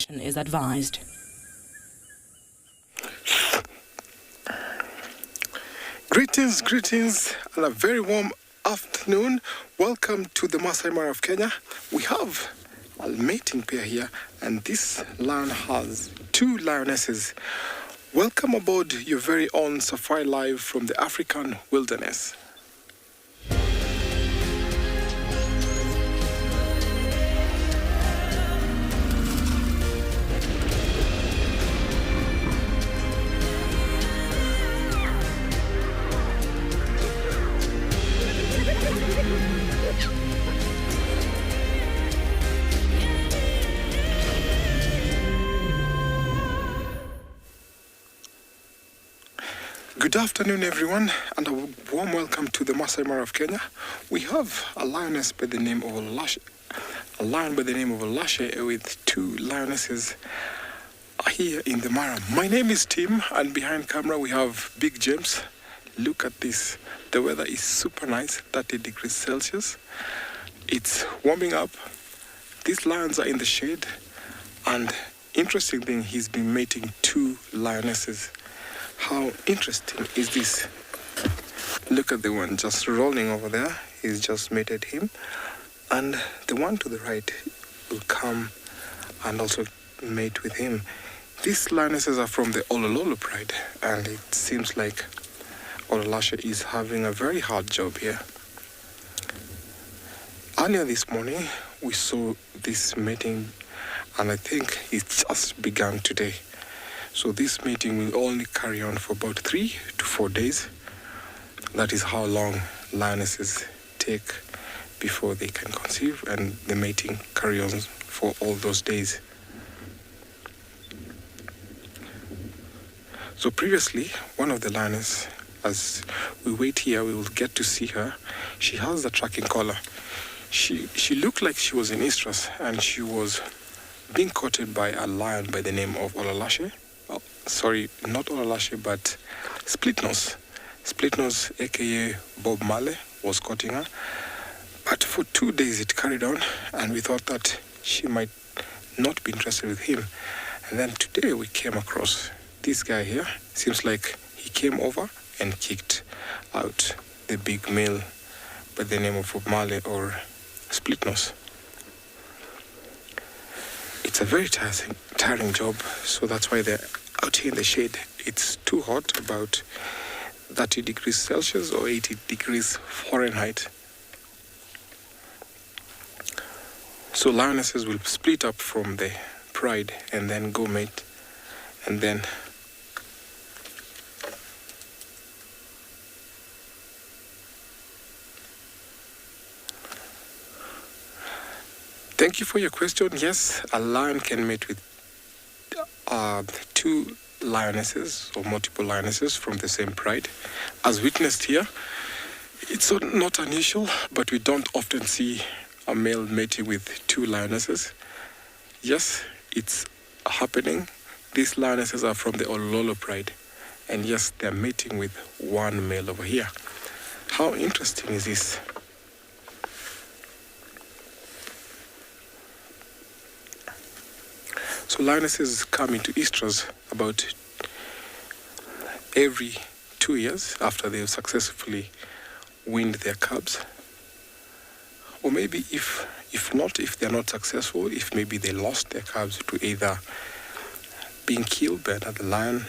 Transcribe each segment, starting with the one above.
Caution is advised. Greetings, and a very warm afternoon. Welcome to the Masai Mara of Kenya. We have a mating pair here, and this lion has 2 lionesses. Welcome aboard your very own Safari Live from the African wilderness. Good afternoon, everyone, and a warm welcome to the Masai Mara of Kenya. We have a lioness by the name of a lion by the name of Olashe with 2 lionesses here in the Mara. My name is Tim, and behind camera we have Big James. Look at this. The weather is super nice, 30 degrees Celsius. It's warming up. These lions are in the shade, and interesting thing, he's been mating 2 lionesses. How interesting is this? Look at the one just rolling over there. He's just mated him. And the one to the right will come and also mate with him. These lionesses are from the Olololo pride, and it seems like Olashe is having a very hard job here. Earlier this morning, we saw this mating, and I think it's just begun today. So this mating will only carry on for about 3 to 4 days. That is how long lionesses take before they can conceive, and the mating carries on for all those days. So previously, one of the lionesses, as we wait here, we will get to see her. She has the tracking collar. She looked like she was in estrus, and she was being courted by a lion by the name of Olashe. Sorry, not Olashe, but Splitnose. Splitnose, aka Bob Marley, was courting her. But for 2 days it carried on, and we thought that she might not be interested with him. And then today we came across this guy here. Seems like he came over and kicked out the big male by the name of Bob Marley or Splitnose. It's a very tiring job, so that's why they're out here in the shade. It's too hot, about 30 degrees Celsius or 80 degrees Fahrenheit. So lionesses will split up from the pride and then go mate, and then thank you for your question. Yes, a lion can mate with 2 lionesses or multiple lionesses from the same pride. As witnessed here, it's not unusual, but we don't often see a male mating with 2 lionesses. Yes, it's happening. These lionesses are from the Ololo pride, and yes, they're mating with 1 male over here. How interesting is this? So lionesses come into estrus about every 2 years after they've successfully weaned their cubs. Or maybe if they're not successful, if maybe they lost their cubs to either being killed by another lion,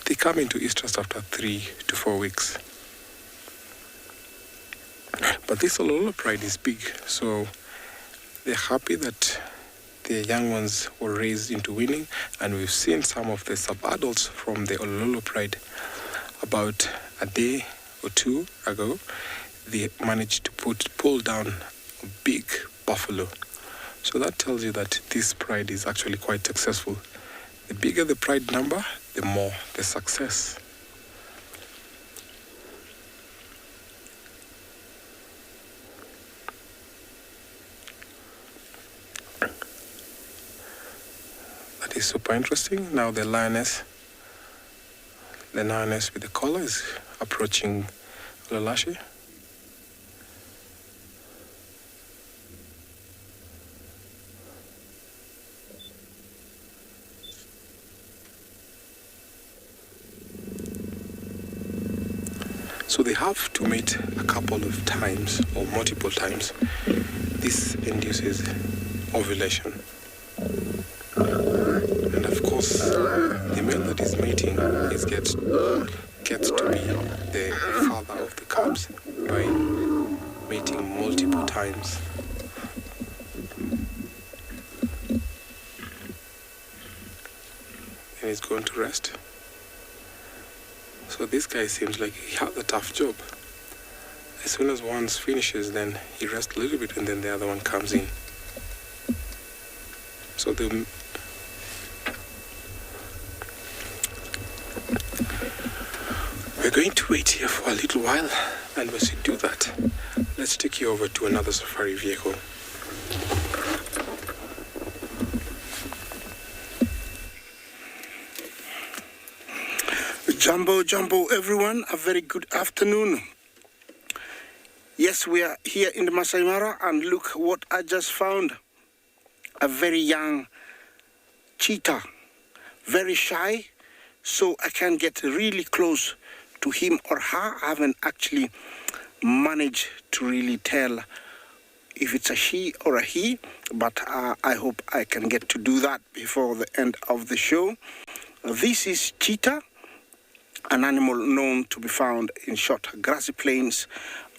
they come into estrus after 3 to 4 weeks. But this Ololo pride is big, so they're happy that the young ones were raised into weaning, and we've seen some of the sub-adults from the Ololo pride. About a day or 2 ago, they managed to pull down a big buffalo. So that tells you that this pride is actually quite successful. The bigger the pride number, the more the success. That is super interesting. Now the lioness with the collar is approaching Olashe. So they have to mate a couple of times or multiple times. This induces ovulation. And of course, the male that is mating gets to be the father of the cubs by mating multiple times. And he's going to rest. So this guy seems like he had a tough job. As soon as one finishes, then he rests a little bit and then the other one comes in. So we're going to wait here for a little while, and once we do that, let's take you over to another safari vehicle. Jumbo everyone, a very good afternoon. Yes, we are here in the Masai Mara, and look what I just found. A very young cheetah, very shy, so I can't get really close to him or her. I haven't actually managed to really tell if it's a she or a he, but I hope I can get to do that before the end of the show. This is cheetah, an animal known to be found in short grassy plains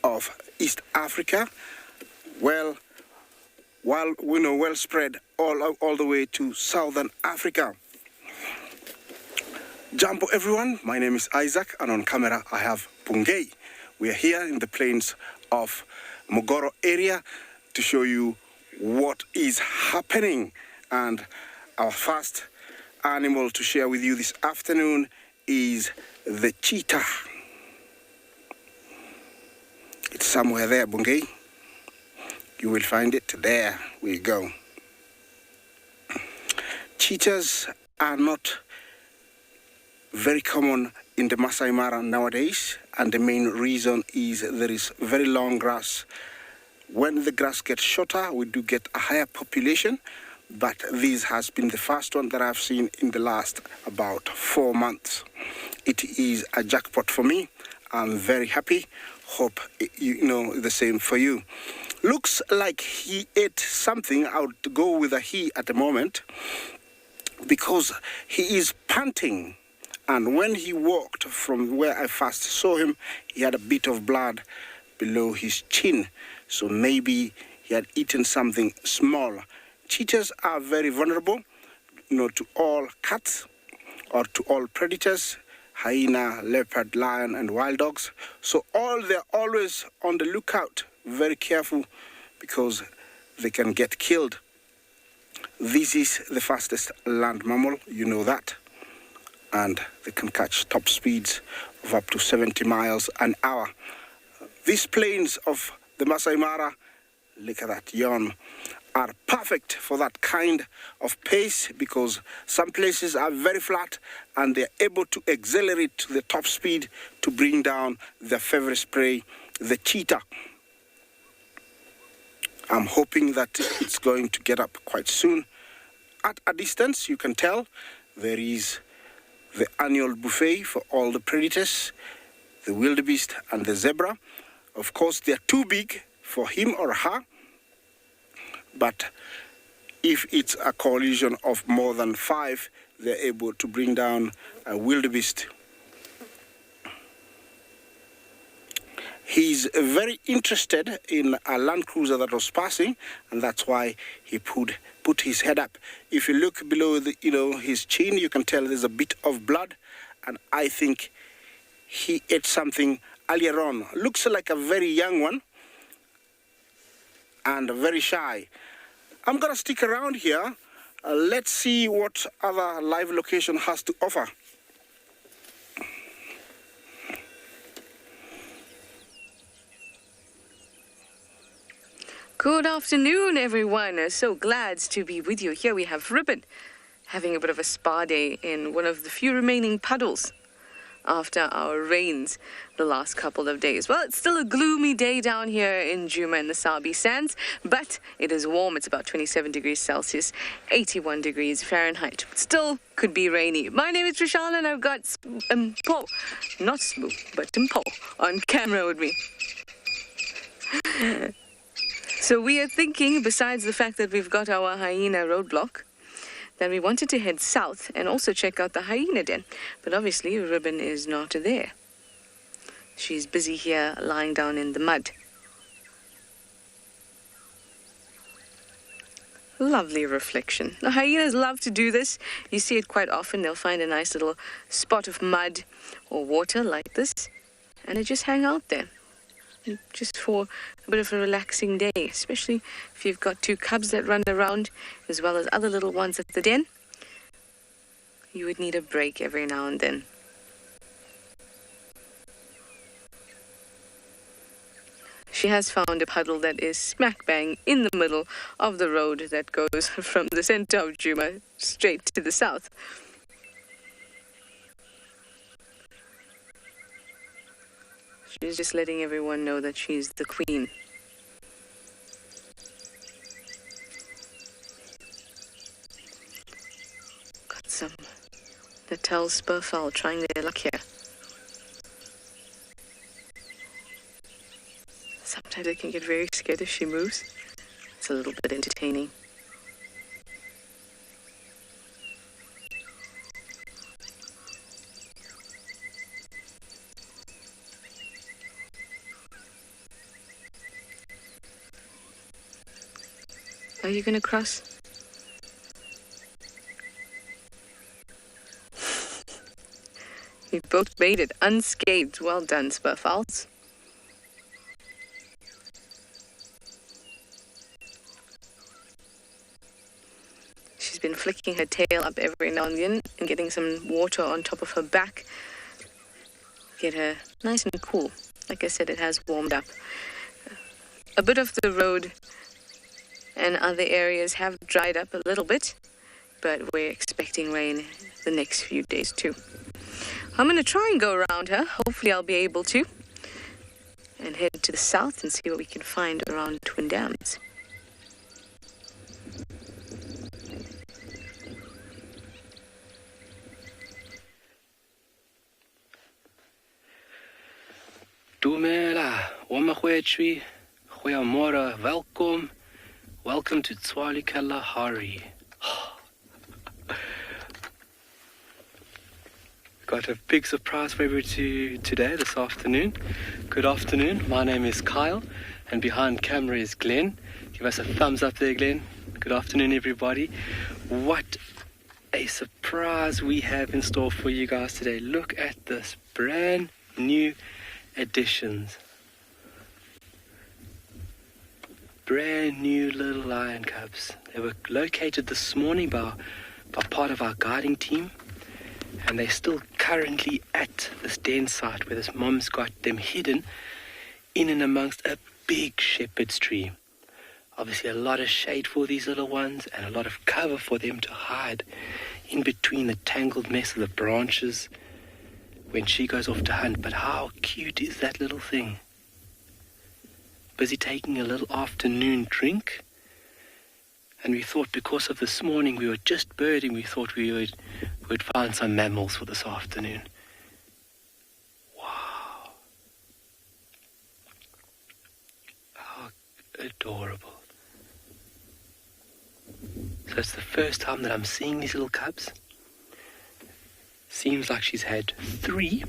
of East Africa. Well spread all the way to Southern Africa. Jumbo everyone, my name is Isaac, and on camera I have Bungei. We are here in the plains of Mogoro area to show you what is happening. And our first animal to share with you this afternoon is the cheetah. It's somewhere there, Bungei. You will find it. There we go. Cheetahs are not very common in the Masai Mara nowadays, and the main reason is there is very long grass. When the grass gets shorter, we do get a higher population, but this has been the first one that I've seen in the last about 4 months. It is a jackpot for me. I'm very happy. Hope you know the same for you. Looks like he ate something. I would go with a he at the moment because he is panting. And when he walked from where I first saw him, he had a bit of blood below his chin. So maybe he had eaten something small. Cheetahs are very vulnerable, to all cats or to all predators, hyena, leopard, lion, and wild dogs. So they're always on the lookout, very careful, because they can get killed. This is the fastest land mammal, you know that. And they can catch top speeds of up to 70 miles an hour. These plains of the Masai Mara, look at that yawn, are perfect for that kind of pace because some places are very flat and they're able to accelerate to the top speed to bring down their favorite prey, the cheetah. I'm hoping that it's going to get up quite soon. At a distance, you can tell there is the annual buffet for all the predators, the wildebeest and the zebra. Of course, they're too big for him or her, but if it's a coalition of more than 5, they're able to bring down a wildebeest. He's very interested in a Land Cruiser that was passing, and that's why he put his head up. If you look below his chin, you can tell there's a bit of blood, and I think he ate something earlier on. Looks like a very young one and very shy. I'm gonna stick around here. Let's see what other live location has to offer. Good afternoon, everyone. So glad to be with you. Here we have Ribbon having a bit of a spa day in one of the few remaining puddles after our rains the last couple of days. Well, it's still a gloomy day down here in Juma in the Sabi Sands, but it is warm. It's about 27 degrees Celsius, 81 degrees Fahrenheit. Still could be rainy. My name is Trishana, and I've got Mpo, not Smoo, but Mpo on camera with me. So we are thinking, besides the fact that we've got our hyena roadblock, that we wanted to head south and also check out the hyena den. But obviously, Ribbon is not there. She's busy here lying down in the mud. Lovely reflection. The hyenas love to do this. You see it quite often. They'll find a nice little spot of mud or water like this, and they just hang out there, just for a bit of a relaxing day, especially if you've got two cubs that run around as well as other little ones at the den. You would need a break every now and then. She has found a puddle that is smack bang in the middle of the road that goes from the center of Juma straight to the south. She's just letting everyone know that she's the queen. Got some Natal spurfowl trying their luck here. Sometimes they can get very scared if she moves. It's a little bit entertaining. Are you gonna cross? You both made it unscathed. Well done, spurfowls. She's been flicking her tail up every now and then and getting some water on top of her back. Get her nice and cool. Like I said, it has warmed up. A bit of the road and other areas have dried up a little bit, but we're expecting rain the next few days too. I'm going to try and go around her. Hopefully I'll be able to. And head to the south and see what we can find around Twin Dams. Dumela, Wamahwetri, Goeiemorgen, welkom. Welcome to Tswali Kalahari. Got a big surprise for everybody today, this afternoon. Good afternoon, my name is Kyle, and behind camera is Glenn. Give us a thumbs up there, Glenn. Good afternoon, everybody. What a surprise we have in store for you guys today. Look at this brand new additions. Brand new little lion cubs. They were located this morning by part of our guiding team, and they're still currently at this den site where this mom's got them hidden in and amongst a big shepherd's tree. Obviously a lot of shade for these little ones and a lot of cover for them to hide in between the tangled mess of the branches when she goes off to hunt. But how cute is that little thing? Busy taking a little afternoon drink, and we thought because of this morning we were just birding, we thought we would find some mammals for this afternoon. Wow, how adorable. So it's the first time that I'm seeing these little cubs. Seems like she's had 3.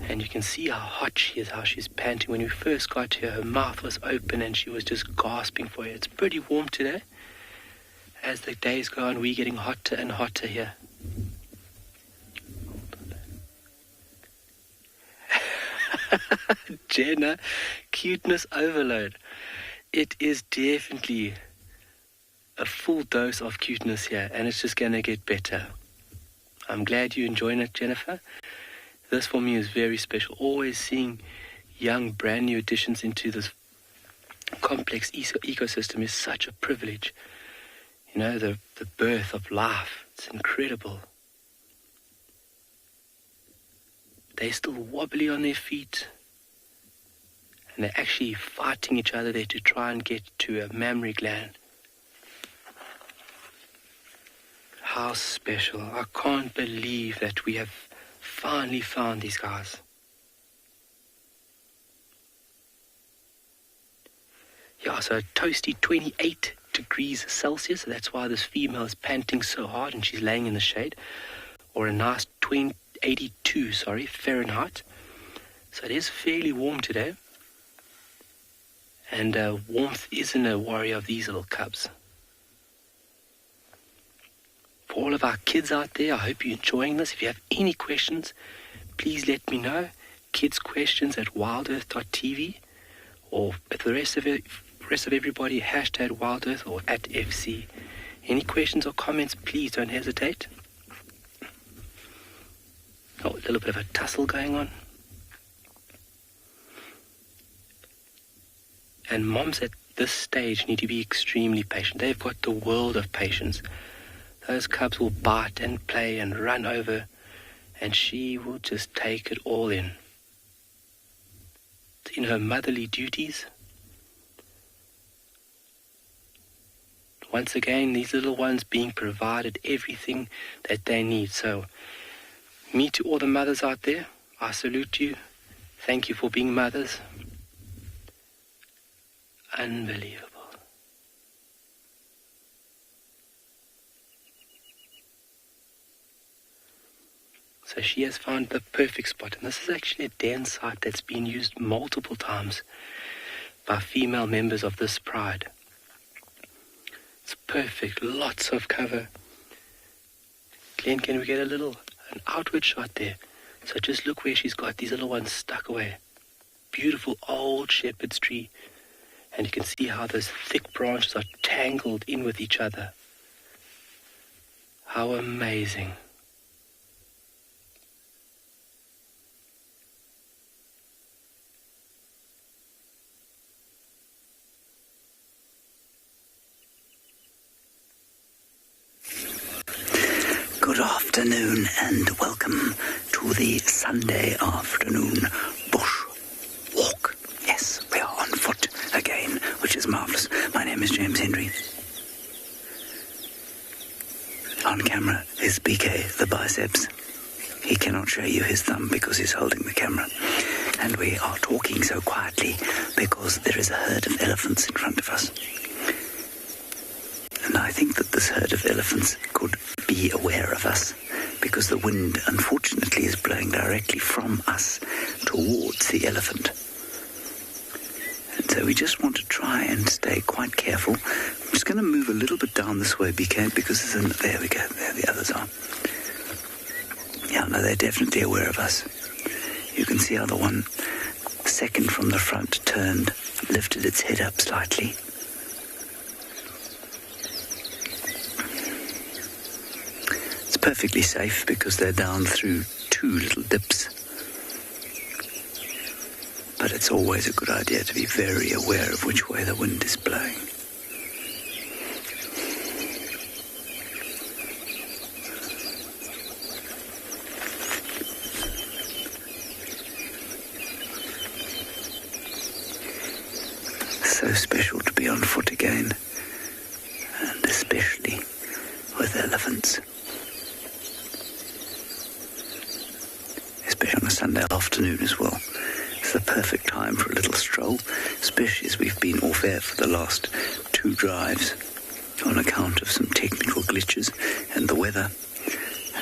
And you can see how hot she is, how she's panting. When we first got here, her mouth was open and she was just gasping for air. It's pretty warm today. As the days go on, we're getting hotter and hotter here. Jenna, cuteness overload. It is definitely a full dose of cuteness here, and it's just going to get better. I'm glad you're enjoying it, Jennifer. This for me is very special. Always seeing young, brand new additions into this complex ecosystem is such a privilege. You know, the birth of life. It's incredible. they're still wobbly on their feet. And they're actually fighting each other there to try and get to a mammary gland. How special. I can't believe that we have finally found these guys. Yeah, so a toasty 28 degrees Celsius. So that's why this female is panting so hard and she's laying in the shade. Or a nice 82 Fahrenheit. So it is fairly warm today. And warmth isn't a worry of these little cubs. For all of our kids out there, I hope you're enjoying this. If you have any questions, please let me know. Kids questions at WildEarth.tv, or at the rest of everybody, hashtag WildEarth or at FC. Any questions or comments, please don't hesitate. Oh, a little bit of a tussle going on. And moms at this stage need to be extremely patient. They've got the world of patience. Those cubs will bite and play and run over, and she will just take it all in. It's in her motherly duties. Once again, these little ones being provided everything that they need. So, me to all the mothers out there, I salute you. Thank you for being mothers. Unbelievable. So she has found the perfect spot, and this is actually a den site that's been used multiple times by female members of this pride. It's perfect, lots of cover. Glenn, can we get an outward shot there? So just look where she's got these little ones stuck away. Beautiful old shepherd's tree. And you can see how those thick branches are tangled in with each other. How amazing. Good afternoon and welcome to the Sunday afternoon bush walk. Yes, we are on foot again, which is marvellous. My name is James Hendry. On camera is BK, the biceps. He cannot show you his thumb because he's holding the camera. And we are talking so quietly because there is a herd of elephants in front of us. And I think that this herd of elephants could be aware of us because the wind, unfortunately, is blowing directly from us towards the elephant. And so we just want to try and stay quite careful. I'm just going to move a little bit down this way, BK, because there we go, there the others are. Yeah, no, they're definitely aware of us. You can see how the one second from the front turned, lifted its head up slightly. Perfectly safe because they're down through two little dips. But it's always a good idea to be very aware of which way the wind is blowing. So special to be on foot again, and especially with elephants. Especially on a Sunday afternoon as well. It's the perfect time for a little stroll, especially as we've been off air for the last 2 drives on account of some technical glitches and the weather.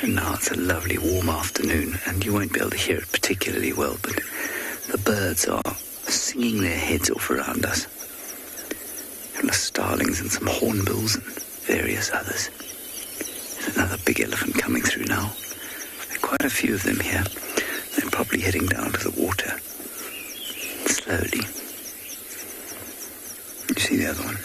And now it's a lovely warm afternoon, and you won't be able to hear it particularly well, but the birds are singing their heads off around us. And the starlings and some hornbills and various others. There's another big elephant coming through now. There are quite a few of them here. They're probably heading down to the water. Slowly. You see the other one?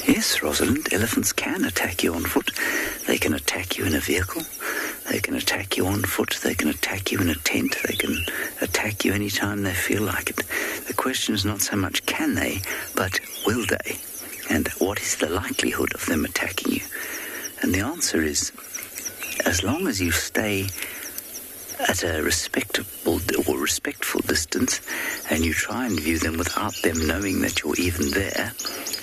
Yes, Rosalind, elephants can attack you on foot. They can attack you in a vehicle. They can attack you on foot, they can attack you in a tent, they can attack you anytime they feel like it. The question is not so much can they, but will they? And what is the likelihood of them attacking you? And the answer is, as long as you stay at a respectable or respectful distance and you try and view them without them knowing that you're even there,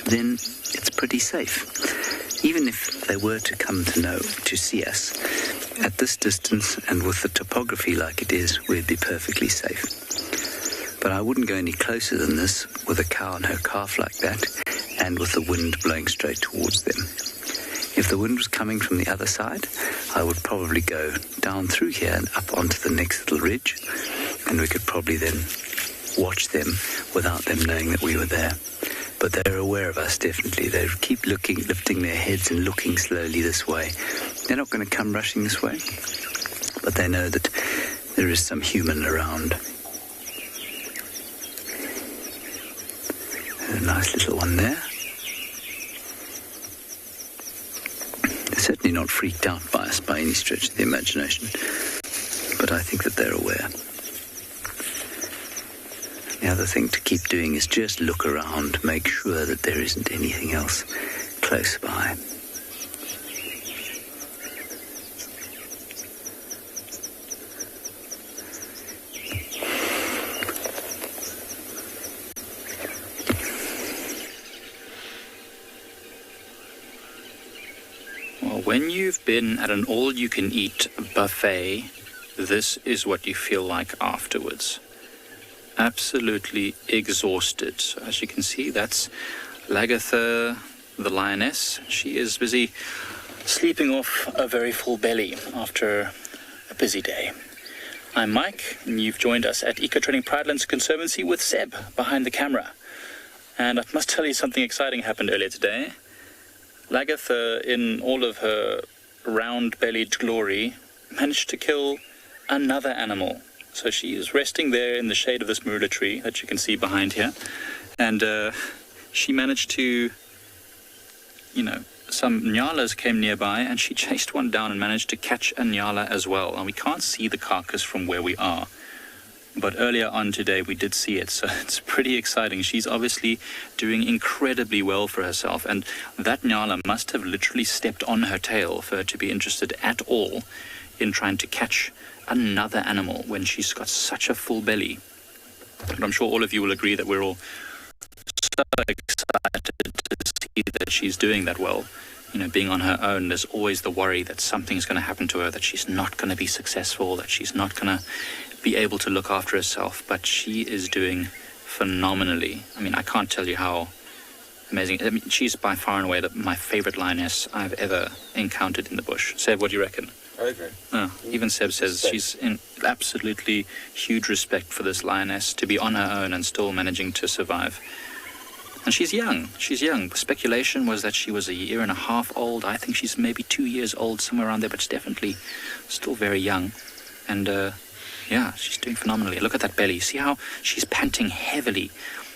then it's pretty safe. Even if they were to come to see us, at this distance and with the topography like it is, we'd be perfectly safe. But I wouldn't go any closer than this with a cow and her calf like that and with the wind blowing straight towards them. If the wind was coming from the other side, I would probably go down through here and up onto the next little ridge, and we could probably then watch them without them knowing that we were there. But they're aware of us, definitely. They keep looking, lifting their heads and looking slowly this way. They're not going to come rushing this way, but they know that there is some human around. A nice little one there. They're certainly not freaked out by us by any stretch of the imagination, but I think that they're aware. The other thing to keep doing is just look around, make sure that there isn't anything else close by. Well, when you've been at an all-you-can-eat buffet, this is what you feel like afterwards. Absolutely exhausted. So as you can see, that's Lagatha, the lioness. She is busy sleeping off a very full belly after a busy day. I'm Mike, and you've joined us at Eco Training Pridelands Conservancy with Seb behind the camera. And I must tell you something exciting happened earlier today. Lagatha, in all of her round-bellied glory, managed to kill another animal. So she is resting there in the shade of this marula tree that you can see behind here. And she managed to, some nyalas came nearby and she chased one down and managed to catch a nyala as well. And we can't see the carcass from where we are. But earlier on today we did see it, so it's pretty exciting. She's obviously doing incredibly well for herself. And that nyala must have literally stepped on her tail for her to be interested at all in trying to catch another animal when she's got such a full belly. But I'm sure all of you will agree that we're all so excited to see that she's doing that well. Being on her own, there's always the worry that something's going to happen to her, that she's not going to be successful, that she's not going to be able to look after herself. But she is doing phenomenally. I can't tell you how amazing. She's by far and away my favorite lioness I've ever encountered in the bush. Seb, what do you reckon? I agree. Even Seb says she's in absolutely huge respect for this lioness to be on her own and still managing to survive. And she's young. Speculation was that she was 1.5 years old. I think she's maybe 2 years old, somewhere around there, but she's definitely still very young. And she's doing phenomenally. Look at that belly. See how she's panting heavily.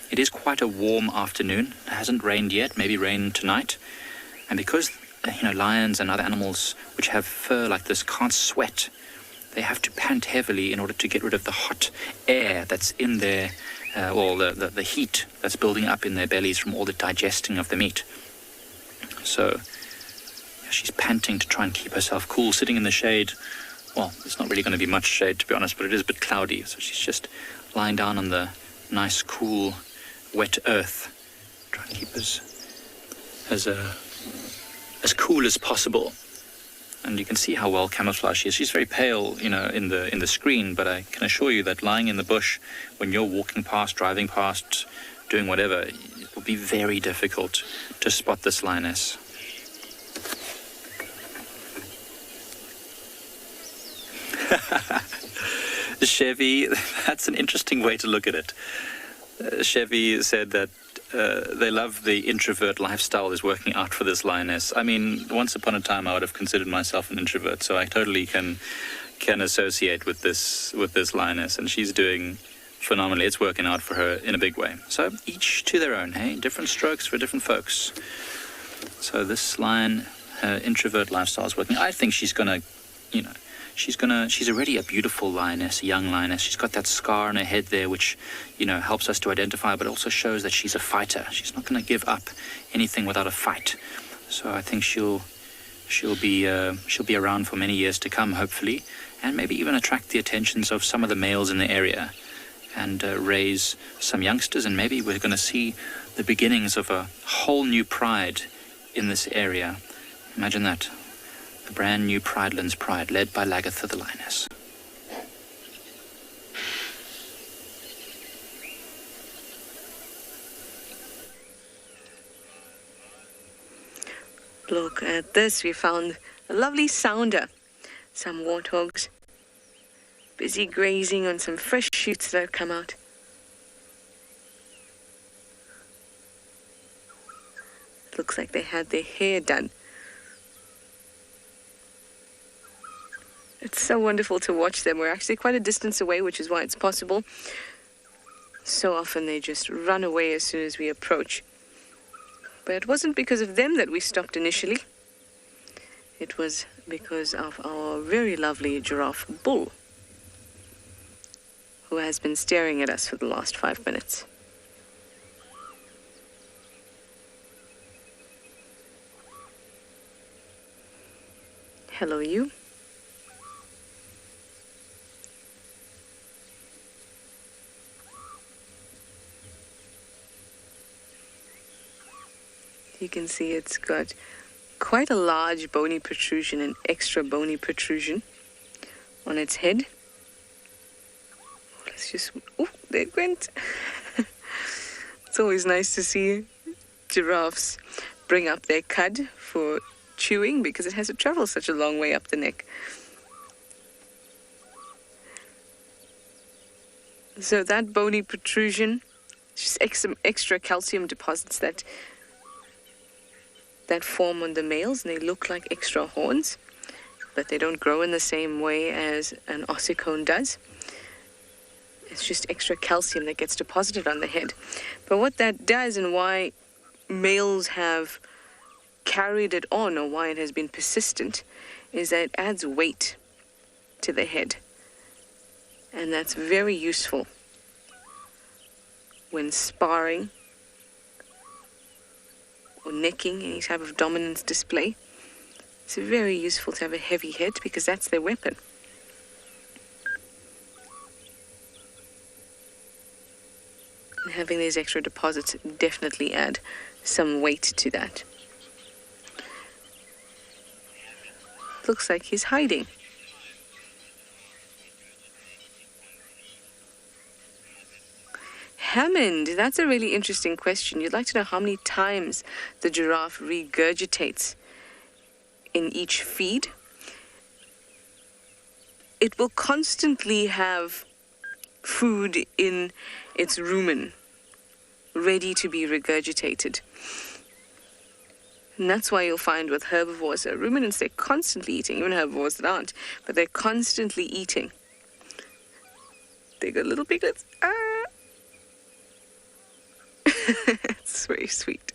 It is quite a warm afternoon. It hasn't rained yet, maybe rain tonight. And because lions and other animals which have fur like this can't sweat, they have to pant heavily in order to get rid of the hot air that's in their, the heat that's building up in their bellies from all the digesting of the meat. So she's panting to try and keep herself cool, sitting in the shade. Well, there's not really going to be much shade, to be honest, but it is a bit cloudy. So she's just lying down on the nice, cool, wet earth, trying to keep as cool as possible. And you can see how well camouflaged she is. She's very pale, in the screen, but I can assure you that lying in the bush, when you're walking past, driving past, doing whatever, it will be very difficult to spot this lioness. Chevy, that's an interesting way to look at it. Chevy said that they love the introvert lifestyle is working out for this lioness. Once upon a time I would have considered myself an introvert, so I totally can associate with this lioness, and she's doing phenomenally. It's working out for her in a big way. So each to their own, hey? Different strokes for different folks. So this lion, introvert lifestyle is working. I think she's going to, she's already a beautiful lioness, a young lioness. She's got that scar on her head there, which, helps us to identify, but also shows that she's a fighter. She's not going to give up anything without a fight. So I think she'll be around for many years to come, hopefully, and maybe even attract the attentions of some of the males in the area, and raise some youngsters, and maybe we're going to see the beginnings of a whole new pride in this area. Imagine that. The brand new Pridelands Pride, led by Lagatha the lioness. Look at this. We found a lovely sounder. Some warthogs busy grazing on some fresh shoots that have come out. Looks like they had their hair done. It's so wonderful to watch them. We're actually quite a distance away, which is why it's possible. So often they just run away as soon as we approach. But it wasn't because of them that we stopped initially. It was because of our very lovely giraffe bull, who has been staring at us for the last 5 minutes. Hello, you. You can see it's got quite a large bony protrusion, an extra bony protrusion on its head. Let's just, oh, there it went. It's always nice to see giraffes bring up their cud for chewing, because it has to travel such a long way up the neck. So that bony protrusion, just extra calcium deposits that form on the males, and they look like extra horns, but they don't grow in the same way as an ossicone does. It's just extra calcium that gets deposited on the head. But what that does, and why males have carried it on, or why it has been persistent, is that it adds weight to the head. And that's very useful when sparring or necking, any type of dominance display. It's very useful to have a heavy head, because that's their weapon. And having these extra deposits definitely add some weight to that. Looks like he's hiding. Hammond, that's a really interesting question. You'd like to know how many times the giraffe regurgitates in each feed. It will constantly have food in its rumen, ready to be regurgitated. And that's why you'll find with herbivores, ruminants, they're constantly eating, even herbivores that aren't, but they're constantly eating. They got little piglets. It's very sweet.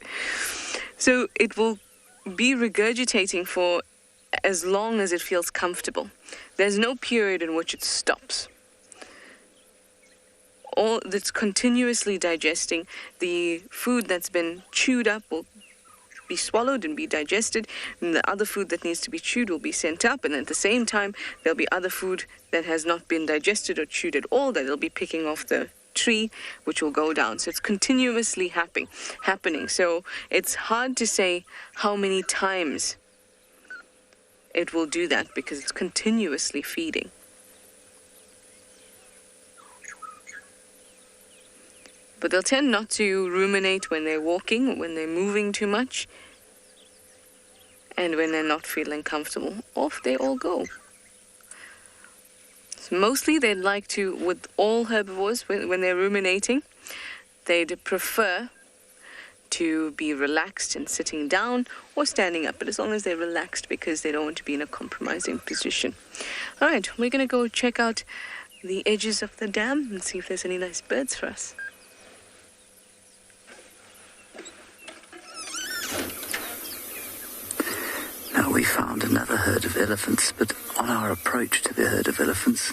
So it will be regurgitating for as long as it feels comfortable. There's no period in which it stops. All that's continuously digesting. The food that's been chewed up will be swallowed and be digested, and the other food that needs to be chewed will be sent up, and at the same time there'll be other food that has not been digested or chewed at all that they'll be picking off the tree, which will go down. So it's continuously happening. So it's hard to say how many times it will do that, because it's continuously feeding. But they'll tend not to ruminate when they're walking or when they're moving too much. And when they're not feeling comfortable, off they all go. So mostly they'd like to, with all herbivores, when they're ruminating, they'd prefer to be relaxed and sitting down or standing up, but as long as they're relaxed, because they don't want to be in a compromising position. All right, we're going to go check out the edges of the dam and see if there's any nice birds for us. Now we found another herd of elephants, but on our approach to the herd of elephants,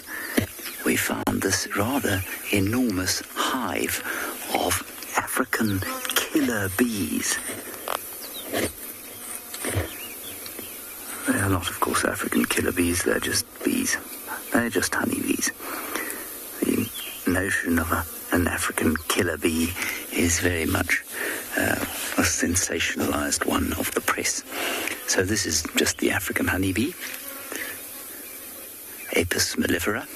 we found this rather enormous hive of African killer bees. They are not, of course, African killer bees, they're just bees. They're just honeybees. The notion of an African killer bee is very much a sensationalized one of the press. So this is just the African honeybee, Apis mellifera.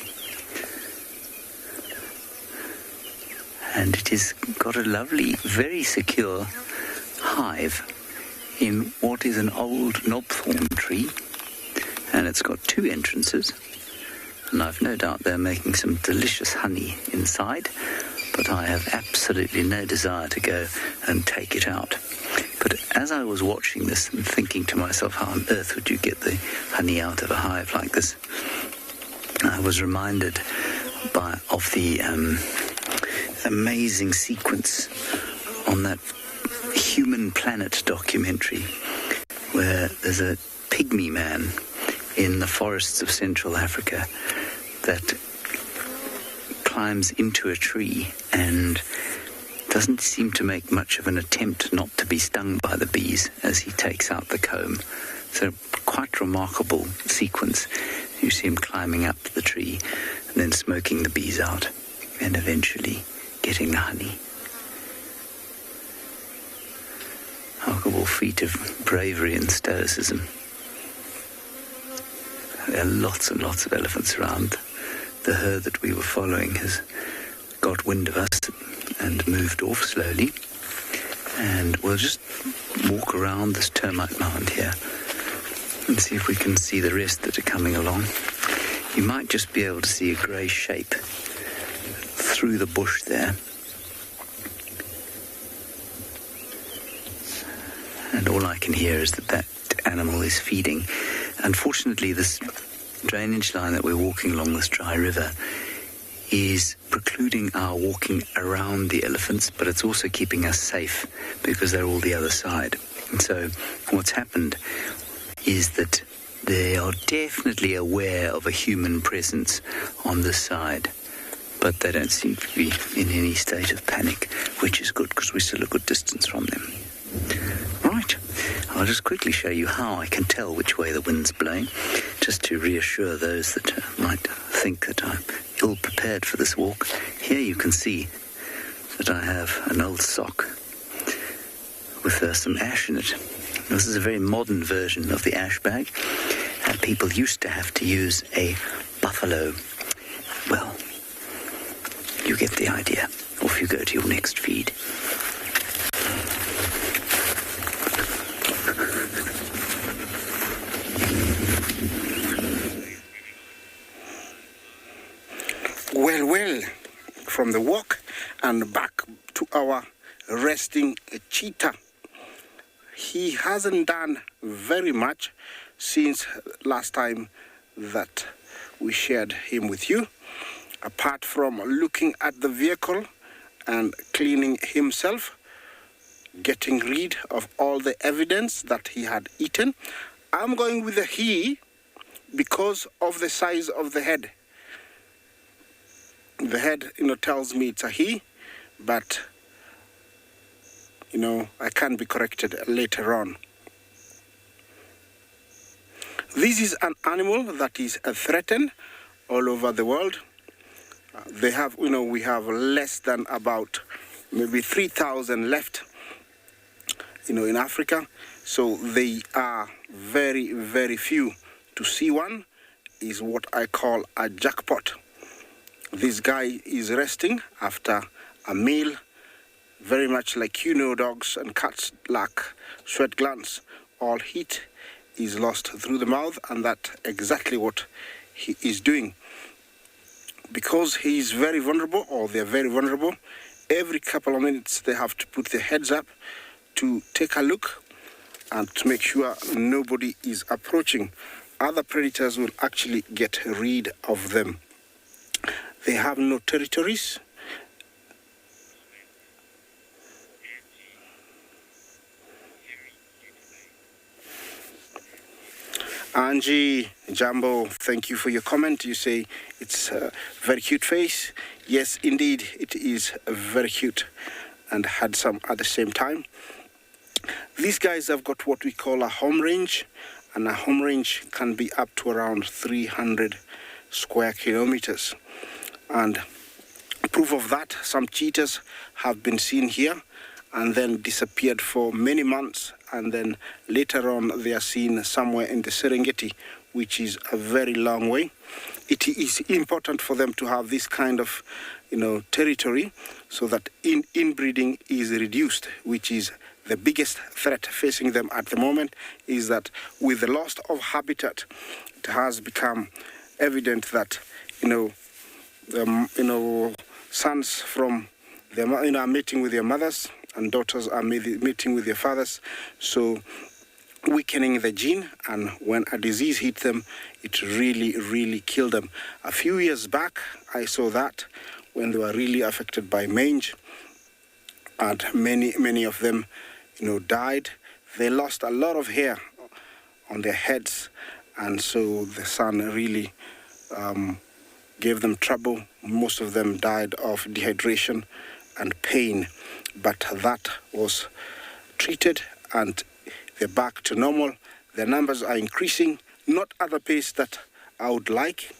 And it has got a lovely, very secure hive in what is an old knobthorn tree. And it's got 2 entrances. And I've no doubt they're making some delicious honey inside, but I have absolutely no desire to go and take it out. But as I was watching this and thinking to myself, how on earth would you get the honey out of a hive like this? I was reminded of the amazing sequence on that Human Planet documentary where there's a pygmy man in the forests of Central Africa that climbs into a tree and doesn't seem to make much of an attempt not to be stung by the bees as he takes out the comb. So quite remarkable sequence. You see him climbing up the tree and then smoking the bees out and eventually getting the honey. Remarkable feat of bravery and stoicism. There are lots and lots of elephants around. The herd that we were following has got wind of us and moved off slowly. And we'll just walk around this termite mound here and see if we can see the rest that are coming along. You might just be able to see a grey shape through the bush there. And all I can hear is that animal is feeding. Unfortunately, this drainage line that we're walking along this dry river is precluding our walking around the elephants, but it's also keeping us safe because they're all the other side. And so what's happened is that they are definitely aware of a human presence on this side, but they don't seem to be in any state of panic, which is good because we're still a good distance from them. Right, I'll just quickly show you how I can tell which way the wind's blowing, just to reassure those that might think that I'm ill-prepared for this walk. Here you can see that I have an old sock with some ash in it. This is a very modern version of the ash bag. People used to have to use a buffalo. Well, you get the idea. Off you go to your next feed. Well, from the walk and back to our resting cheetah. He hasn't done very much since last time that we shared him with you, apart from looking at the vehicle and cleaning himself, getting rid of all the evidence that he had eaten. I'm going with a he because of the size of the head. The head, tells me it's a he, but, I can be corrected later on. This is an animal that is threatened all over the world. They have, we have less than about maybe 3,000 left, in Africa. So they are very, very few. To see one is what I call a jackpot. This guy is resting after a meal, very much like dogs and cats lack sweat glands. All heat is lost through the mouth, and that's exactly what he is doing. Because he is very vulnerable, or they're very vulnerable, every couple of minutes they have to put their heads up to take a look and to make sure nobody is approaching. Other predators will actually get rid of them. They have no territories. Angie Jambo, thank you for your comment. You say it's a very cute face. Yes, indeed, it is very cute and handsome at the same time. These guys have got what we call a home range, and a home range can be up to around 300 square kilometers. And proof of that, some cheetahs have been seen here and then disappeared for many months, and then later on they are seen somewhere in the Serengeti, which is a very long way. It is important for them to have this kind of, territory, so that inbreeding is reduced, which is the biggest threat facing them at the moment. Is that with the loss of habitat, it has become evident that sons from them are mating with their mothers, and daughters are meeting with their fathers, so weakening the gene, and when a disease hits them, it really killed them. A few years back, I saw that when they were really affected by mange, and many of them, died. They lost a lot of hair on their heads, and so the sun really gave them trouble. Most of them died of dehydration and pain. But that was treated and they're back to normal. Their numbers are increasing, not at the pace that I would like,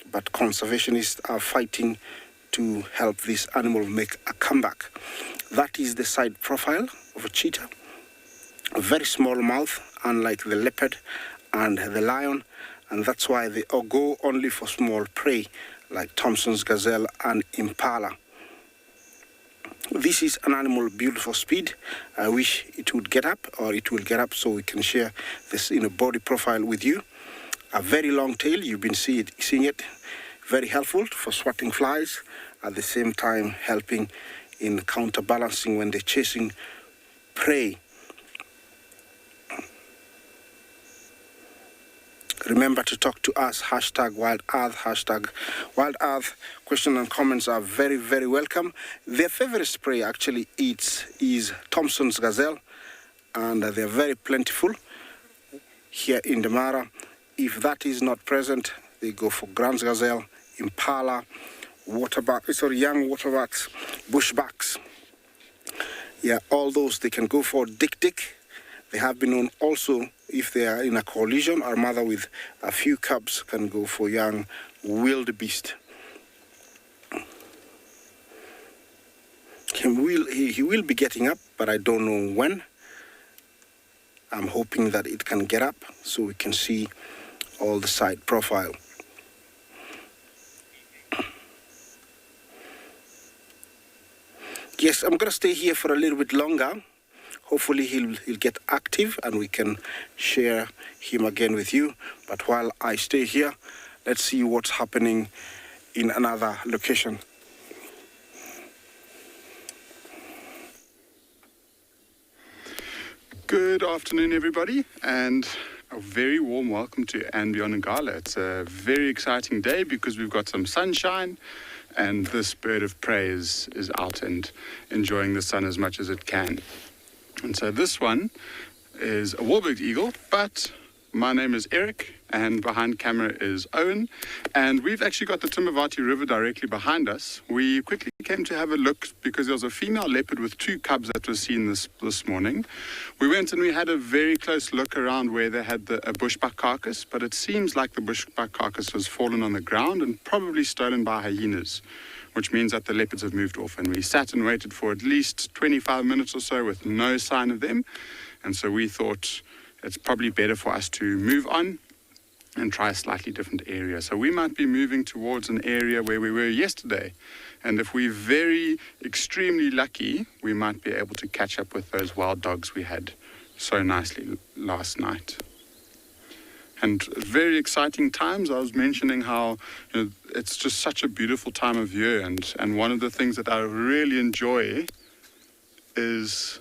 but conservationists are fighting to help this animal make a comeback. That is the side profile of a cheetah. A very small mouth, unlike the leopard and the lion, and that's why they go only for small prey, like Thompson's gazelle and impala. This is an animal built for speed. I wish it would get up, or it will get up, so we can share this body profile with you. A very long tail, you've been seeing it. Very helpful for swatting flies, at the same time helping in counterbalancing when they're chasing prey. Remember to talk to us, #WildEarth, #WildEarth. Questions and comments are very welcome. Their favorite prey actually is Thompson's gazelle, and they're very plentiful here in the Mara. If that is not present, they go for Grant's gazelle, impala, young waterbacks, bushbacks. Yeah, all those they can go for. Dick. They have been known also, if they are in a coalition, or mother with a few cubs can go for young wildebeest. He will be getting up, but I don't know when. I'm hoping that it can get up so we can see all the side profile. Yes, I'm going to stay here for a little bit longer. Hopefully he'll get active and we can share him again with you. But while I stay here, let's see what's happening in another location. Good afternoon, everybody, and a very warm welcome to Anbion Ngala. It's a very exciting day because we've got some sunshine, and this bird of prey is out and enjoying the sun as much as it can. And so this one is a Wahlberg eagle, but my name is Eric, and behind camera is Owen, and we've actually got the Timavati River directly behind us. We quickly came to have a look because there was a female leopard with 2 cubs that was seen this morning. We went and we had a very close look around where they had a bushbuck carcass, but it seems like the bushbuck carcass has fallen on the ground and probably stolen by hyenas, which means that the leopards have moved off. And we sat and waited for at least 25 minutes or so with no sign of them. And so we thought it's probably better for us to move on and try a slightly different area. So we might be moving towards an area where we were yesterday. And if we're very extremely lucky, we might be able to catch up with those wild dogs we had so nicely last night. And very exciting times. I was mentioning how it's just such a beautiful time of year, and one of the things that I really enjoy is,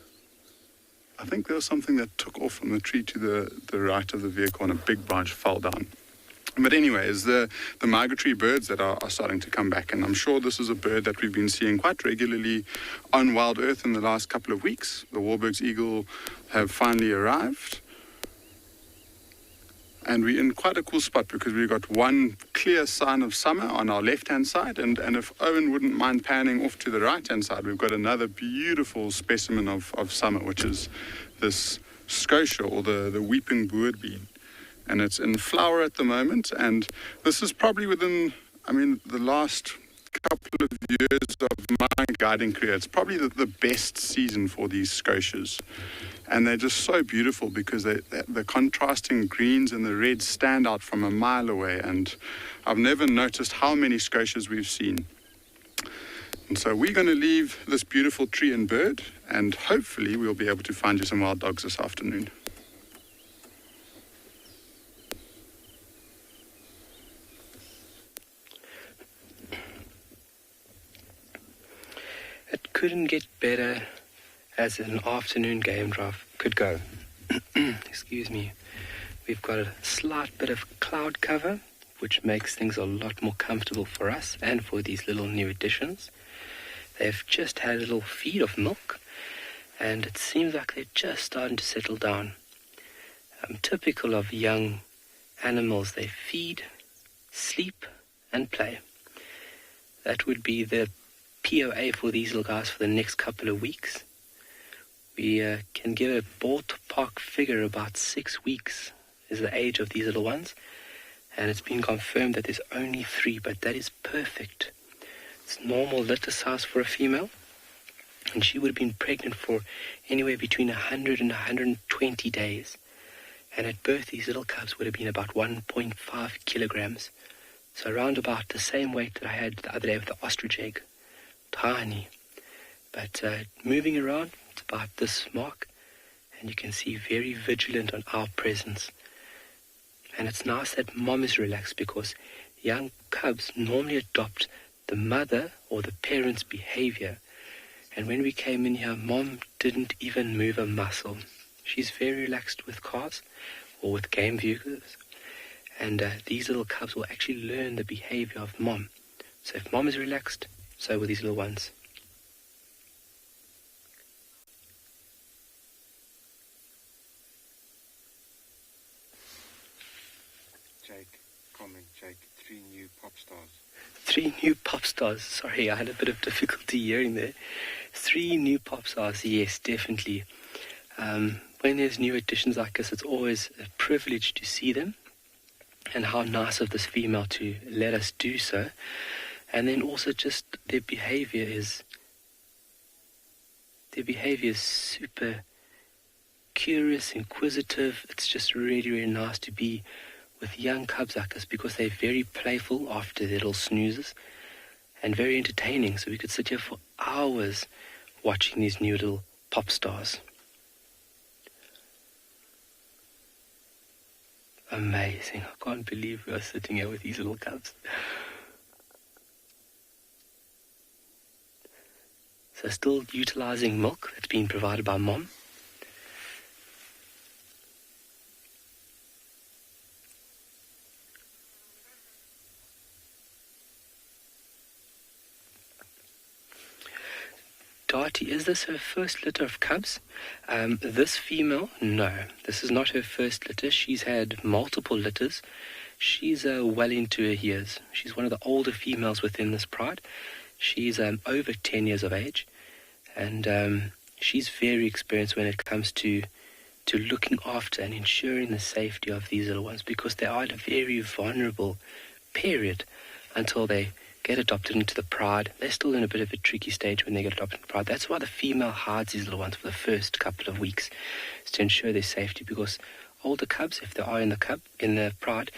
I think there was something that took off from the tree to the right of the vehicle and a big branch fell down. But anyways, the migratory birds that are starting to come back, and I'm sure this is a bird that we've been seeing quite regularly on WildEarth in the last couple of weeks. The Wahlberg's eagle have finally arrived. And we're in quite a cool spot because we've got one clear sign of summer on our left-hand side. And if Owen wouldn't mind panning off to the right-hand side, we've got another beautiful specimen of summer, which is this scotia, or the weeping boordbean. And it's in flower at the moment. And this is probably within, the last couple of years of my guiding career, it's probably the best season for these scotias. And they're just so beautiful because the contrasting greens and the reds stand out from a mile away. And I've never noticed how many scotias we've seen. And so we're going to leave this beautiful tree and bird, and hopefully we'll be able to find you some wild dogs this afternoon. It couldn't get better as an afternoon game drive could go. Excuse me. We've got a slight bit of cloud cover, which makes things a lot more comfortable for us and for these little new additions. They've just had a little feed of milk, and it seems like they're just starting to settle down. Typical of young animals, they feed, sleep, and play. That would be the POA for these little guys for the next couple of weeks. We can give a ballpark figure about 6 weeks is the age of these little ones, and it's been confirmed that there's only 3, but that is perfect. It's normal litter size for a female, and she would have been pregnant for anywhere between 100 and 120 days. And at birth, these little cubs would have been about 1.5 kilograms. So around about the same weight that I had the other day with the ostrich egg. Tiny. But moving around, it's about this mark, and you can see very vigilant on our presence. And it's nice that mom is relaxed, because young cubs normally adopt the mother or the parent's behavior. And when we came in here, mom didn't even move a muscle. She's very relaxed with cars or with game viewers. And these little cubs will actually learn the behavior of mom. So if mom is relaxed, so will these little ones. Jake, 3 new pop stars. 3 new pop stars. Sorry, I had a bit of difficulty hearing there. 3 new pop stars, yes, definitely. When there's new additions like this, it's always a privilege to see them. And how nice of this female to let us do so. And then also just their behavior is super curious, inquisitive. It's just really, really nice to be with young cubs like this, because they're very playful after their little snoozes and very entertaining. So we could sit here for hours watching these new little pop stars. Amazing. I can't believe we are sitting here with these little cubs. So still utilizing milk that's been provided by mom. Darty, is this her first litter of cubs? This female, no. This is not her first litter. She's had multiple litters. She's well into her years. She's one of the older females within this pride. She's over 10 years of age. And she's very experienced when it comes to looking after and ensuring the safety of these little ones, because they are at a very vulnerable period until they get adopted into the pride. They're still in a bit of a tricky stage when they get adopted into the pride. That's why the female hides these little ones for the first couple of weeks, is to ensure their safety, because older cubs, if they are in the pride,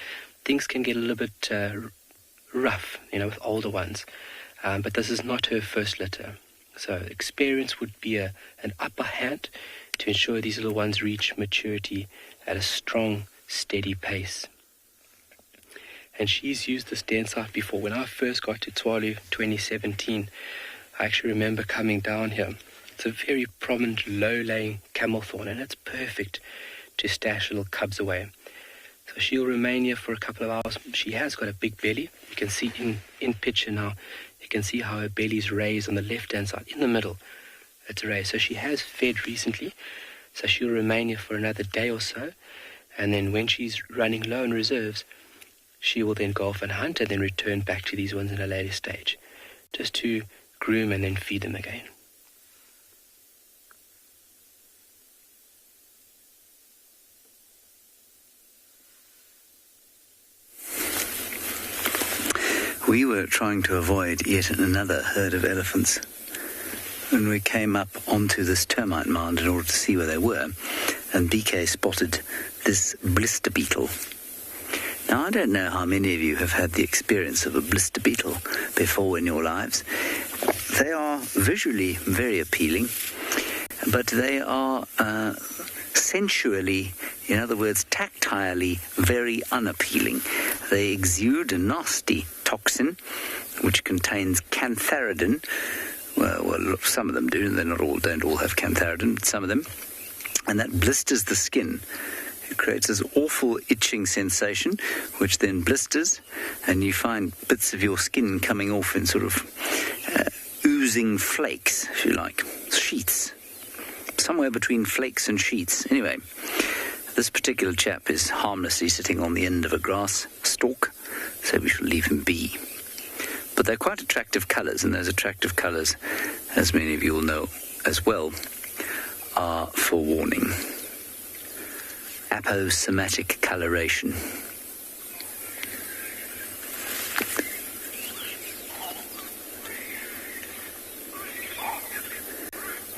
things can get a little bit rough, with older ones. But this is not her first litter. So experience would be an upper hand to ensure these little ones reach maturity at a strong, steady pace. And she's used this den site before. When I first got to Tswalu 2017, I actually remember coming down here. It's a very prominent low-laying camel thorn, and it's perfect to stash little cubs away. So she'll remain here for a couple of hours. She has got a big belly. You can see in picture now, you can see how her belly's raised on the left-hand side. In the middle, it's raised. So she has fed recently. So she'll remain here for another day or so. And then when she's running low on reserves, she will then go off and hunt and then return back to these ones in a later stage, just to groom and then feed them again. We were trying to avoid yet another herd of elephants when we came up onto this termite mound in order to see where they were, and BK spotted this blister beetle. Now, I don't know how many of you have had the experience of a blister beetle before in your lives. They are visually very appealing, but they are sensually, in other words, tactilely very unappealing. They exude a nasty toxin which contains cantharidin. Well, some of them do, and don't all have cantharidin, but some of them. And that blisters the skin. It creates this awful itching sensation, which then blisters, and you find bits of your skin coming off in sort of oozing flakes, if you like, sheets. Somewhere between flakes and sheets. Anyway, this particular chap is harmlessly sitting on the end of a grass stalk, so we shall leave him be. But they're quite attractive colours, and those attractive colours, as many of you will know as well, are forewarning. Aposomatic coloration.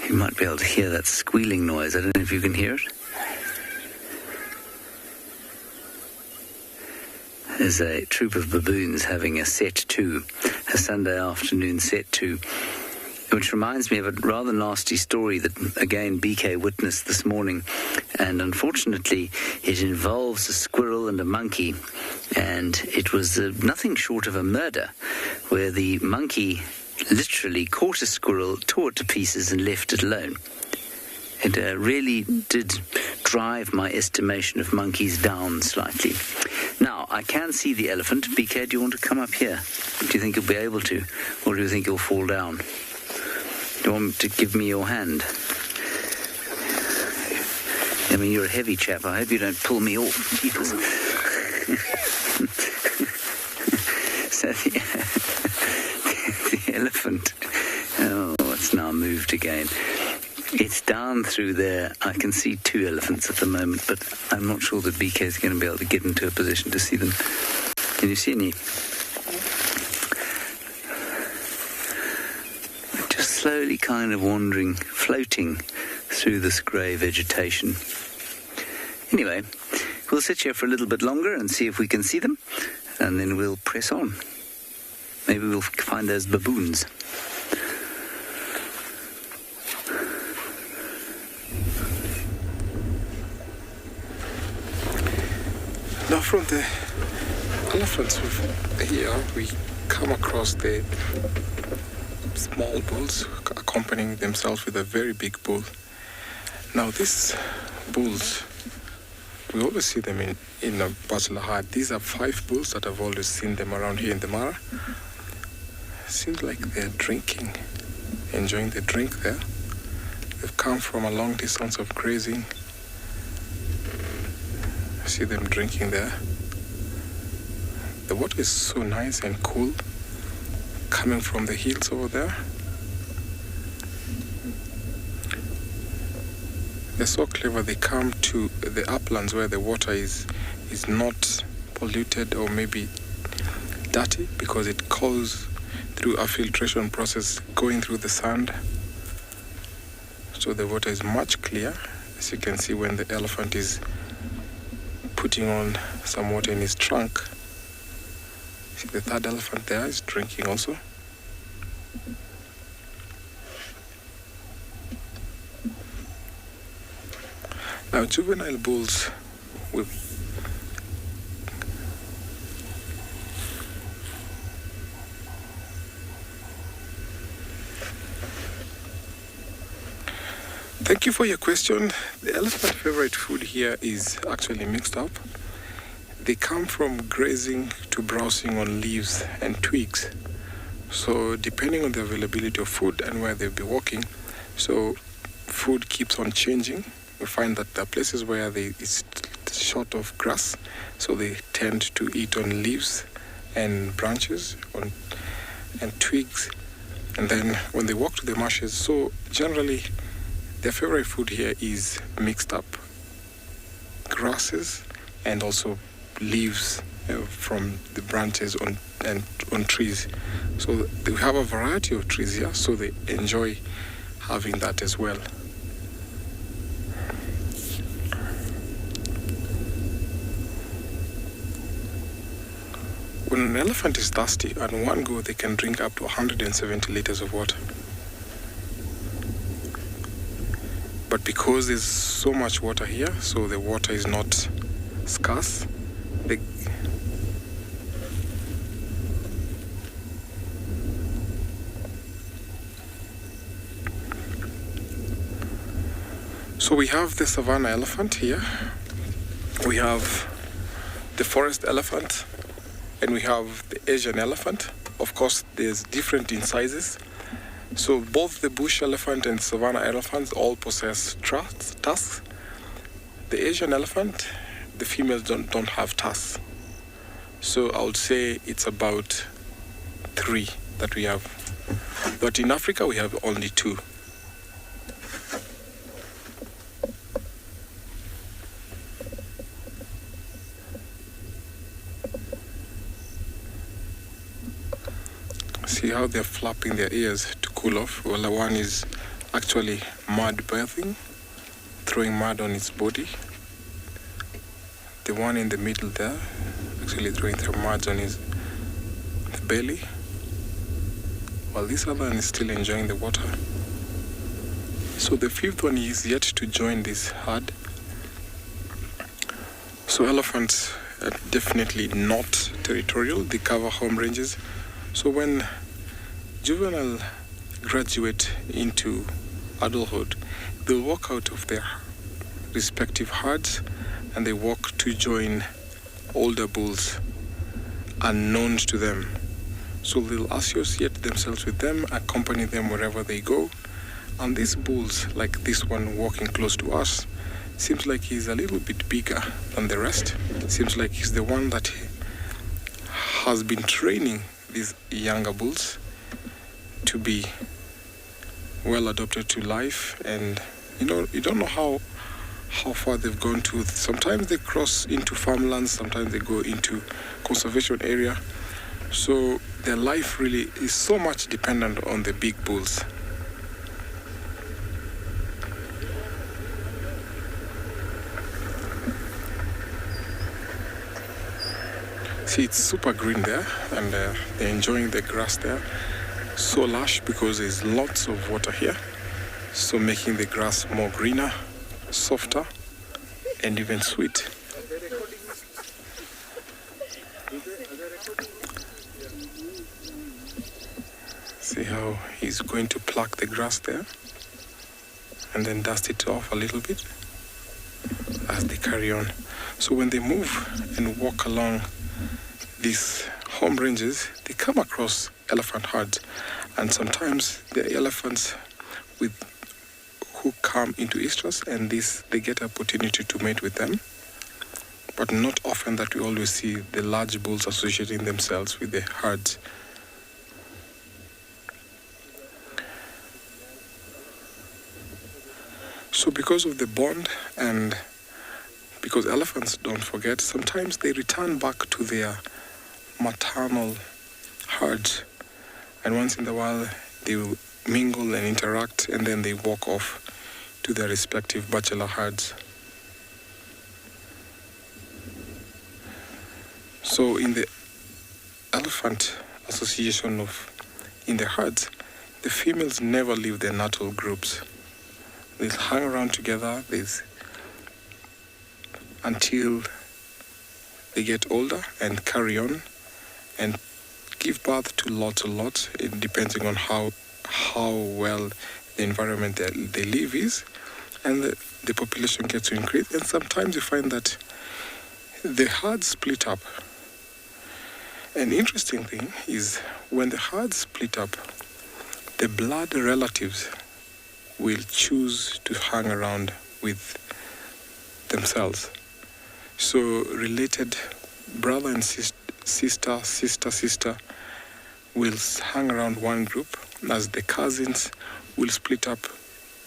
You might be able to hear that squealing noise. I don't know if you can hear it. There's a troop of baboons having a Sunday afternoon set to, which reminds me of a rather nasty story that, again, BK witnessed this morning. And unfortunately, it involves a squirrel and a monkey. And it was nothing short of a murder, where the monkey literally caught a squirrel, tore it to pieces, and left it alone. It really did drive my estimation of monkeys down slightly. Now, I can see the elephant. BK, do you want to come up here? Do you think you'll be able to? Or do you think you'll fall down? Do you want to give me your hand? I mean, you're a heavy chap. I hope you don't pull me off. Jeepers. So the elephant, it's now moved again. It's down through there. I can see two elephants at the moment, but I'm not sure that BK is going to be able to get into a position to see them. Can you see any? Just slowly kind of wandering, floating through this grey vegetation. Anyway, we'll sit here for a little bit longer and see if we can see them, and then we'll press on. Maybe we'll find those baboons. Now, from the elephants here, we come across the small bulls accompanying themselves with a very big bull. Now, these bulls, we always see them in a bachelor hut. These are 5 bulls that I've always seen them around here in the Mara. Seems like they're drinking, enjoying the drink there. They've come from a long distance of grazing. I see them drinking there. The water is so nice and cool, coming from the hills over there. They're so clever. They come to the uplands where the water is not polluted or maybe dirty, because it goes through a filtration process going through the sand. So the water is much clear, as you can see when the elephant is putting on some water in his trunk. See, the third elephant there is drinking also. Now, juvenile bulls will Thank you for your question. The elephant favorite food here is actually mixed up. They come from grazing to browsing on leaves and twigs. So depending on the availability of food and where they'll be walking, so food keeps on changing. We find that there are places where it's short of grass, so they tend to eat on leaves and branches and twigs. And then when they walk to the marshes, so generally their favorite food here is mixed up grasses and also leaves from the branches on trees. So they have a variety of trees here, so they enjoy having that as well. When an elephant is thirsty, at one go they can drink up to 170 liters of water. But because there's so much water here, so the water is not scarce, so we have the savanna elephant here, we have the forest elephant, and we have the Asian elephant. Of course, there's different in sizes. So both the bush elephant and savanna elephants all possess tusks. The Asian elephant, the females don't have tusks. So I would say it's about 3 that we have. But in Africa, we have only 2. See how they're flapping their ears to cool off? Well, the one is actually mud bathing, throwing mud on its body. The one in the middle there, actually throwing the mud on his belly, while this other one is still enjoying the water. So the 5th one is yet to join this herd. So elephants are definitely not territorial. They cover home ranges. So when juvenile graduate into adulthood, they'll walk out of their respective herds and they walk to join older bulls unknown to them. So they'll associate themselves with them, accompany them wherever they go. And these bulls, like this one walking close to us, seems like he's a little bit bigger than the rest. Seems like he's the one that has been training these younger bulls to be well adapted to life. And you don't know how far they've gone to. Sometimes they cross into farmlands, sometimes they go into conservation area. So their life really is so much dependent on the big bulls. See, it's super green there, and they're enjoying the grass there. So lush because there's lots of water here, so making the grass more greener, softer, and even sweet. See how he's going to pluck the grass there and then dust it off a little bit as they carry on. So when they move and walk along these home ranges, they come across elephant herds, and sometimes the elephants who come into estrus, and they get an opportunity to mate with them. But not often that we always see the large bulls associating themselves with the herds. So because of the bond, and because elephants don't forget, sometimes they return back to their maternal herds, and once in a while they will mingle and interact, and then they walk off to their respective bachelor herds. So in the elephant association in the herds, the females never leave their natal groups. They hang around together until they get older and carry on and give birth to lots, depending on how well the environment they live is, and the population gets to increase. And sometimes you find that the herds split up. An interesting thing is when the herds split up, the blood relatives will choose to hang around with themselves. So related brother and sister will hang around one group, as the cousins will split up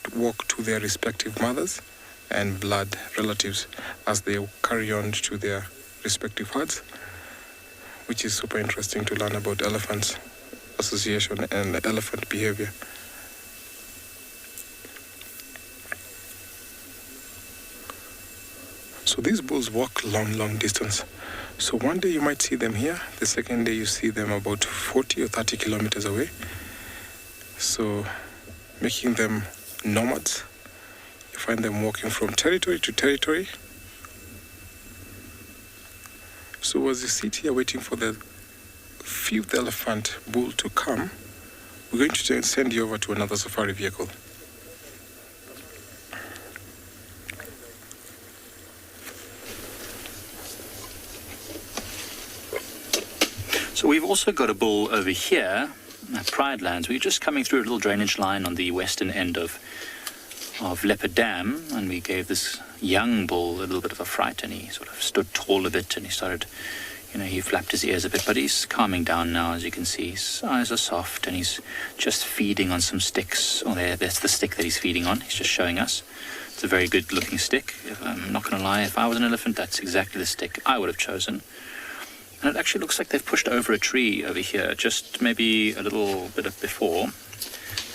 to walk to their respective mothers and blood relatives as they carry on to their respective herds, which is super interesting to learn about elephants association and elephant behavior. So these bulls walk long distance. So one day you might see them here, the second day you see them about 40 or 30 kilometers away. So making them nomads. You find them walking from territory to territory. So as you sit here waiting for the fifth elephant bull to come, we're going to send you over to another safari vehicle. So we've also got a bull over here at Pride Lands. We're just coming through a little drainage line on the western end of Leopard Dam, and we gave this young bull a little bit of a fright, and he sort of stood tall a bit, and he started, he flapped his ears a bit, but he's calming down now, as you can see. His eyes are soft, and he's just feeding on some sticks. Oh, that's the stick that he's feeding on. He's just showing us. It's a very good-looking stick. I'm not going to lie, if I was an elephant, that's exactly the stick I would have chosen. And it actually looks like they've pushed over a tree over here, just maybe a little bit before.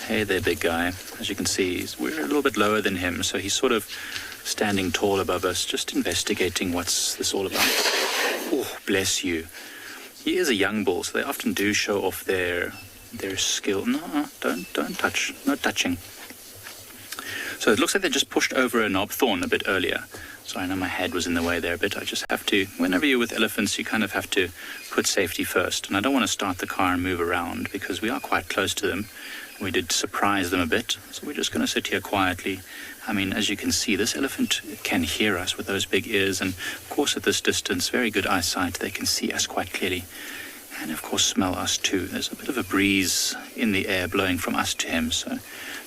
Hey there, big guy. As you can see, we're a little bit lower than him, so he's sort of standing tall above us, just investigating what's this all about. Oh, bless you. He is a young bull, so they often do show off their skill. No, don't touch. No touching. So it looks like they just pushed over a knob thorn a bit earlier. Sorry, I know my head was in the way there a bit. I just have to, whenever you're with elephants, you kind of have to put safety first. And I don't want to start the car and move around because we are quite close to them. We did surprise them a bit. So we're just going to sit here quietly. I mean, as you can see, this elephant can hear us with those big ears. And of course, at this distance, very good eyesight. They can see us quite clearly. And of course, smell us too. There's a bit of a breeze in the air blowing from us to him. So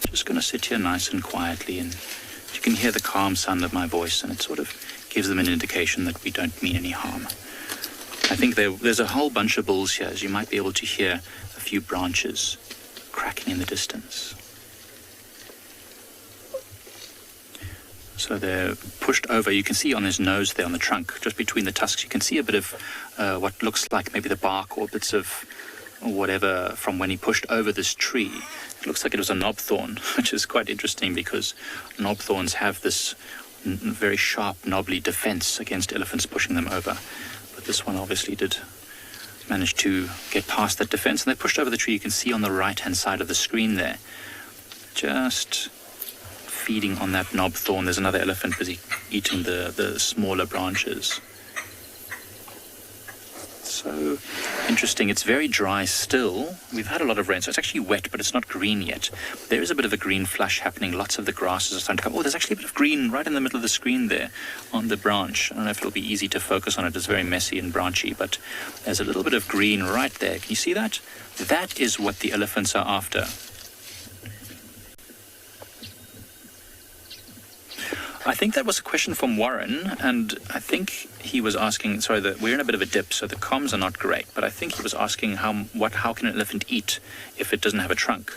just going to sit here nice and quietly, and you can hear the calm sound of my voice, and it sort of gives them an indication that we don't mean any harm. I think there's a whole bunch of bulls here, as you might be able to hear a few branches cracking in the distance. So they're pushed over. You can see on his nose there, on the trunk, just between the tusks, you can see a bit of what looks like maybe the bark or bits of whatever from when he pushed over this tree. It looks like it was a knob thorn, which is quite interesting because knob thorns have this very sharp, knobbly defense against elephants pushing them over. But this one obviously did manage to get past that defense, and they pushed over the tree. You can see on the right-hand side of the screen there, just feeding on that knob thorn. There's another elephant busy eating the smaller branches. So interesting. It's very dry still. We've had a lot of rain, so it's actually wet, but it's not green yet. There is a bit of a green flush happening. Lots of the grasses are starting to come. Oh, there's actually a bit of green right in the middle of the screen there on the branch. I don't know if it'll be easy to focus on it. It's very messy and branchy, but there's a little bit of green right there. Can you see that? That is what the elephants are after. I think that was a question from Warren, and I think he was asking, sorry, that we're in a bit of a dip, so the comms are not great, but I think he was asking how can an elephant eat if it doesn't have a trunk?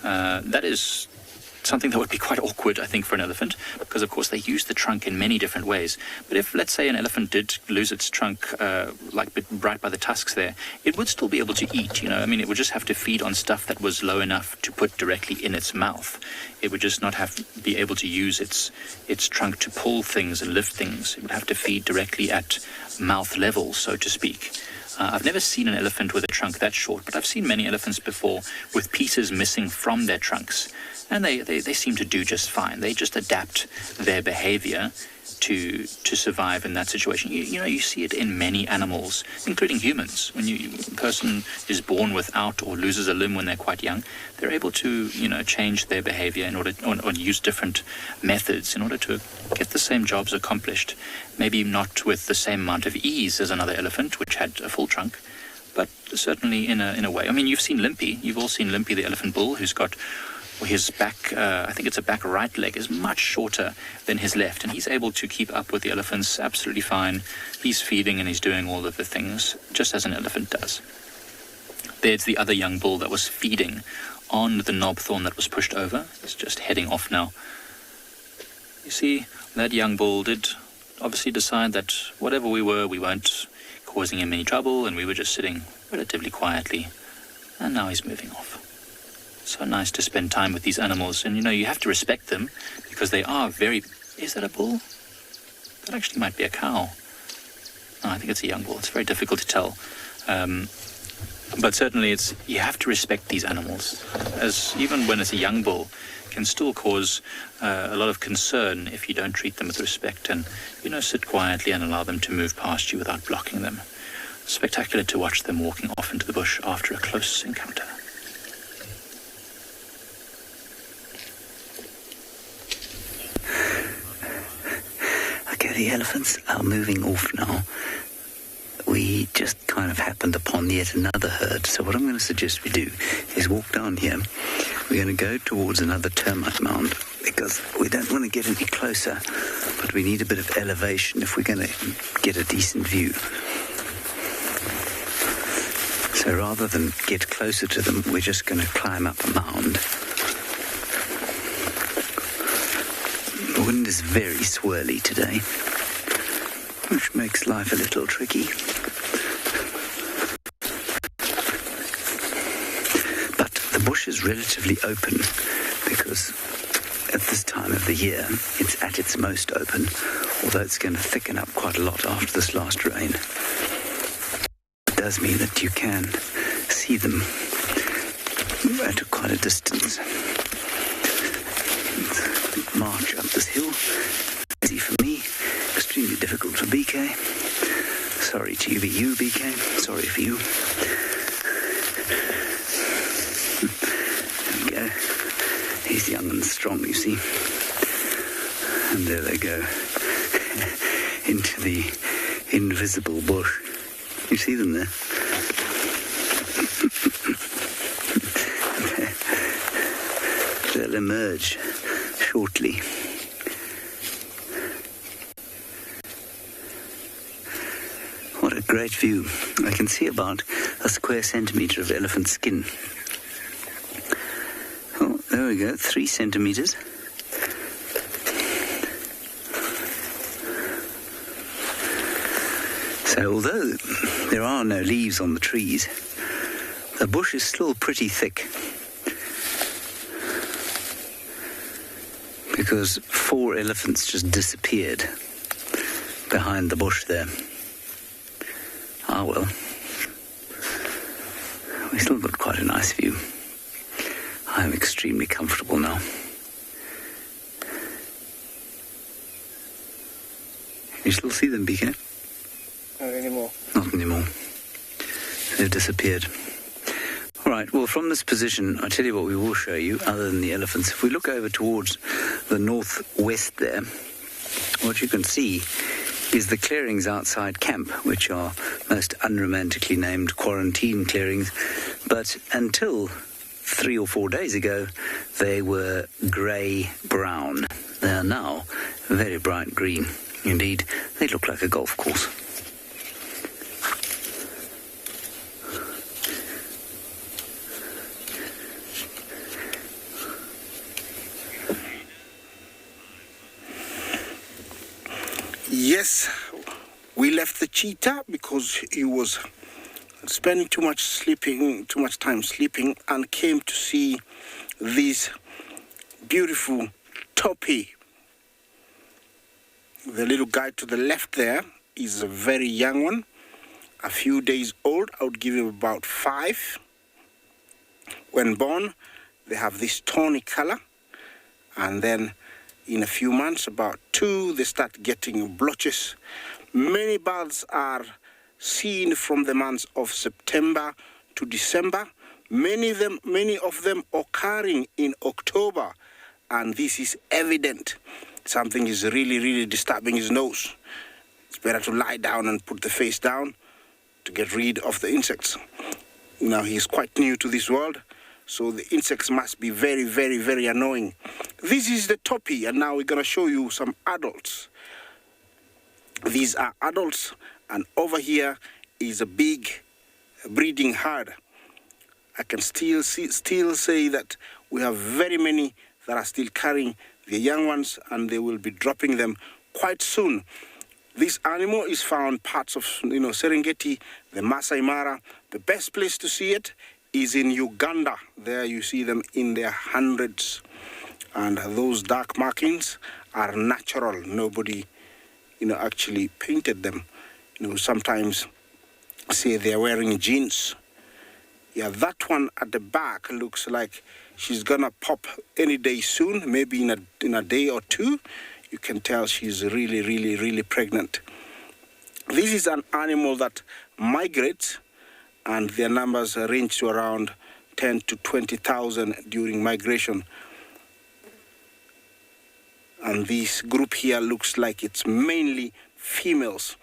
That is something that would be quite awkward, I think, for an elephant, because of course they use the trunk in many different ways. But if, let's say, an elephant did lose its trunk, like right by the tusks there, it would still be able to eat, I mean, it would just have to feed on stuff that was low enough to put directly in its mouth. It would just not be able to use its trunk to pull things and lift things. It would have to feed directly at mouth level, so to speak. I've never seen an elephant with a trunk that short, but I've seen many elephants before with pieces missing from their trunks. And they seem to do just fine. They just adapt their behavior to survive in that situation. You see it in many animals, including humans. When a person is born without or loses a limb when they're quite young, they're able to, change their behavior in order or use different methods in order to get the same jobs accomplished. Maybe not with the same amount of ease as another elephant, which had a full trunk, but certainly in a way. I mean, you've seen Limpy. You've all seen Limpy, the elephant bull, who's got his back, I think it's a back right leg, is much shorter than his left, and he's able to keep up with the elephants absolutely fine. He's feeding and he's doing all of the things just as an elephant does. There's the other young bull that was feeding on the knob thorn that was pushed over. It's just heading off now. You see, that young bull did obviously decide that whatever we weren't causing him any trouble, and we were just sitting relatively quietly, and now he's moving off. So nice to spend time with these animals, and you have to respect them because they are very... Is that a bull? That actually might be a cow. No, I think it's a young bull. It's very difficult to tell. But certainly you have to respect these animals, as even when it's a young bull, can still cause a lot of concern if you don't treat them with respect and, sit quietly and allow them to move past you without blocking them. Spectacular to watch them walking off into the bush after a close encounter. Okay, the elephants are moving off now. We just kind of happened upon yet another herd, so what I'm going to suggest we do is walk down here. We're going to go towards another termite mound because we don't want to get any closer, but we need a bit of elevation if we're going to get a decent view. So rather than get closer to them, we're just going to climb up a mound. The wind is very swirly today, which makes life a little tricky. But the bush is relatively open because at this time of the year it's at its most open, although it's going to thicken up quite a lot after this last rain. It does mean that you can see them at quite a distance. March up this hill. Easy for me, extremely difficult for BK. Sorry to you, BK. Sorry for you. There we go. He's young and strong, you see. And there they go. Into the invisible bush. You see them there? They'll emerge shortly. What a great view. I can see about a square centimetre of elephant skin. Oh, there we go, 3 centimetres. So although there are no leaves on the trees, the bush is still pretty thick, because 4 elephants just disappeared behind the bush there. Ah well, we still got quite a nice view. I'm extremely comfortable now. You still see them, BK? Not anymore. Not anymore. They've disappeared. All right, well, from this position, I'll tell you what we will show you, other than the elephants. If we look over towards the northwest there, what you can see is the clearings outside camp, which are most unromantically named quarantine clearings. But until 3 or 4 days ago, they were grey-brown. They are now very bright green. Indeed, they look like a golf course. Yes, we left the cheetah because he was spending too much time sleeping, and came to see this beautiful topi. The little guy to the left there is a very young one, a few days old. I would give him about 5. When born, they have this tawny color, and then in a few months, about 2, they start getting blotches. Many birds are seen from the months of September to December. Many of them occurring in October, and this is evident. Something is really, really disturbing his nose. It's better to lie down and put the face down to get rid of the insects. Now, he's quite new to this world, So the insects must be very, very, very annoying. This is the toppy, and now we're going to show you some adults. These are adults, and over here is a big breeding herd. I can still say that we have very many that are still carrying the young ones, and they will be dropping them quite soon. This animal is found parts of Serengeti, the Masai Mara. The best place to see it is in Uganda. There you see them in their hundreds, and those dark markings are natural. Nobody actually painted them. Sometimes say they're wearing jeans. Yeah, that one at the back looks like she's gonna pop any day soon, maybe in a day or two. You can tell she's really, really, really pregnant. This is an animal that migrates, and their numbers range to around 10 to 20,000 during migration. And this group here looks like it's mainly females.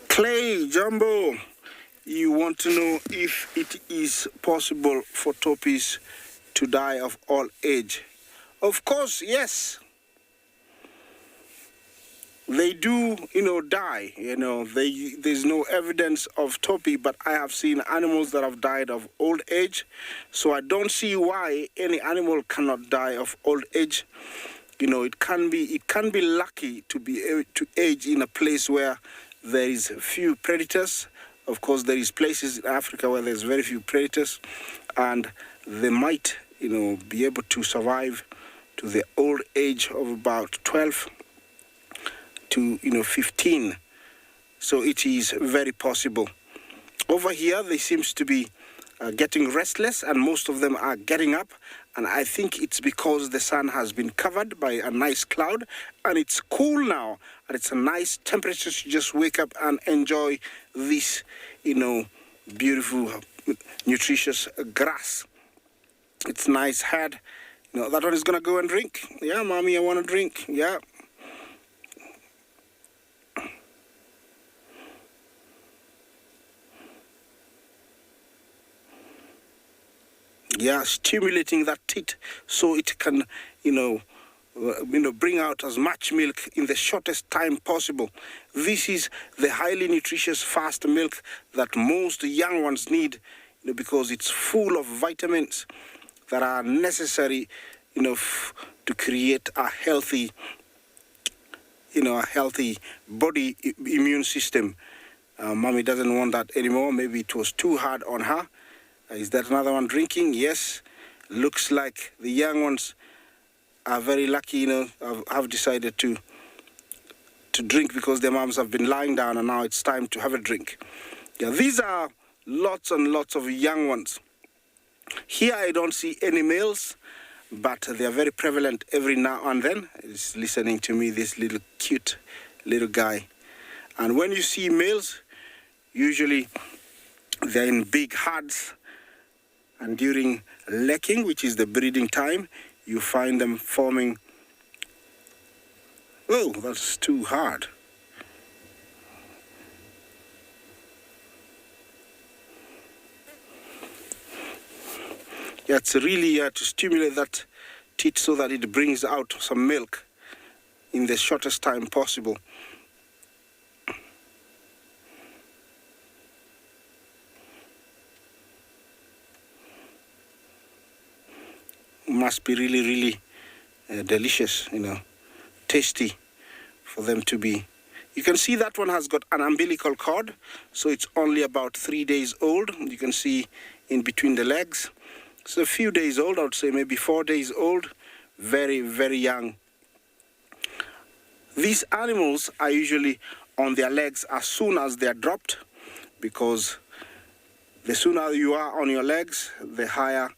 Clay Jumbo, you want to know if it is possible for toppies to die of old age? Of course, yes. They do, die. There's no evidence of toppy, but I have seen animals that have died of old age. So I don't see why any animal cannot die of old age. It can be lucky to be able to age in a place where there is few predators. Of course, there is places in Africa where there's very few predators, and they might, be able to survive to the old age of about 12 to 15. So it is very possible. Over here, they seems to be getting restless, and most of them are getting up, and I think it's because the sun has been covered by a nice cloud, and it's cool now, and it's a nice temperature to just wake up and enjoy this beautiful nutritious grass. It's nice head. That one is gonna go and drink. Yeah, mommy, I want to drink. Yeah. Yeah, stimulating that teat so it can, bring out as much milk in the shortest time possible. This is the highly nutritious fast milk that most young ones need, because it's full of vitamins that are necessary, to create a healthy, body immune system. Mommy doesn't want that anymore. Maybe it was too hard on her. Is that another one drinking? Yes. Looks like the young ones are very lucky, have decided to drink because their moms have been lying down, and now it's time to have a drink. Yeah, these are lots and lots of young ones. Here I don't see any males, but they are very prevalent every now and then. He's listening to me, this little cute little guy. And when you see males, usually they're in big herds. And during lacking, which is the breeding time, you find them forming... Oh, that's too hard. Yeah, it's really to stimulate that teat so that it brings out some milk in the shortest time possible. Must be really, really delicious, tasty for them to be. You can see that one has got an umbilical cord, so it's only about 3 days old. You can see in between the legs. It's a few days old, I would say maybe 4 days old. Very, very young. These animals are usually on their legs as soon as they are dropped, because the sooner you are on your legs, the higher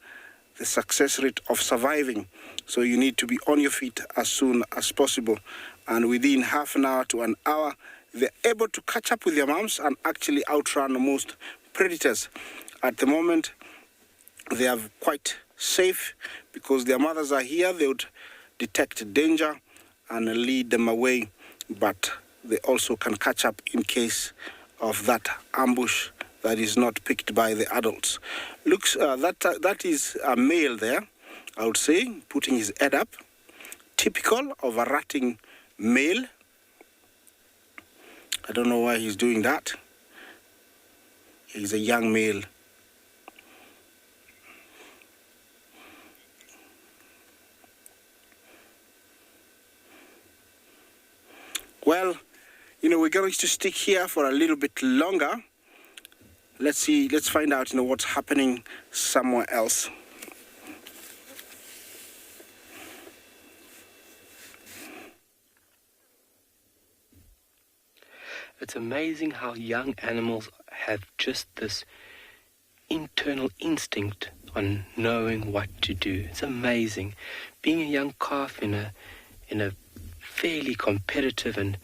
the success rate of surviving. So you need to be on your feet as soon as possible. And within half an hour to an hour, they're able to catch up with their moms and actually outrun most predators. At the moment, they are quite safe because their mothers are here. They would detect danger and lead them away, but they also can catch up in case of that ambush that is not picked by the adults. Looks that is a male there, I would say, putting his head up, typical of a ratting male. I don't know why he's doing that. He's a young male. Well, we're going to stick here for a little bit longer. Let's find out, what's happening somewhere else. It's amazing how young animals have just this internal instinct on knowing what to do. It's amazing. Being a young calf in a fairly competitive and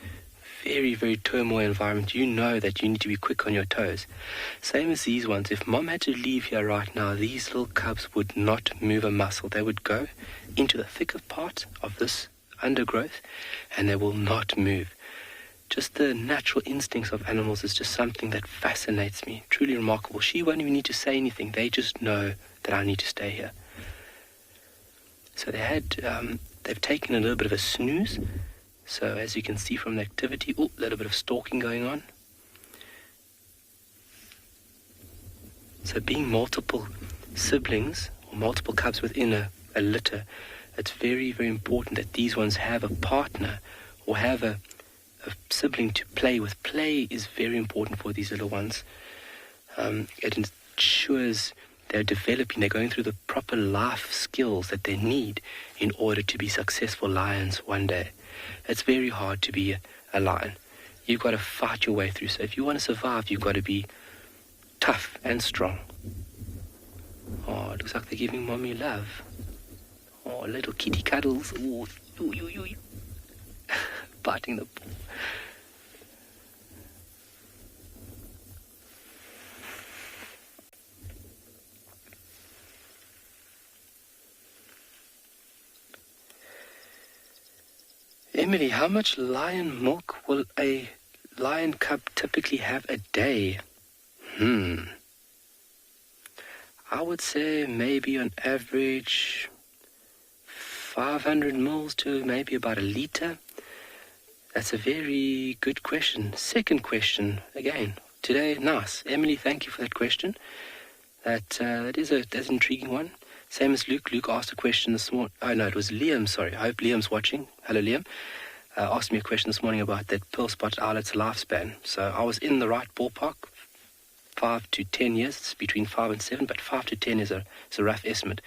very, very turmoil environment, you know that you need to be quick on your toes. Same as these ones. If Mom had to leave here right now, these little cubs would not move a muscle. They would go into the thicker part of this undergrowth and they will not move. Just the natural instincts of animals is just something that fascinates me. Truly remarkable. She won't even need to say anything. They just know that I need to stay here. So they've taken a little bit of a snooze. So as you can see from the activity, a little bit of stalking going on. So being multiple siblings or multiple cubs within a litter, it's very, very important that these ones have a partner or have a sibling to play with. Play is very important for these little ones. It ensures they're developing, they're going through the proper life skills that they need in order to be successful lions one day. It's very hard to be a lion. You've got to fight your way through. So if you want to survive, you've got to be tough and strong. Oh, it looks like they're giving Mommy love. Oh, little kitty cuddles. Ooh, biting the ball. Emily, how much lion milk will a lion cub typically have a day? I would say maybe on average 500 mils to maybe about a liter. That's a very good question. Second question, again, today, nice. Emily, thank you for that question. That's an intriguing one. Same as Luke. Luke asked a question this morning. Oh, no, it was Liam, sorry. I hope Liam's watching. Hello, Liam. Asked me a question this morning about that pearl-spotted owlet's lifespan. So I was in the right ballpark, 5 to 10 years. It's between 5 and 7, but 5 to 10 is a rough estimate.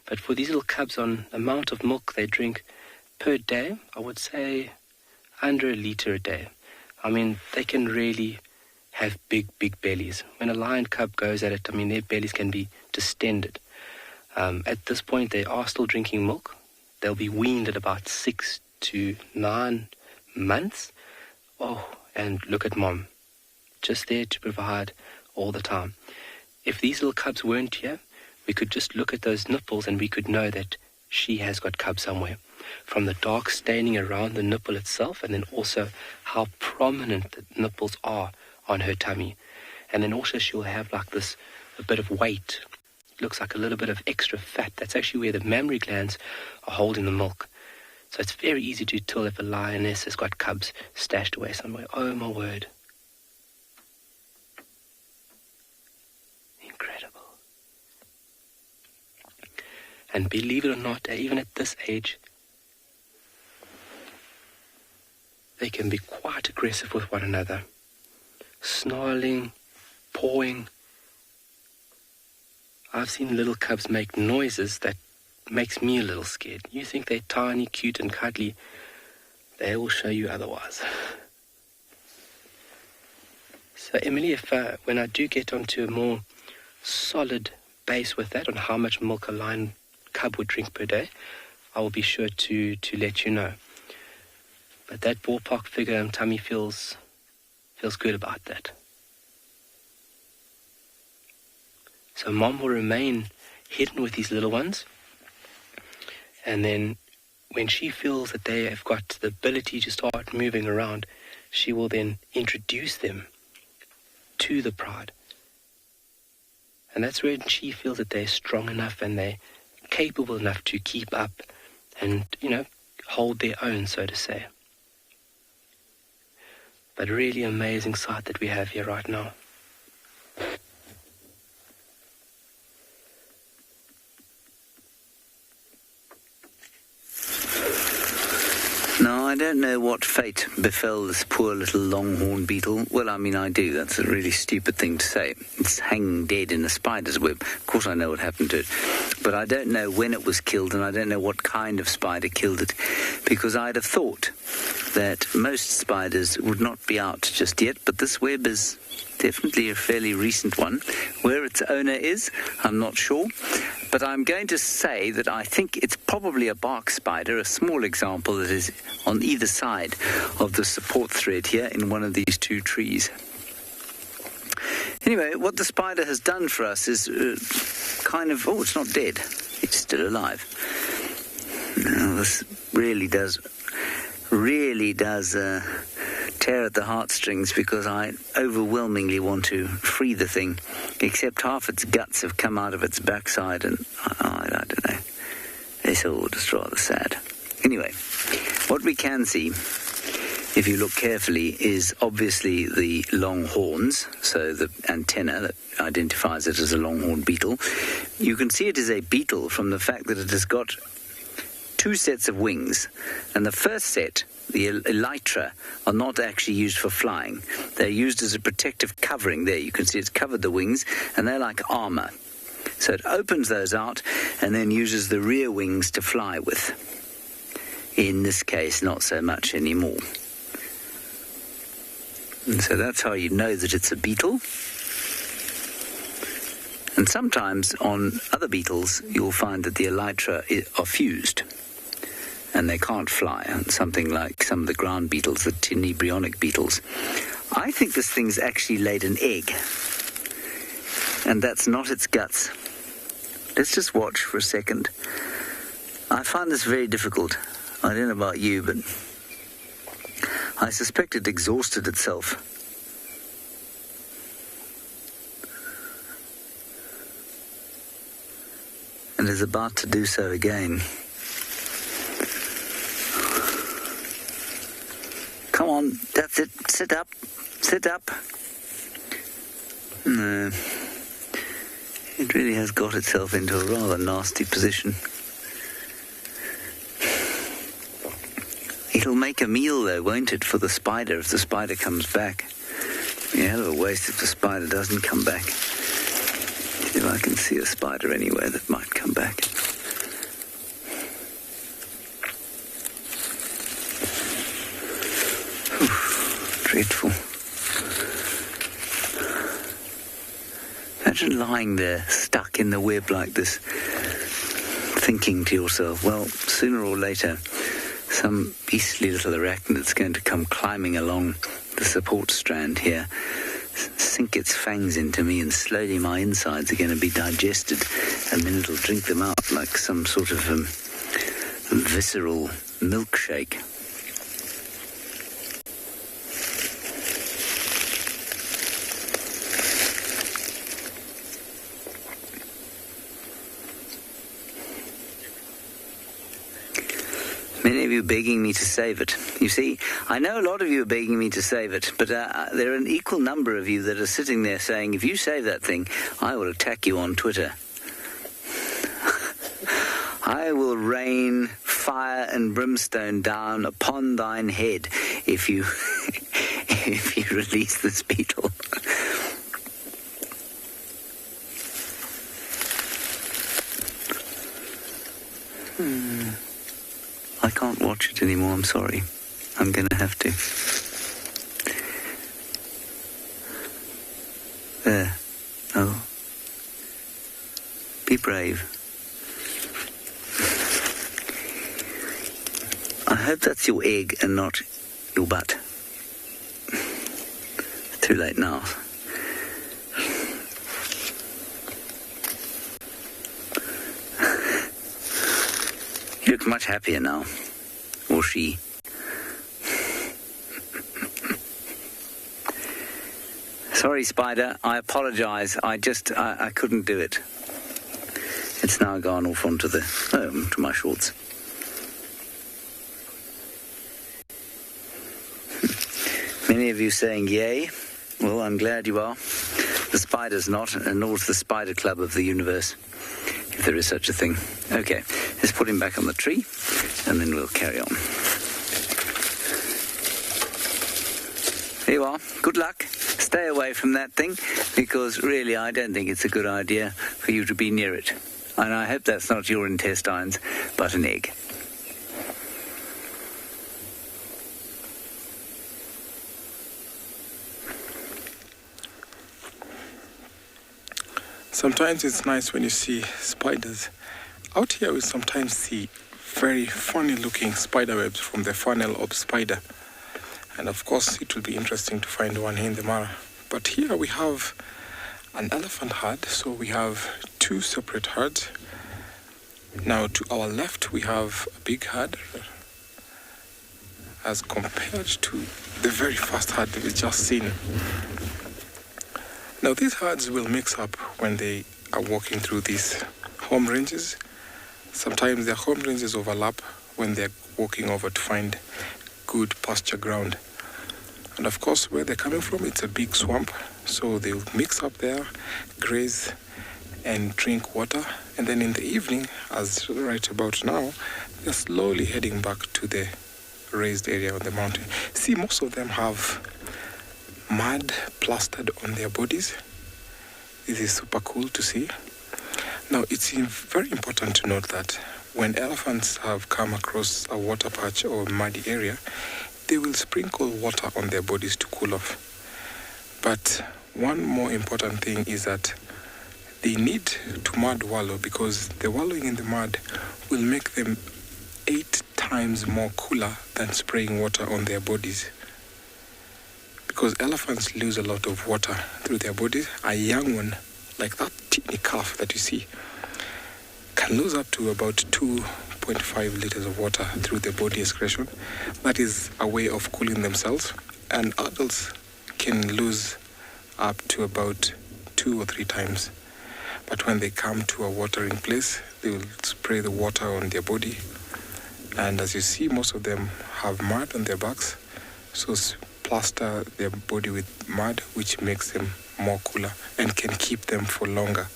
But for these little cubs, on amount of milk they drink per day, I would say under a liter a day. I mean, they can really have big, big bellies. When a lion cub goes at it, I mean, their bellies can be distended. At this point, they are still drinking milk. They'll be weaned at about 6 to 9 months. Oh, and look at Mom, just there to provide all the time. If these little cubs weren't here, we could just look at those nipples and we could know that she has got cubs somewhere. From the dark staining around the nipple itself, and then also how prominent the nipples are on her tummy. And then also she'll have like this, a bit of weight. Looks like a little bit of extra fat. That's actually where the mammary glands are holding the milk. So it's very easy to tell if a lioness has got cubs stashed away somewhere. Oh my word. Incredible. And believe it or not, even at this age, they can be quite aggressive with one another. Snarling, pawing. I've seen little cubs make noises that makes me a little scared. You think they're tiny, cute and cuddly. They will show you otherwise. So Emily, when I do get onto a more solid base with that on how much milk a lion cub would drink per day, I will be sure to let you know. But that ballpark figure, tummy feels good about that. So Mom will remain hidden with these little ones. And then when she feels that they have got the ability to start moving around, she will then introduce them to the pride. And that's when she feels that they're strong enough and they're capable enough to keep up and, hold their own, so to say. But a really amazing sight that we have here right now. Now, I don't know what fate befell this poor little longhorn beetle. Well, I mean, I do. That's a really stupid thing to say. It's hanging dead in a spider's web. Of course I know what happened to it. But I don't know when it was killed, and I don't know what kind of spider killed it, because I'd have thought that most spiders would not be out just yet, but this web is definitely a fairly recent one. Where its owner is, I'm not sure. But I'm going to say that I think it's probably a bark spider, a small example that is on either side of the support thread here in one of these two trees. Anyway, what the spider has done for us is it's not dead. It's still alive. Now, this really does tear at the heartstrings, because I overwhelmingly want to free the thing, except half its guts have come out of its backside, and I don't know. It's all just rather sad. Anyway, what we can see, if you look carefully, is obviously the long horns, so the antenna that identifies it as a longhorn beetle. You can see it is a beetle from the fact that it has got two sets of wings, and the first set, the elytra, are not actually used for flying. They're used as a protective covering. There, you can see it's covered the wings, and they're like armor. So it opens those out and then uses the rear wings to fly with. In this case, not so much anymore. And so that's how you know that it's a beetle. And sometimes on other beetles, you'll find that the elytra are fused, and they can't fly, on something like some of the ground beetles, the tinebryonic beetles. I think this thing's actually laid an egg, and that's not its guts. Let's just watch for a second. I find this very difficult. I don't know about you, but I suspect it exhausted itself. And is about to do so again. Come on, that's it. Sit up. Sit up. No. It really has got itself into a rather nasty position. It'll make a meal, though, won't it, for the spider, if the spider comes back. Yeah, hell of a waste if the spider doesn't come back. See if I can see a spider anywhere that might come back. Dreadful. Imagine lying there, stuck in the web like this, thinking to yourself, well, sooner or later, some beastly little arachnid's going to come climbing along the support strand here, sink its fangs into me, and slowly my insides are going to be digested, and then it'll drink them out like some sort of visceral milkshake. Many of you begging me to save it. You see, I know a lot of you are begging me to save it, but there are an equal number of you that are sitting there saying, if you save that thing, I will attack you on Twitter. I will rain fire and brimstone down upon thine head if you if you release this beetle. I can't watch it anymore, I'm sorry. I'm going to have to. There. Oh. Be brave. I hope that's your egg and not your butt. It's too late now. Look, looks much happier now. Or she. Sorry, Spider. I apologise. I couldn't do it. It's now gone off onto to my shorts. Many of you saying yay. Well, I'm glad you are. The spider's not, and nor is the spider club of the universe, if there is such a thing. Okay, let's put him back on the tree, and then we'll carry on. Here you are. Good luck. Stay away from that thing, because really I don't think it's a good idea for you to be near it. And I hope that's not your intestines, but an egg. Sometimes it's nice when you see spiders. Out here we sometimes see very funny looking spider webs from the funnel of spider. And of course it will be interesting to find one here in the Mara. But here we have an elephant herd, so we have two separate herds. Now to our left we have a big herd as compared to the very first herd that we just seen. Now these herds will mix up when they are walking through these home ranges. Sometimes their home ranges overlap when they're walking over to find good pasture ground. And of course where they're coming from, it's a big swamp, so they'll mix up there, graze and drink water, and then in the evening, as right about now, they're slowly heading back to the raised area on the mountain. See, most of them have mud plastered on their bodies. This is super cool to see. Now, it's very important to note that when elephants have come across a water patch or muddy area, they will sprinkle water on their bodies to cool off. But one more important thing is that they need to mud wallow, because the wallowing in the mud will make them 8 times more cooler than spraying water on their bodies. Because elephants lose a lot of water through their bodies. A young one, like that teeny calf that you see, can lose up to about 2.5 liters of water through their body excretion. That is a way of cooling themselves. And adults can lose up to about 2 or 3 times. But when they come to a watering place, they will spray the water on their body. And as you see, most of them have mud on their backs. So plaster their body with mud, which makes them more cooler and can keep them for longer.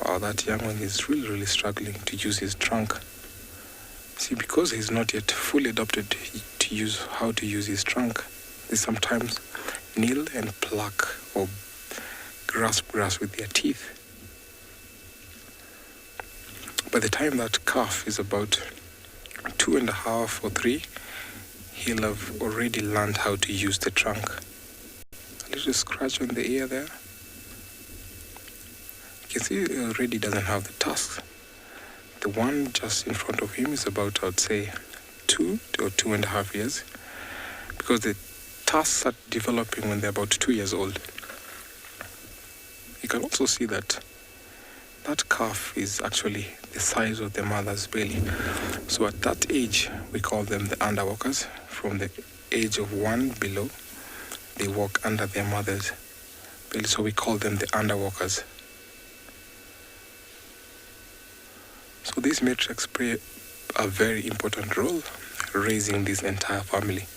Wow, that young one is really struggling to use his trunk. See, because he's not yet fully adapted to how to use his trunk, they sometimes kneel and pluck or grasp grass with their teeth. By the time that calf is about 2.5 or 3, he'll have already learned how to use the trunk. A little scratch on the ear there. You can see he already doesn't have the tusks. The one just in front of him is about, I would say, 2 or 2.5 years, because the tusks start developing when they're about 2 years old. You can also see that calf is actually the size of the mother's belly. So at that age, we call them the underwalkers. From the age of 1 below, they walk under their mother's belly. So we call them the underwalkers. So these matriarchs play a very important role raising this entire family.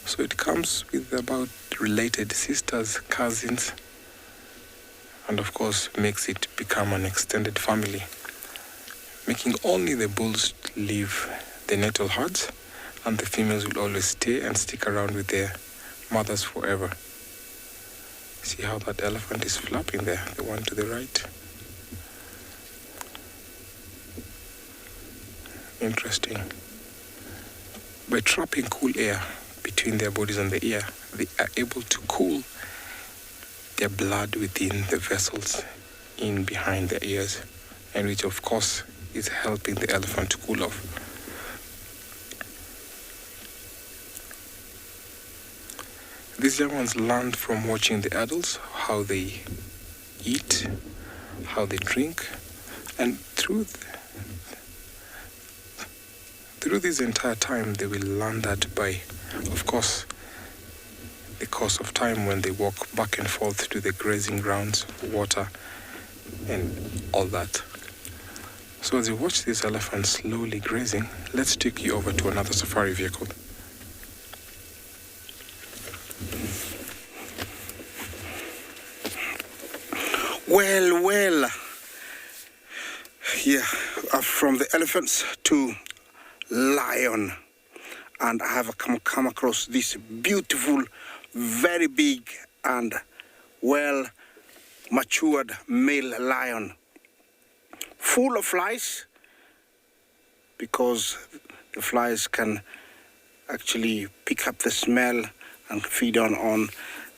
So it comes with about related sisters, cousins, and of course makes it become an extended family, making only the bulls leave the natal herds, and the females will always stay and stick around with their mothers forever. See how that elephant is flapping there, the one to the right. Interesting. By trapping cool air between their bodies and the ear, they are able to cool their blood within the vessels in behind their ears, and which of course is helping the elephant to cool off. These young ones learned from watching the adults how they eat, how they drink, and through Through this entire time, they will learn that by, of course, the course of time when they walk back and forth to the grazing grounds, water, and all that. So as you watch these elephants slowly grazing, let's take you over to another safari vehicle. Well, yeah, from the elephants to lion, and I have come across this beautiful, very big and well matured male lion, full of flies, because the flies can actually pick up the smell and feed on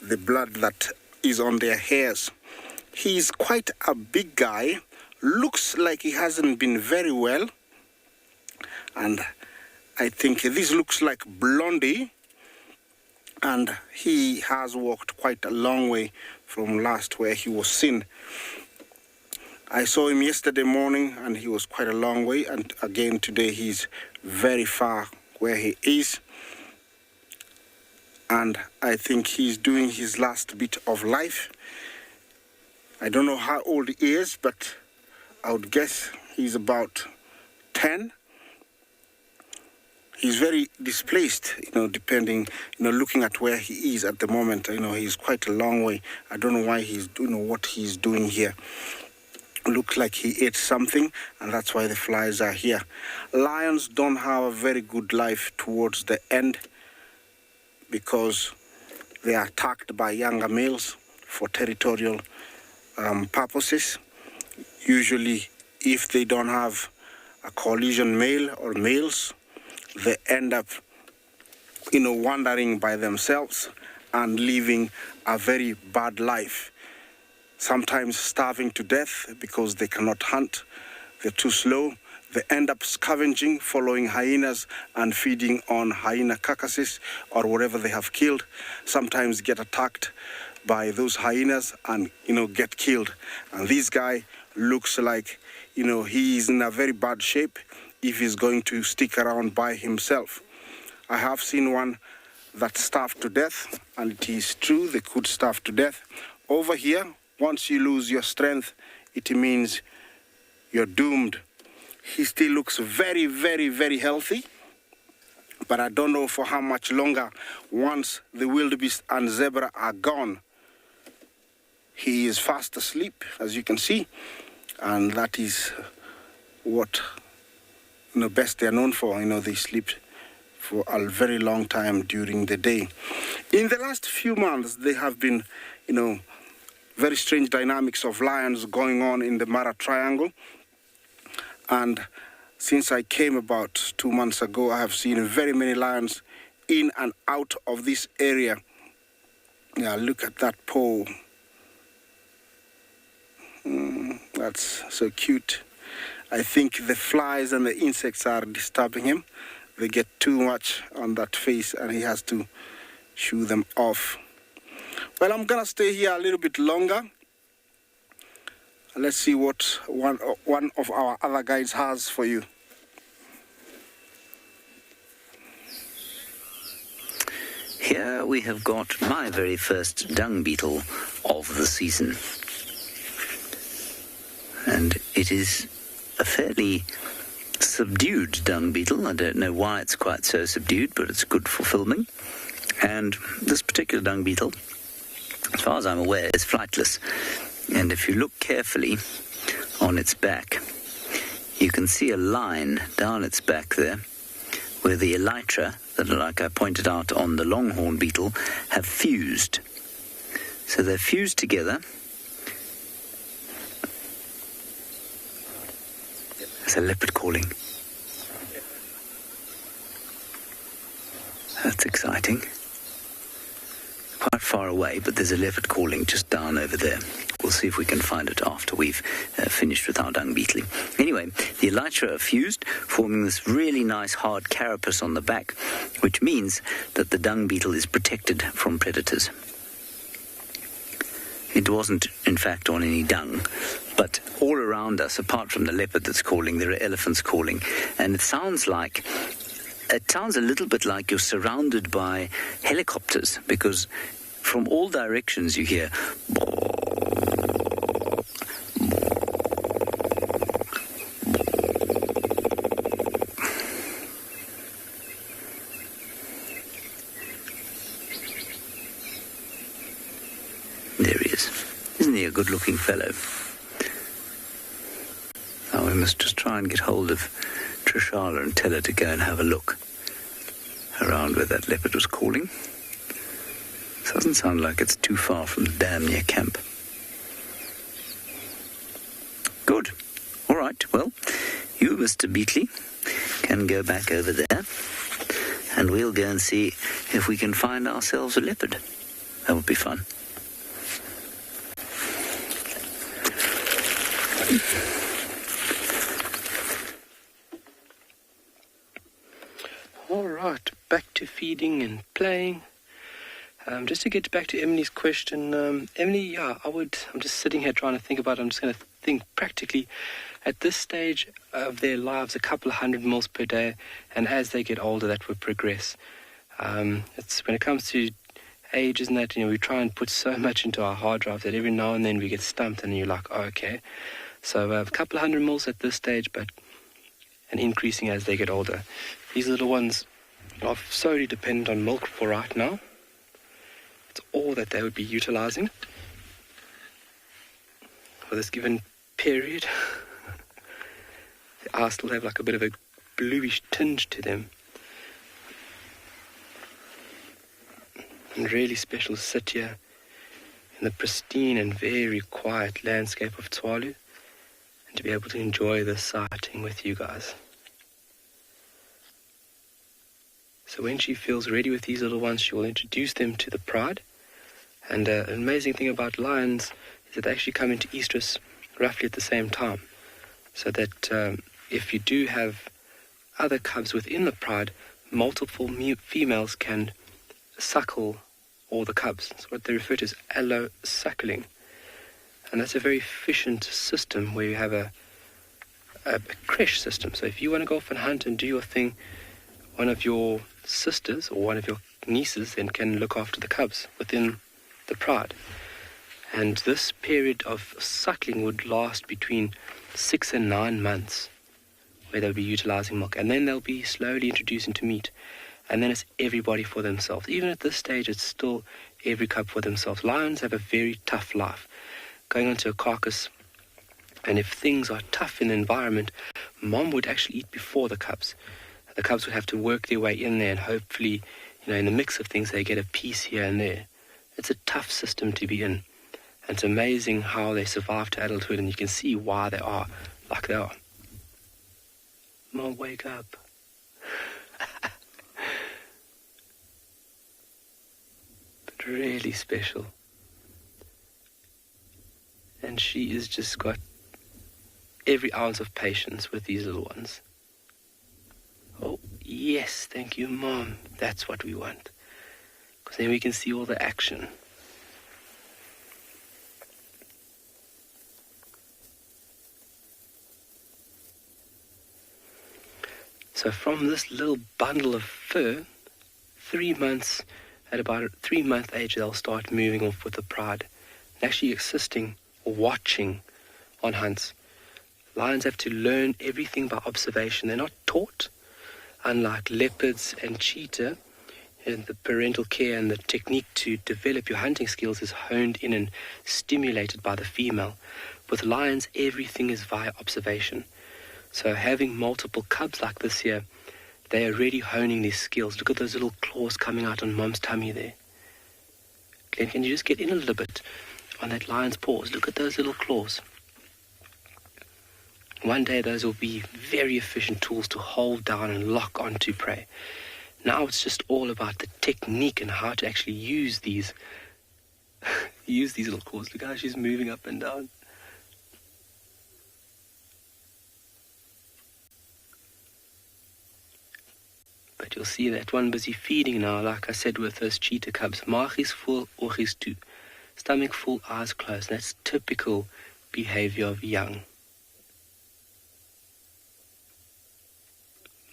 the blood that is on their hairs. He's quite a big guy, looks like he hasn't been very well, and I think this looks like Blondie, and he has walked quite a long way from last where he was seen. I saw him yesterday morning and he was quite a long way, and again today he's very far where he is, and I think he's doing his last bit of life. I don't know how old he is, but I would guess he's about 10. He's very displaced, depending, looking at where he is at the moment. He's quite a long way. I don't know why he's doing what he's doing here. Looks like he ate something, and that's why the flies are here. Lions don't have a very good life towards the end because they are attacked by younger males for territorial purposes. Usually, if they don't have a coalition male or males, they end up, wandering by themselves and living a very bad life. Sometimes starving to death because they cannot hunt. They're too slow. They end up scavenging, following hyenas and feeding on hyena carcasses or whatever they have killed. Sometimes get attacked by those hyenas and, get killed. And this guy looks like, he is in a very bad shape if he's going to stick around by himself. I have seen one that starved to death, and it is true, they could starve to death. Over here, once you lose your strength, it means you're doomed. He still looks very, very, very healthy, but I don't know for how much longer once the wildebeest and zebra are gone. He is fast asleep, as you can see, and that is what best they are known for. They sleep for a very long time during the day. In the last few months, there have been, very strange dynamics of lions going on in the Mara Triangle. And since I came about 2 months ago, I have seen very many lions in and out of this area. Yeah, look at that paw. That's so cute. I think the flies and the insects are disturbing him. They get too much on that face and he has to shoo them off. Well, I'm gonna stay here a little bit longer. Let's see what one of our other guides has for you. Here we have got my very first dung beetle of the season. And it is a fairly subdued dung beetle. I don't know why it's quite so subdued, but it's good for filming. And this particular dung beetle, as far as I'm aware, is flightless. And if you look carefully on its back, you can see a line down its back there where the elytra, that, like I pointed out on the longhorn beetle, have fused. So they're fused together. There's a leopard calling. That's exciting. Quite far away, but there's a leopard calling just down over there. We'll see if we can find it after we've finished with our dung beetling. Anyway, the elytra are fused, forming this really nice hard carapace on the back, which means that the dung beetle is protected from predators. It wasn't, in fact, on any dung. But all around us, apart from the leopard that's calling, there are elephants calling. And it sounds a little bit like you're surrounded by helicopters, because from all directions you hear... There he is. Isn't he a good-looking fellow? Now we must just try and get hold of Trishala and tell her to go and have a look around where that leopard was calling. Doesn't sound like it's too far from the dam near camp. Good. All right. Well, you, Mr. Beatley, can go back over there, and we'll go and see if we can find ourselves a leopard. That would be fun. All right, back to feeding and playing. Just to get back to Emily's question, Emily, I'm just sitting here trying to think about it. I'm just going to think practically at this stage of their lives, a couple of 100 mils per day, and as they get older, that would progress. It's when it comes to age, isn't that, we try and put so much into our hard drives that every now and then we get stumped and you're like, oh, okay. So a couple of 100 mils at this stage, and increasing as they get older. These little ones are solely dependent on milk for right now. It's all that they would be utilizing for this given period. The eyes still have like a bit of a bluish tinge to them. And really special to sit here in the pristine and very quiet landscape of Tswalu and to be able to enjoy this sighting with you guys. So when she feels ready with these little ones, she will introduce them to the pride. And an amazing thing about lions is that they actually come into estrus roughly at the same time. So that if you do have other cubs within the pride, multiple females can suckle all the cubs. That's what they refer to as allo-suckling. And that's a very efficient system where you have a creche system. So if you want to go off and hunt and do your thing, one of your sisters or one of your nieces then can look after the cubs within the pride. And this period of suckling would last between 6 and 9 months, where they'll be utilizing milk, and then they'll be slowly introduced into meat, and then it's everybody for themselves. Even at this stage, it's still every cub for themselves. Lions have a very tough life, going onto a carcass, and if things are tough in the environment, mom would actually eat before the cubs. The cubs would have to work their way in there, and hopefully, in the mix of things, they get a piece here and there. It's a tough system to be in. And it's amazing how they survive to adulthood, and you can see why they are like they are. Mom, wake up. But really special. And she has just got every ounce of patience with these little ones. Oh, yes, thank you, Mom. That's what we want. Because then we can see all the action. So from this little bundle of fur, 3 months, at about a 3-month age, they'll start moving off with the pride, and actually assisting or watching on hunts. Lions have to learn everything by observation. They're not taught. Unlike leopards and cheetah, and the parental care and the technique to develop your hunting skills is honed in and stimulated by the female. With lions, everything is via observation. So having multiple cubs like this here, they are already honing these skills. Look at those little claws coming out on Mom's tummy there. Glenn, can you just get in a little bit on that lion's paws? Look at those little claws. One day those will be very efficient tools to hold down and lock onto prey. Now it's just all about the technique and how to actually use these little claws. Look how she's moving up and down. But you'll see that one busy feeding now, like I said with those cheetah cubs. Maag is vol, oog is toe. Stomach full, eyes closed. That's typical behavior of young.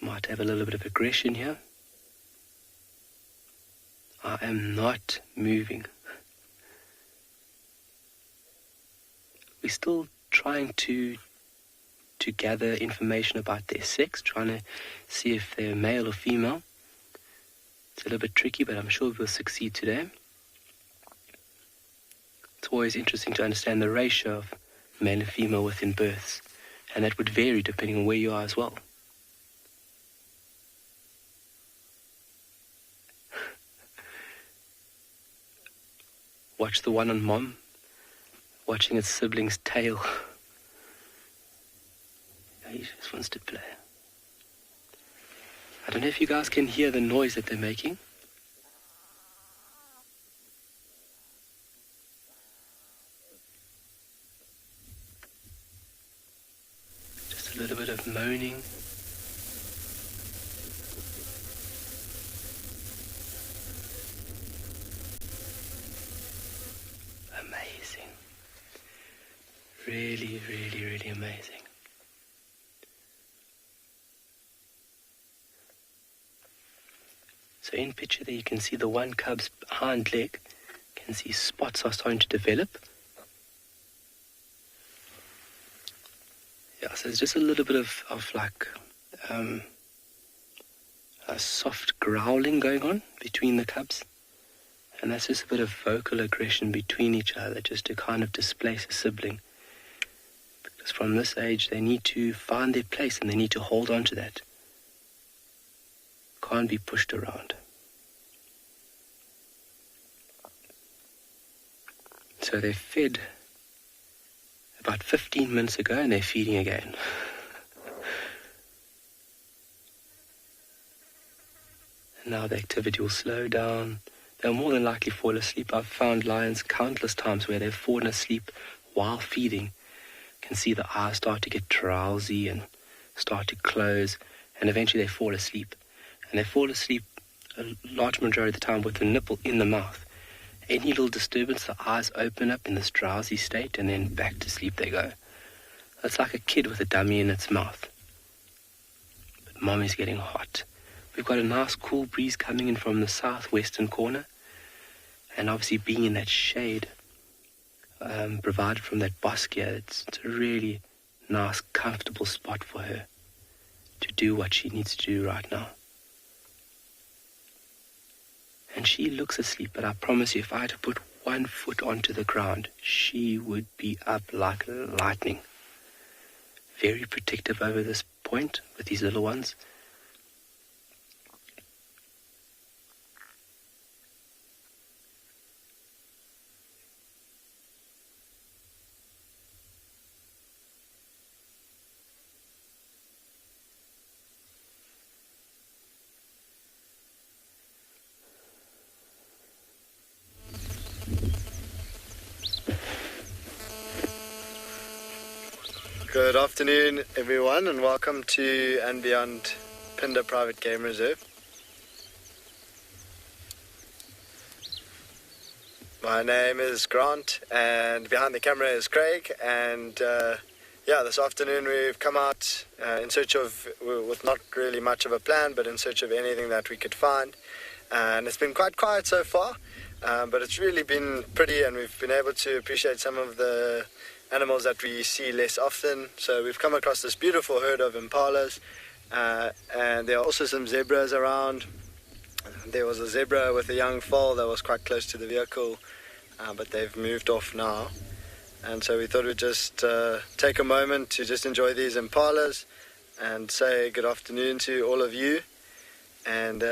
Might have a little bit of aggression here. I am not moving. We're still trying to gather information about their sex, trying to see if they're male or female. It's a little bit tricky, but I'm sure we'll succeed today. It's always interesting to understand the ratio of male and female within births, and that would vary depending on where you are as well. Watch the one on mom, watching its sibling's tail. He just wants to play. I don't know if you guys can hear the noise that they're making. Just a little bit of moaning. Amazing. Really, really, really amazing. So in picture there you can see the one cub's hind leg. You can see spots are starting to develop. Yeah, so there's just a little bit of like a soft growling going on between the cubs. And that's just a bit of vocal aggression between each other, just to kind of displace a sibling. Because from this age they need to find their place and they need to hold on to that. Can't be pushed around. So they fed about 15 minutes ago and they're feeding again. And now the activity will slow down. They'll more than likely fall asleep. I've found lions countless times where they've fallen asleep while feeding. You can see the eyes start to get drowsy and start to close, and eventually they fall asleep. And they fall asleep a large majority of the time with the nipple in the mouth. Any little disturbance, the eyes open up in this drowsy state, and then back to sleep they go. It's like a kid with a dummy in its mouth. But mommy's getting hot. We've got a nice cool breeze coming in from the southwestern corner, and obviously being in that shade provided from that bosque here, it's a really nice, comfortable spot for her to do what she needs to do right now. And she looks asleep, but I promise you, if I had to put one foot onto the ground, she would be up like lightning. Very protective over this point with these little ones. Good afternoon, everyone, and welcome to and Beyond Pinder Private Game Reserve. My name is Grant, and behind the camera is Craig. And this afternoon we've come out in search of, with not really much of a plan, but in search of anything that we could find. And it's been quite quiet so far, but it's really been pretty, and we've been able to appreciate some of the animals that we see less often. So we've come across this beautiful herd of impalas, and there are also some zebras around. There was a zebra with a young foal that was quite close to the vehicle, but they've moved off now. And so we thought we'd just take a moment to just enjoy these impalas and say good afternoon to all of you, and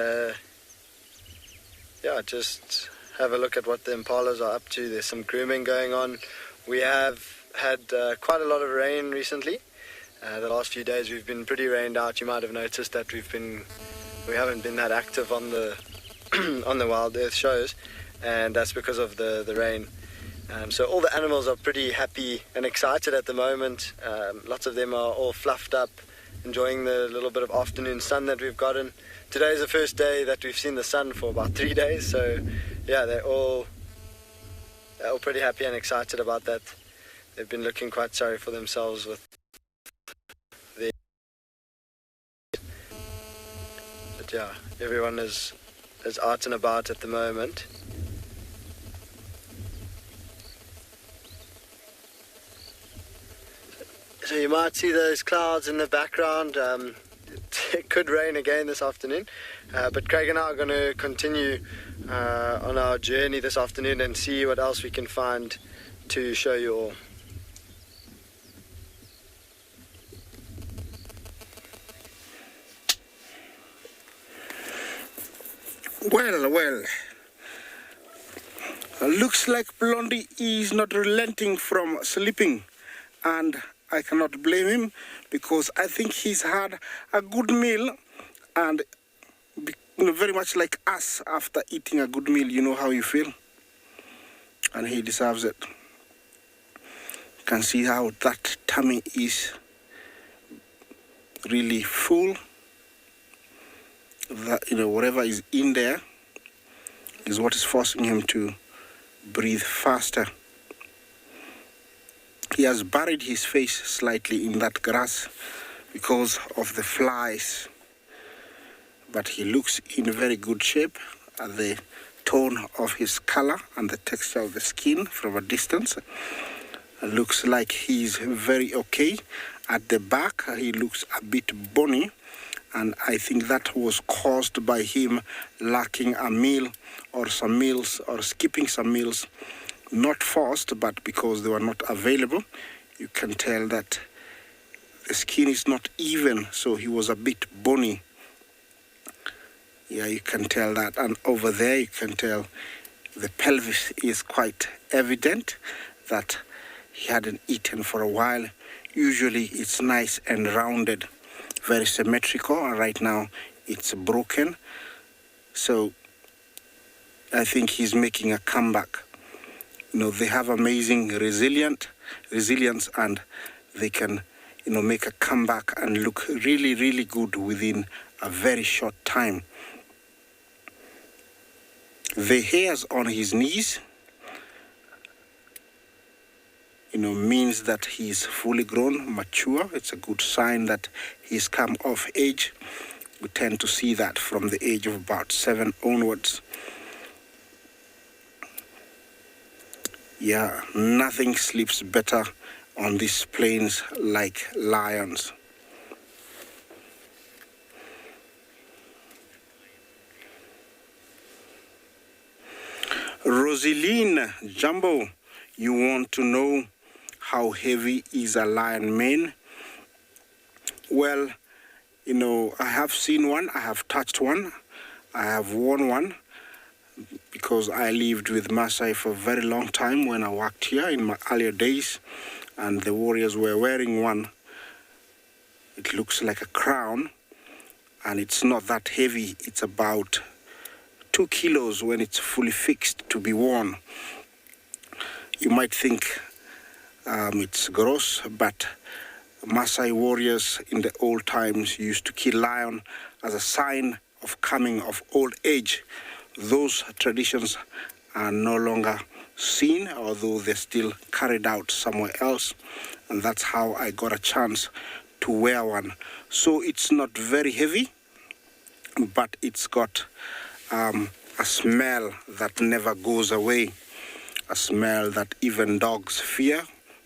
just have a look at what the impalas are up to. There's some grooming going on. We have had quite a lot of rain recently. The last few days we've been pretty rained out. You might have noticed that we haven't been that active on the on the WildEarth shows, and that's because of the rain. So all the animals are pretty happy and excited at the moment. Lots of them are all fluffed up, enjoying the little bit of afternoon sun that we've gotten. Today is the first day that we've seen the sun for about 3 days, so yeah, they're all they're all pretty happy and excited about that. They've been looking quite sorry for themselves with the... But yeah, everyone is out and about at the moment. So you might see those clouds in the background. It could rain again this afternoon, but Craig and I are going to continue on our journey this afternoon and see what else we can find to show you all. Well, looks like Blondie is not relenting from sleeping, and I cannot blame him because I think he's had a good meal, and very much like us, after eating a good meal, you know how you feel, and he deserves it. You can see how that tummy is really full. That, whatever is in there is what is forcing him to breathe faster. He has buried his face slightly in that grass because of the flies, but he looks in very good shape at the tone of his color and the texture of the skin from a distance. It looks like he's very okay. At the back, he looks a bit bony, and I think that was caused by him lacking a meal or some meals or skipping some meals. Not forced, but because they were not available. You can tell that the skin is not even, so he was a bit bony. Yeah, you can tell that. And over there, you can tell the pelvis is quite evident that he hadn't eaten for a while. Usually it's nice and rounded, very symmetrical, and right now it's broken. So I think he's making a comeback. They have amazing resilience, and they can, make a comeback and look really, really good within a very short time. The hairs on his knees, means that he's fully grown, mature. It's a good sign that he's come of age. We tend to see that from the age of about 7 onwards. Yeah, nothing sleeps better on these plains like lions. Rosaline Jumbo, you want to know how heavy is a lion mane? Well, I have seen one, I have touched one, I have worn one, because I lived with Maasai for a very long time when I worked here in my earlier days, and the warriors were wearing one. It looks like a crown, and it's not that heavy. It's about 2 kilos when it's fully fixed to be worn. You might think it's gross, but Maasai warriors in the old times used to kill lion as a sign of coming of old age. Those traditions are no longer seen, although they're still carried out somewhere else, and that's how I got a chance to wear one. So it's not very heavy, but it's got a smell that never goes away, a smell that even dogs fear.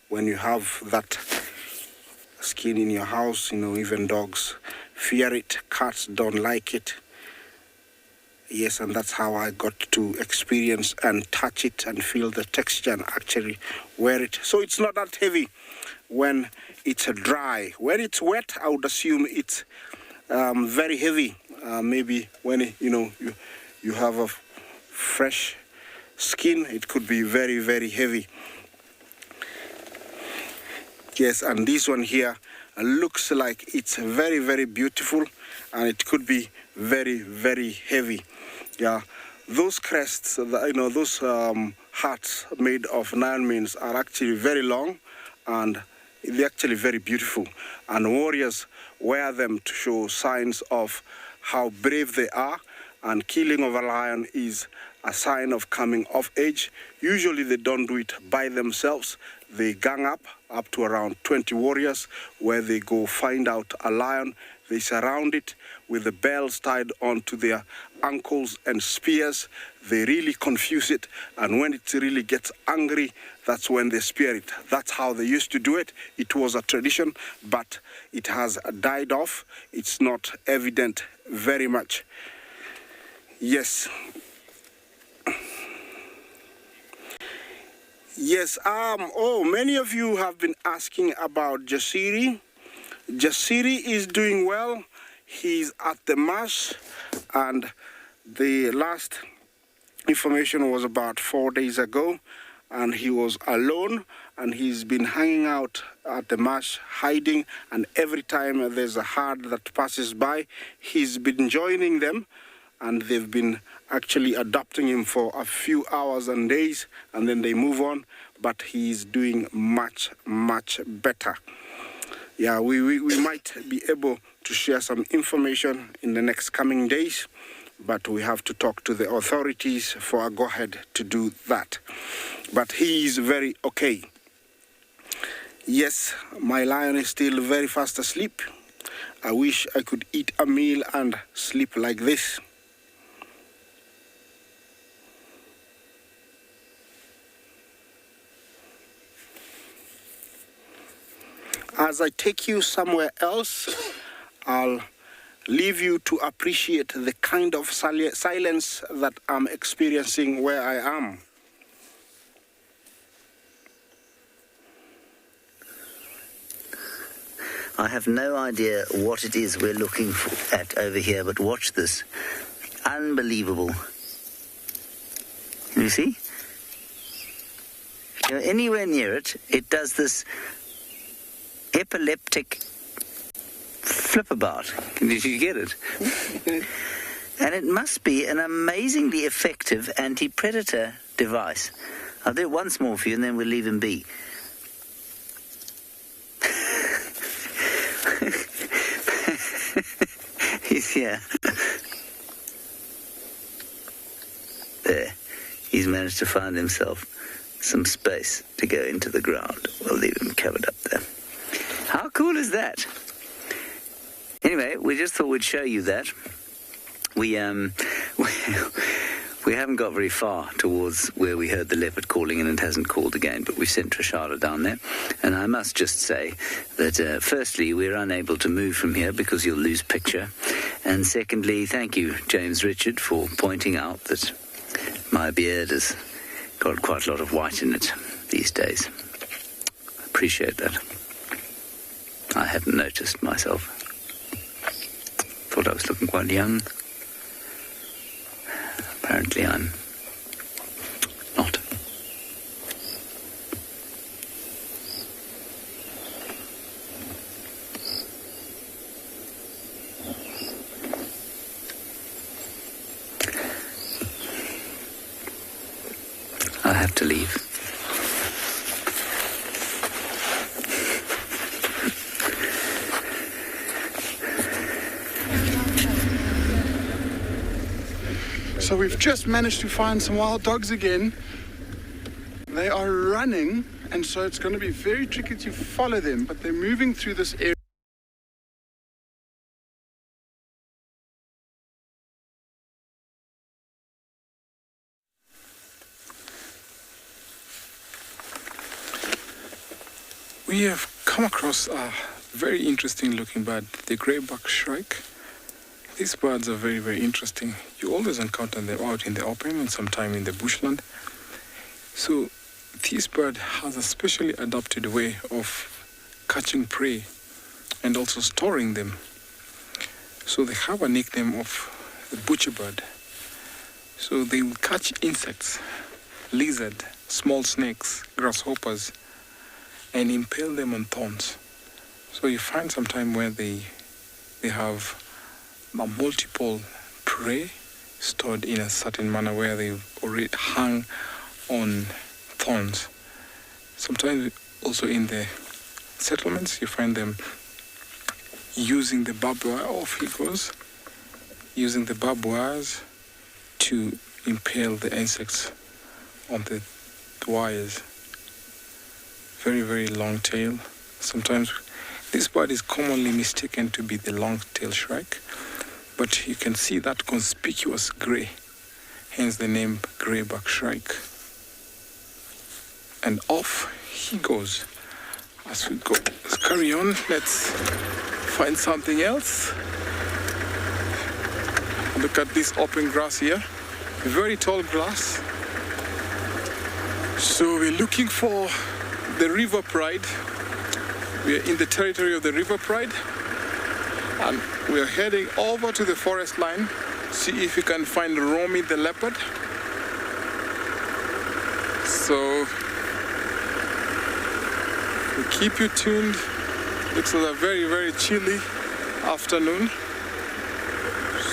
When you have that skin in your house, even dogs fear it. Cats don't like it. Yes, and that's how I got to experience and touch it and feel the texture and actually wear it. So it's not that heavy when it's dry. When it's wet, I would assume it's very heavy. Maybe when you have a fresh skin, it could be very, very heavy. Yes, and this one here looks like it's very, very beautiful, and it could be very, very heavy. Yeah, those crests, those hats made of lion manes are actually very long, and they're actually very beautiful. And warriors wear them to show signs of how brave they are, and killing of a lion is a sign of coming of age. Usually they don't do it by themselves. They gang up to around 20 warriors, where they go find out a lion. They surround it with the bells tied onto their ankles and spears. They really confuse it, and when it really gets angry, that's when they spear it. That's how they used to do it. It was a tradition, but it has died off. It's not evident very much. Yes. Yes, many of you have been asking about Jasiri. Jasiri is doing well. He's at the marsh, and the last information was about 4 days ago, and he was alone, and he's been hanging out at the marsh, hiding, and every time there's a herd that passes by, he's been joining them, and they've been actually adopting him for a few hours and days, and then they move on, but he's doing much, much better. Yeah, we might be able to share some information in the next coming days, but we have to talk to the authorities for a go-ahead to do that. But he is very okay. Yes, my lion is still very fast asleep. I wish I could eat a meal and sleep like this. As I take you somewhere else, I'll leave you to appreciate the kind of silence that I'm experiencing where I am. I have no idea what it is we're looking at over here, but watch this. Unbelievable. You see? If you're anywhere near it, it does this epileptic flip about. Did you get it? And it must be an amazingly effective anti-predator device. I'll do it once more for you and then we'll leave him be. He's here. There. He's managed to find himself some space to go into the ground. We'll leave him covered up there. How cool is that? Anyway, we just thought we'd show you that. We haven't got very far towards where we heard the leopard calling, and it hasn't called again, but we sent Trishada down there. And I must just say that, firstly, we're unable to move from here because you'll lose picture. And secondly, thank you, James Richard, for pointing out that my beard has got quite a lot of white in it these days. I appreciate that. I hadn't noticed myself. Thought I was looking quite young. Apparently I'm not. I have to leave. So we've just managed to find some wild dogs again. They are running, and so it's going to be very tricky to follow them, but they're moving through this area. We have come across a very interesting looking bird, the greyback shrike. These birds are very, very interesting. You always encounter them out in the open and sometime in the bushland. So this bird has a specially adapted way of catching prey and also storing them. So they have a nickname of the butcher bird. So they will catch insects, lizard, small snakes, grasshoppers, and impale them on thorns. So you find sometime where they have multiple prey stored in a certain manner where they already hang on thorns. Sometimes also in the settlements you find them using the barbed wire, off he goes, using the barbed wires to impale the insects on the wires. Very, very long tail. Sometimes this bird is commonly mistaken to be the long-tailed shrike, but you can see that conspicuous gray, hence the name greyback shrike. And off he goes. As we go, let's carry on. Let's find something else. Look at this open grass here. Very tall grass. So we're looking for the river pride. We are in the territory of the river pride. And we are heading over to the forest line. See if we can find Romy the leopard. So we keep you tuned. Looks like a very, very chilly afternoon.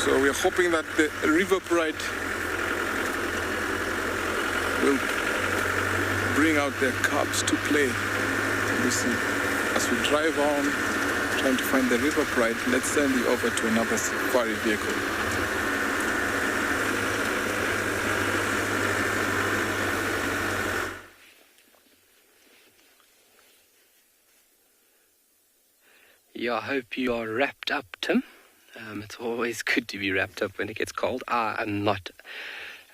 So we are hoping that the river pride will bring out their cubs to play. You see, as we drive on, trying to find the river pride, let's send you over to another safari vehicle. Yeah, I hope you are wrapped up, Tim. It's always good to be wrapped up when it gets cold. I am not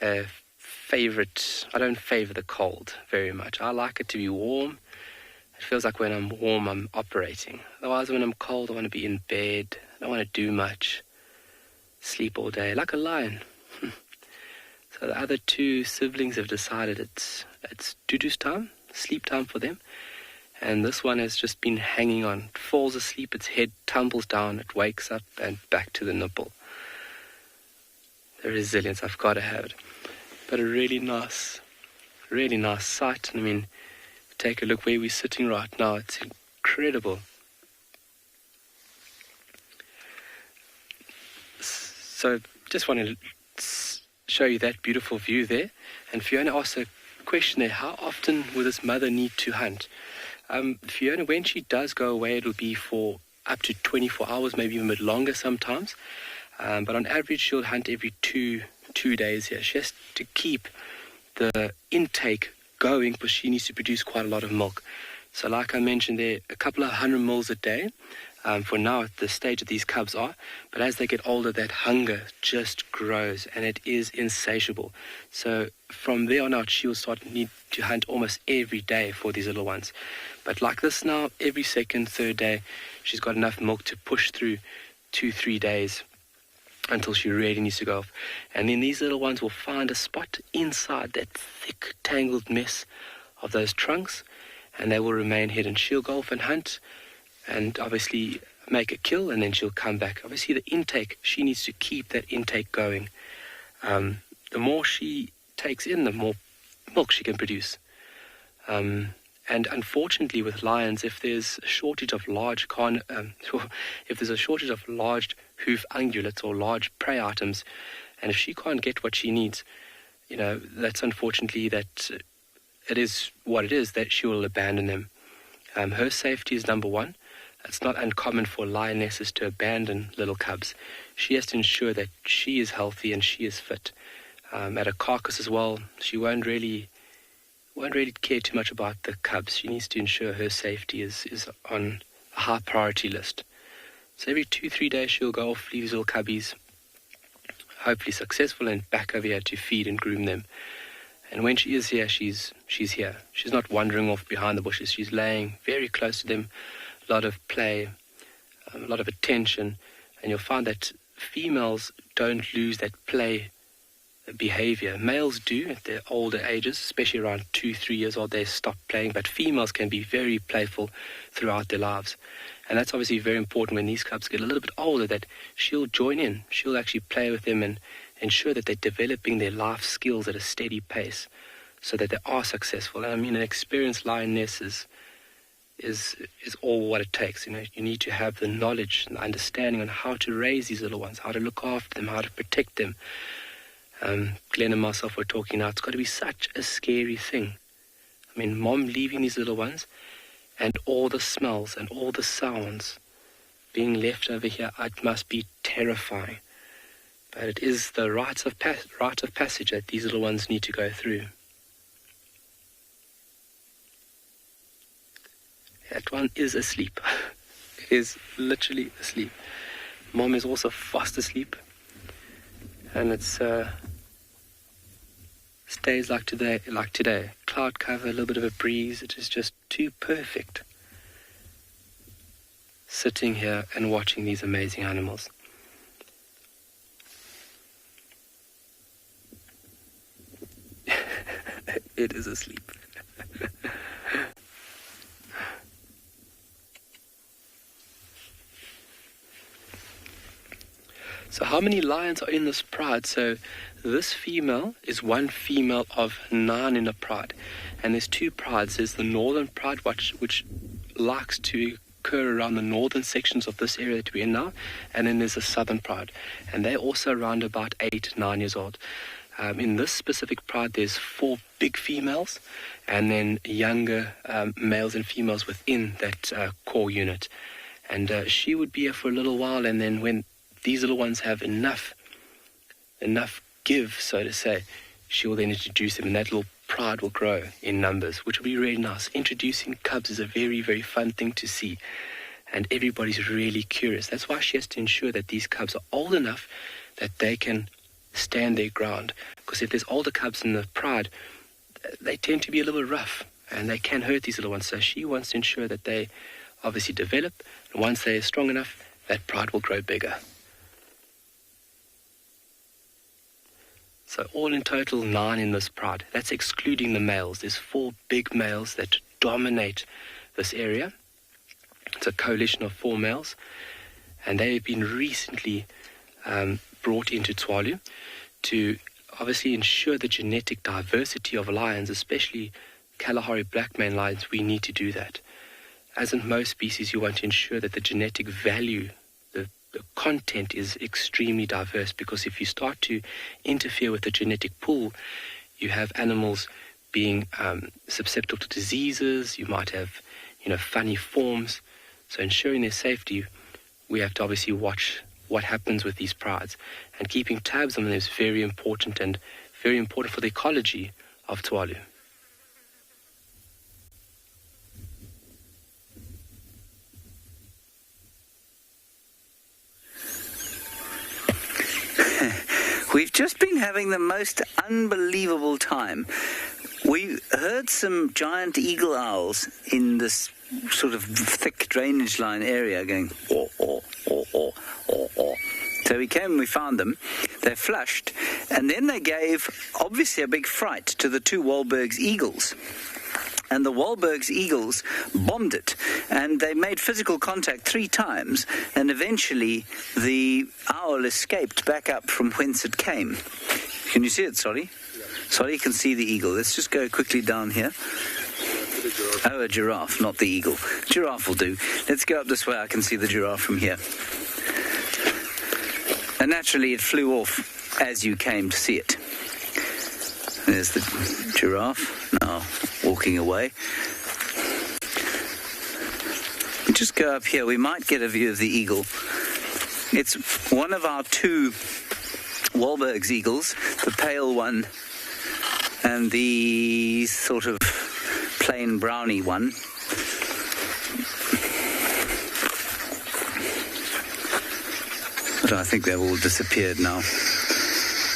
a favorite. I don't favor the cold very much. I like it to be warm. It feels like when I'm warm, I'm operating. Otherwise, when I'm cold, I want to be in bed. I don't want to do much. Sleep all day, like a lion. So the other two siblings have decided it's doo-doo's time, sleep time for them. And this one has just been hanging on. It falls asleep, its head tumbles down, it wakes up and back to the nipple. The resilience, I've got to have it. But a really nice sight. I mean, take a look where we're sitting right now. It's incredible. So just wanted to show you that beautiful view there. And Fiona asked a question there, how often will this mother need to hunt? Fiona, when she does go away, it'll be for up to 24 hours, maybe even a bit longer sometimes. But on average, she'll hunt every two days here. She has to keep the intake going because she needs to produce quite a lot of milk. So like I mentioned there, a couple of 100 mils a day for now at the stage that these cubs are. But as they get older, that hunger just grows and it is insatiable. So from there on out, she will need to hunt almost every day for these little ones. But like this now, every second, third day, she's got enough milk to push through 2-3 days until she really needs to go off. And then these little ones will find a spot inside that thick, tangled mess of those trunks, and they will remain hidden. She'll go off and hunt, and obviously make a kill, and then she'll come back. Obviously, the intake, she needs to keep that intake going. The more she takes in, the more milk she can produce. And unfortunately, with lions, if there's a shortage of large hoof ungulates or large prey items, and if she can't get what she needs, that's unfortunately that it is what it is, that she will abandon them. Her safety is number one. It's not uncommon for lionesses to abandon little cubs. She has to ensure that she is healthy and she is fit. At a carcass as well, she won't really care too much about the cubs. She needs to ensure her safety is on a high priority list. So every 2-3 days she'll go off, leave these little cubbies, hopefully successful, and back over here to feed and groom them. And when she is here, she's here. She's not wandering off behind the bushes. She's laying very close to them, a lot of play, a lot of attention, and you'll find that females don't lose that play behavior. Males do at their older ages, especially around 2-3 years old, they stop playing, but females can be very playful throughout their lives. And that's obviously very important when these cubs get a little bit older, that she'll join in. She'll actually play with them and ensure that they're developing their life skills at a steady pace so that they are successful. And I mean, an experienced lioness is all what it takes. You need to have the knowledge and the understanding on how to raise these little ones, how to look after them, how to protect them. Glenn and myself were talking now, it's got to be such a scary thing. I mean, mom leaving these little ones and all the smells and all the sounds being left over here, it must be terrifying. But it is the rite of passage that these little ones need to go through. That one is asleep. It is literally asleep. Mom is also fast asleep. And it's days like today. Cloud cover, a little bit of a breeze. It is just too perfect. Sitting here and watching these amazing animals. It is asleep. So how many lions are in this pride? So this female is one female of 9 in a pride. And there's 2 prides. There's the northern pride, which likes to occur around the northern sections of this area that we're in now. And then there's the southern pride. And they're also around about 8, 9 years old. In this specific pride, there's 4 big females and then younger males and females within that core unit. And she would be here for a little while, and then when these little ones have enough give, so to say, she will then introduce them, and that little pride will grow in numbers, which will be really nice. Introducing cubs is a very, very fun thing to see, and everybody's really curious. That's why she has to ensure that these cubs are old enough that they can stand their ground. Because if there's older cubs in the pride, they tend to be a little rough, and they can hurt these little ones. So she wants to ensure that they obviously develop, and once they're strong enough, that pride will grow bigger. So all in total 9 in this pride. That's excluding the males. There's 4 big males that dominate this area. It's a coalition of 4 males. And they've been recently brought into Tswalu to obviously ensure the genetic diversity of lions, especially Kalahari black mane lions. We need to do that. As in most species, you want to ensure that the genetic value, the content is extremely diverse, because if you start to interfere with the genetic pool, you have animals being susceptible to diseases. You might have, funny forms. So ensuring their safety, we have to obviously watch what happens with these prides, and keeping tabs on them is very important, and very important for the ecology of Tswalu. We've just been having the most unbelievable time. We heard some giant eagle owls in this sort of thick drainage line area going, oh, oh, oh, oh, oh, oh. So we came and we found them. They flushed, and then they gave, obviously, a big fright to the 2 Wahlberg's eagles. And the Wahlberg's eagles bombed it, and they made physical contact 3 times, and eventually the owl escaped back up from whence it came. Can you see it, Solly? Yeah. Solly can see the eagle. Let's just go quickly down here. Oh, a giraffe, not the eagle. Giraffe will do. Let's go up this way. I can see the giraffe from here. And naturally, it flew off as you came to see it. There's the giraffe now walking away. We just go up here. We might get a view of the eagle. It's one of our 2 Wahlberg's eagles, the pale one and the sort of plain browny one. But I think they've all disappeared now.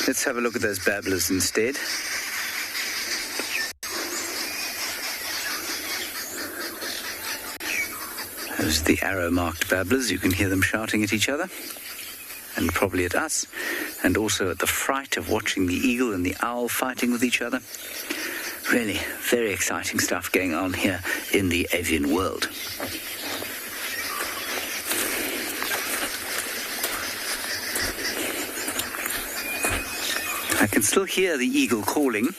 Let's have a look at those babblers instead. Those are the arrow-marked babblers. You can hear them shouting at each other, and probably at us, and also at the fright of watching the eagle and the owl fighting with each other. Really, very exciting stuff going on here in the avian world. I can still hear the eagle calling.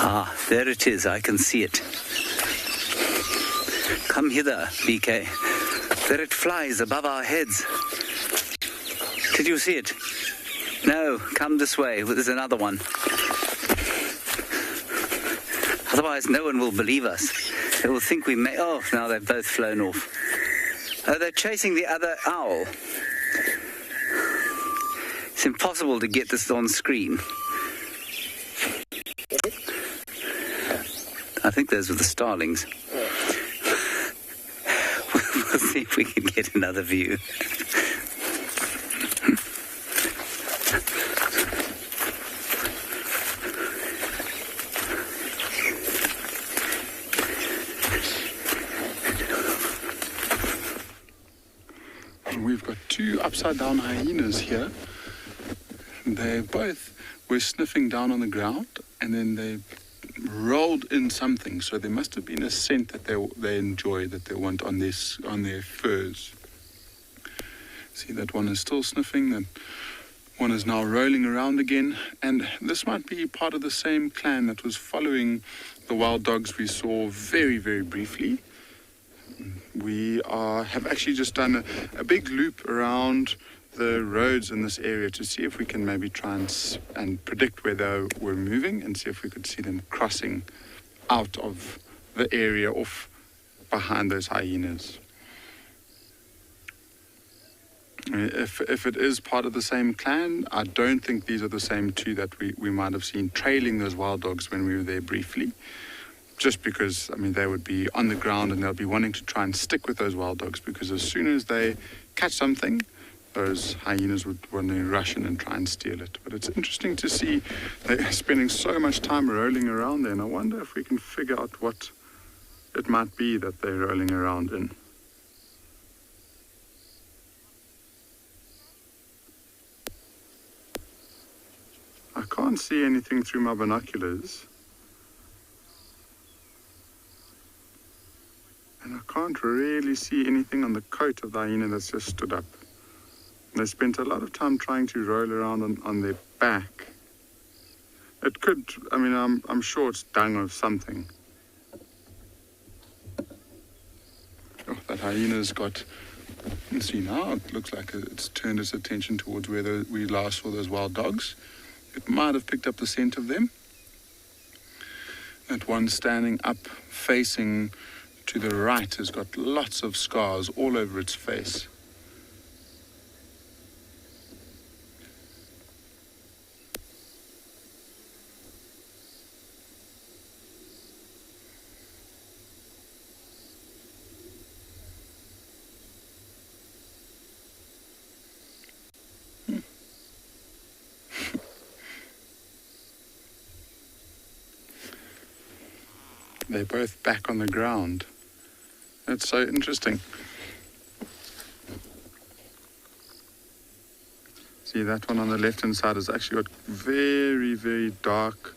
Ah, there it is. I can see it. Come hither, BK. There it flies above our heads. Did you see it? No, come this way. There's another one. Otherwise, no one will believe us. They will think we may... Oh, now they've both flown off. Oh, they're chasing the other owl. It's impossible to get this on screen. I think those were the starlings. We'll see if we can get another view. We've got two upside-down hyenas here. They both were sniffing down on the ground, and then they rolled in something. So there must have been a scent that they enjoy, that they want on their furs. See, that one is still sniffing, that one is now rolling around again. And this might be part of the same clan that was following the wild dogs we saw very, very briefly. We have actually just done a big loop around the roads in this area to see if we can maybe try and predict where they were moving, and see if we could see them crossing out of the area off behind those hyenas. If it is part of the same clan, I don't think these are the same two that we might have seen trailing those wild dogs when we were there briefly. Just because, I mean, they would be on the ground and they'll be wanting to try and stick with those wild dogs, because as soon as they catch something, those hyenas would want to rush in and try and steal it. But it's interesting to see they're spending so much time rolling around there, and I wonder if we can figure out what it might be that they're rolling around in. I can't see anything through my binoculars. And I can't really see anything on the coat of the hyena that's just stood up. They spent a lot of time trying to roll around on their back. It could, I mean, I'm sure it's dung of something. Oh, that hyena's got, you can see now, it looks like it's turned its attention towards where we last saw those wild dogs. It might have picked up the scent of them. That one standing up facing to the right has got lots of scars all over its face. They're both back on the ground. It's so interesting. See, that one on the left-hand side has actually got very, very dark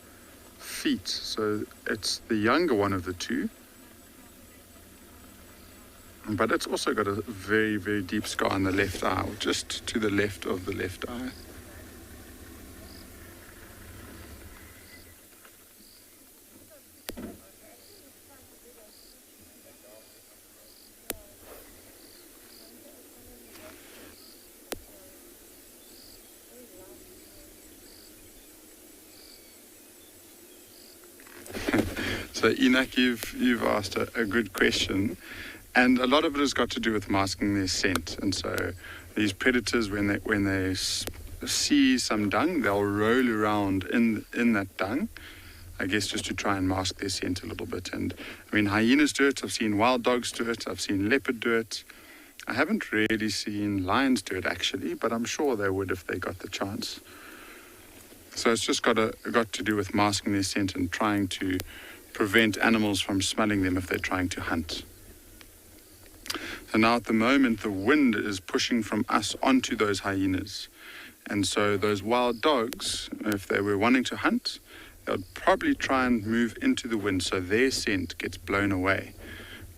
feet. So it's the younger one of the two. But it's also got a very, very deep scar on the left eye, just to the left of the left eye. So Enoch, you've asked a good question, and a lot of it has got to do with masking their scent. And so these predators, when they see some dung, they'll roll around in that dung, I guess, just to try and mask their scent a little bit. And I mean, hyenas do it. I've seen wild dogs do it. I've seen leopard do it. I haven't really seen lions do it actually, but I'm sure they would if they got the chance. So it's just got to do with masking their scent and trying to prevent animals from smelling them if they're trying to hunt. So now at the moment, the wind is pushing from us onto those hyenas. And so those wild dogs, if they were wanting to hunt, they'll probably try and move into the wind so their scent gets blown away,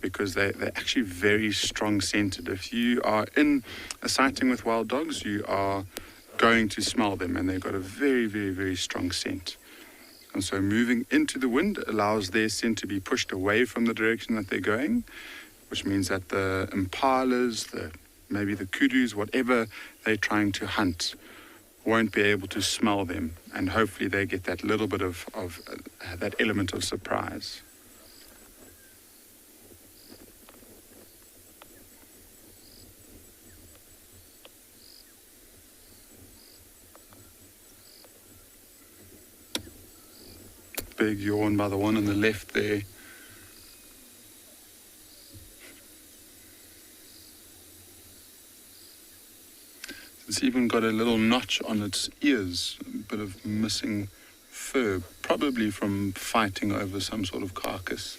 because they're actually very strong scented. If you are in a sighting with wild dogs, you are going to smell them, and they've got a very, very, very strong scent. And so moving into the wind allows their scent to be pushed away from the direction that they're going, which means that the impalas, maybe the kudus, whatever they're trying to hunt, won't be able to smell them, and hopefully they get that little bit of that element of surprise. Big yawn by the one on the left there. It's even got a little notch on its ears, a bit of missing fur, probably from fighting over some sort of carcass.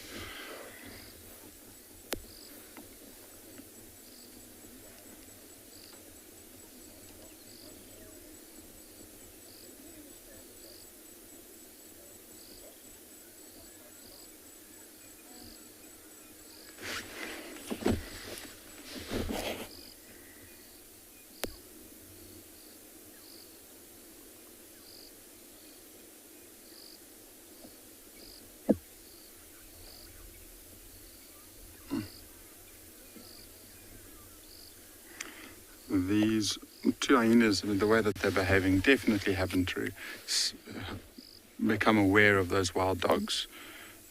These two hyenas, the way that they're behaving, definitely haven't become aware of those wild dogs.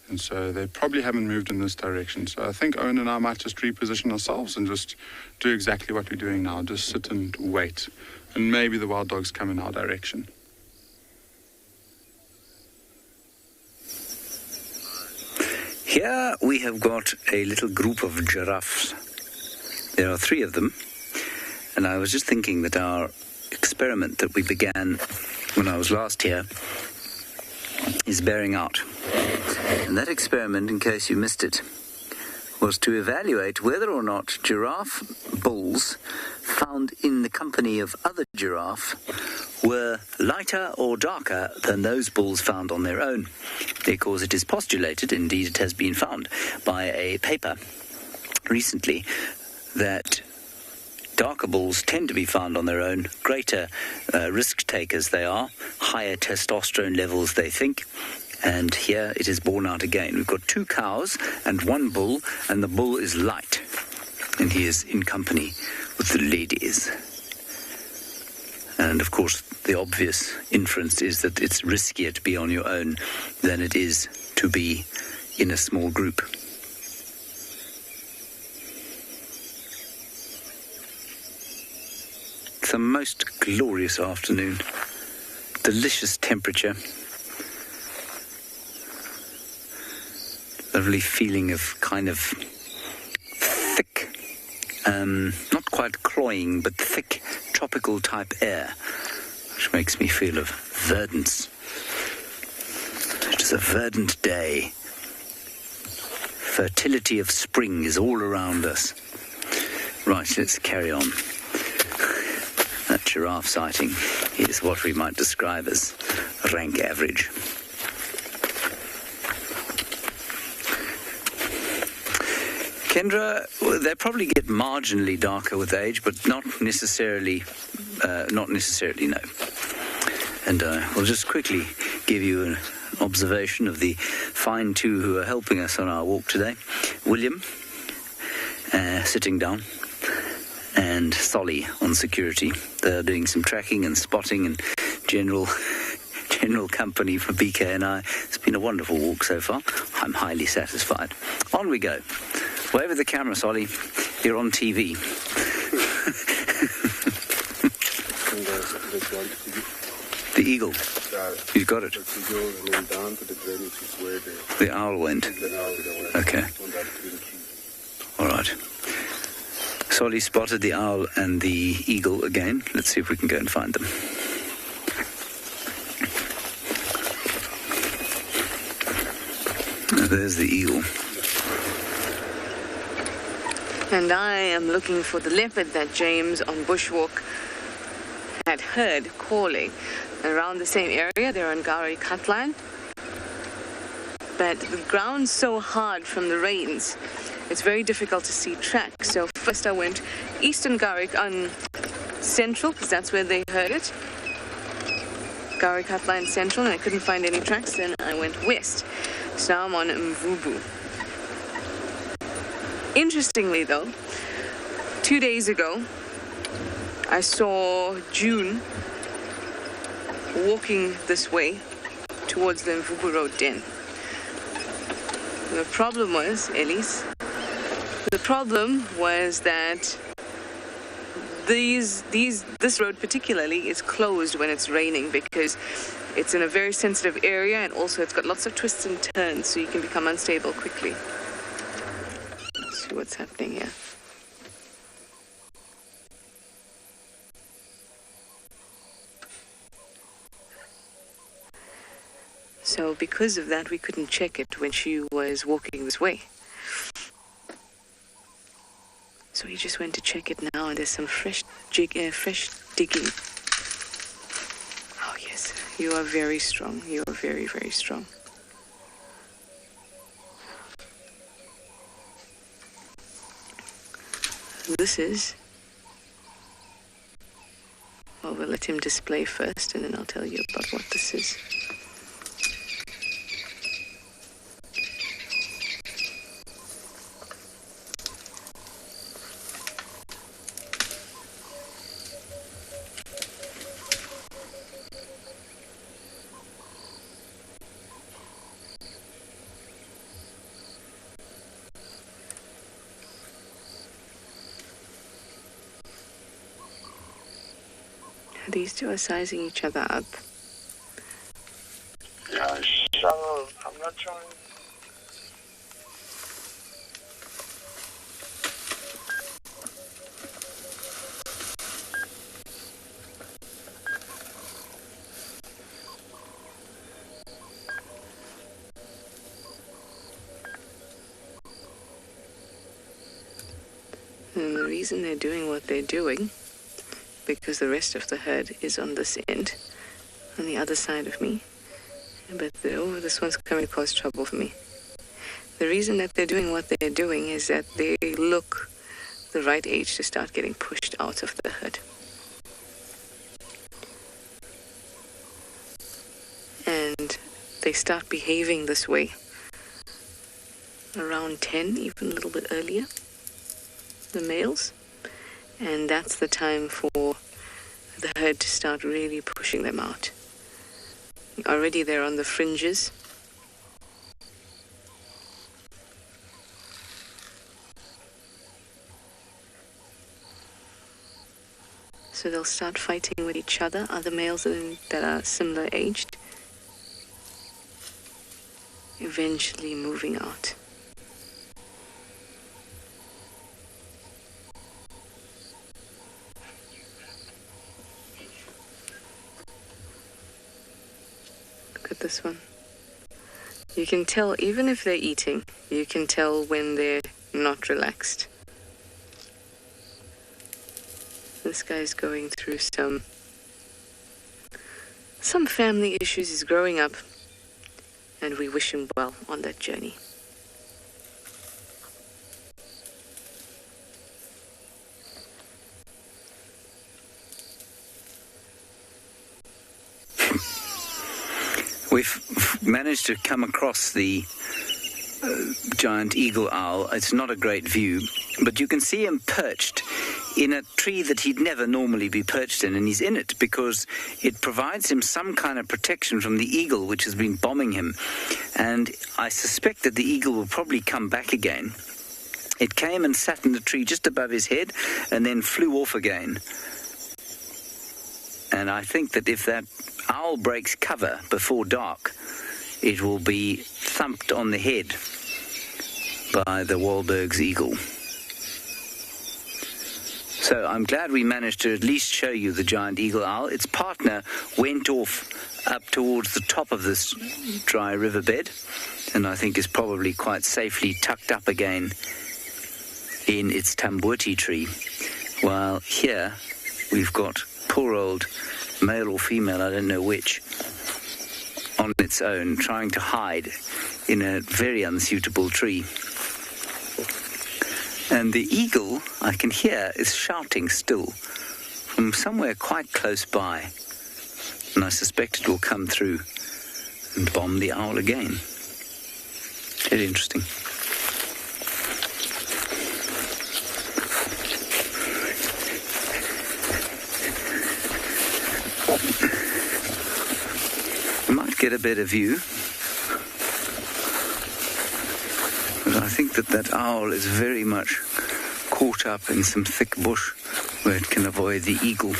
And so they probably haven't moved in this direction. So I think Owen and I might just reposition ourselves and just do exactly what we're doing now. Just sit and wait. And maybe the wild dogs come in our direction. Here we have got a little group of giraffes. There are 3 of them. And I was just thinking that our experiment that we began when I was last here is bearing out. And that experiment, in case you missed it, was to evaluate whether or not giraffe bulls found in the company of other giraffe were lighter or darker than those bulls found on their own. Because it is postulated, indeed it has been found by a paper recently, that darker bulls tend to be found on their own, greater risk takers they are, higher testosterone levels they think, and here it is borne out again. We've got 2 cows and 1 bull, and the bull is light, and he is in company with the ladies. And of course the obvious inference is that it's riskier to be on your own than it is to be in a small group. It's a most glorious afternoon. Delicious temperature. Lovely feeling of kind of thick, not quite cloying, but thick tropical type air, which makes me feel of verdance. It is a verdant day. Fertility of spring is all around us. Right, let's carry on. That giraffe sighting is what we might describe as rank average. Kendra, they probably get marginally darker with age, but not necessarily no. And we'll just quickly give you an observation of the fine 2 who are helping us on our walk today. William, sitting down, and Solly on security. They're doing some tracking and spotting and general company for BK and I. It's been a wonderful walk so far. I'm highly satisfied. On we go. Wave at the camera, Solly. You're on TV. The eagle. You've got it. The owl went. Okay. All right. Solly spotted the owl and the eagle again. Let's see if we can go and find them. There's the eagle. And I am looking for the leopard that James on Bushwalk had heard calling. Around the same area, they're on Gowrie Cutline. But the ground's so hard from the rains, it's very difficult to see tracks. So first I went eastern Gowrie on Central, because that's where they heard it. Gowrie Cutline Central, and I couldn't find any tracks. Then I went west. So now I'm on Mvubu. Interestingly though, 2 days ago, I saw June walking this way towards the Mvubu Road den. The problem was, Elise, that this road particularly is closed when it's raining because it's in a very sensitive area, and also it's got lots of twists and turns, so you can become unstable quickly. Let's see what's happening here. So because of that, we couldn't check it when she was walking this way. So we just went to check it now, and there's some fresh digging. Oh yes, you are very strong. You are very, very strong. This is... Well, we'll let him display first, and then I'll tell you about what this is. These two are sizing each other up. Yeah, shallow. I'm not trying. And the reason they're doing what they're doing, because the rest of the herd is on this end, on the other side of me. But this one's coming to cause trouble for me. The reason that they're doing what they're doing is that they look the right age to start getting pushed out of the herd. And they start behaving this way around 10, even a little bit earlier, the males. And that's the time for the herd to start really pushing them out. Already they're on the fringes. So they'll start fighting with each other, other males that are similar aged, eventually moving out. This one. You can tell, even if they're eating, you can tell when they're not relaxed. This guy's going through some family issues. He's growing up, and we wish him well on that journey. We've managed to come across the giant eagle owl. It's not a great view, but you can see him perched in a tree that he'd never normally be perched in, and he's in it because it provides him some kind of protection from the eagle which has been bombing him. And I suspect that the eagle will probably come back again. It came and sat in the tree just above his head and then flew off again. And I think that if that owl breaks cover before dark, it will be thumped on the head by the Wahlberg's eagle. So I'm glad we managed to at least show you the giant eagle owl. Its partner went off up towards the top of this dry riverbed, and I think is probably quite safely tucked up again in its tambuti tree. While here we've got poor old male or female, I don't know which, on its own, trying to hide in a very unsuitable tree. And the eagle, I can hear, is shouting still from somewhere quite close by. And I suspect it will come through and bomb the owl again. Very interesting. You might get a better view. But I think that owl is very much caught up in some thick bush where it can avoid the eagle.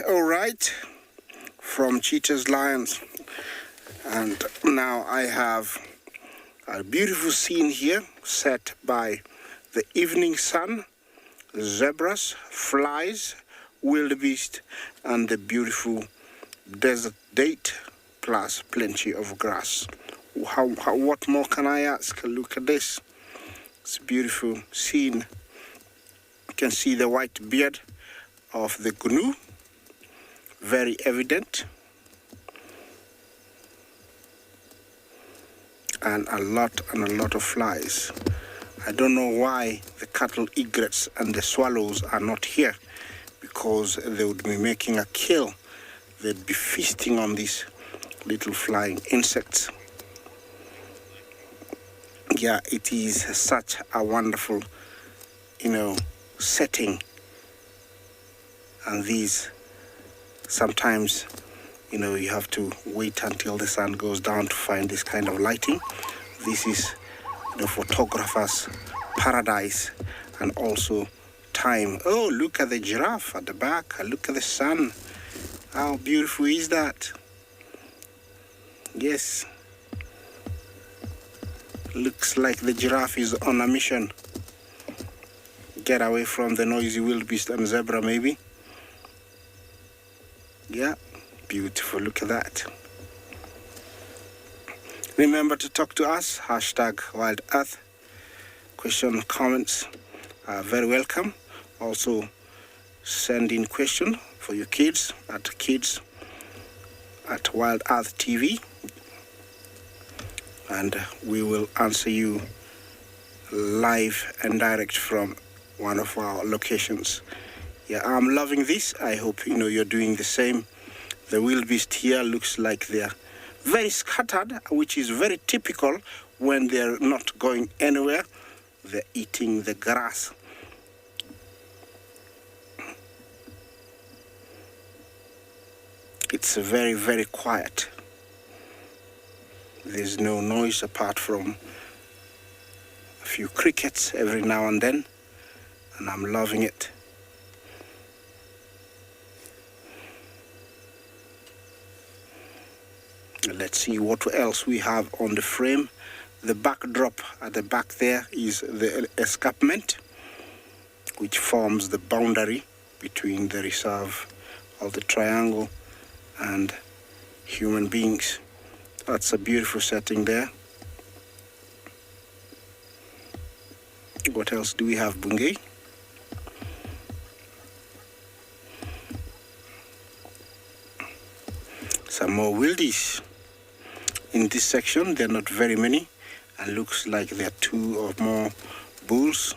All right, from Cheetah's Lions. And now I have a beautiful scene here set by the evening sun, zebras, flies, wildebeest, and the beautiful desert date, plus plenty of grass. What more can I ask? Look at this. It's a beautiful scene. You can see the white beard of the gnu, very evident, and a lot of flies. I don't know why the cattle egrets and the swallows are not here, because they would be making a kill. They'd be feasting on these little flying insects. Yeah, it is such a wonderful, setting. And these, sometimes, you have to wait until the sun goes down to find this kind of lighting. This is the photographer's paradise, and also time. Oh, look at the giraffe at the back. Look at the sun. How beautiful is that? Yes. Looks like the giraffe is on a mission. Get away from the noisy wildebeest and zebra, maybe. Yeah, beautiful. Look at that. Remember to talk to us. #WildEarth. Question, comments are very welcome. Also, send in question for your kids at WildEarth TV. And we will answer you live and direct from one of our locations. Yeah, I'm loving this. I hope you're doing the same. The wildebeest here looks like they're very scattered, which is very typical when they're not going anywhere. They're eating the grass. It's very, very quiet. There's no noise apart from a few crickets every now and then, and I'm loving it. Let's see what else we have on the frame. The backdrop at the back there is the escarpment, which forms the boundary between the reserve of the triangle and human beings. That's a beautiful setting there. What else do we have, Bungay? Some more wildies. In this section, there are not very many, and looks like there are 2 or more bulls.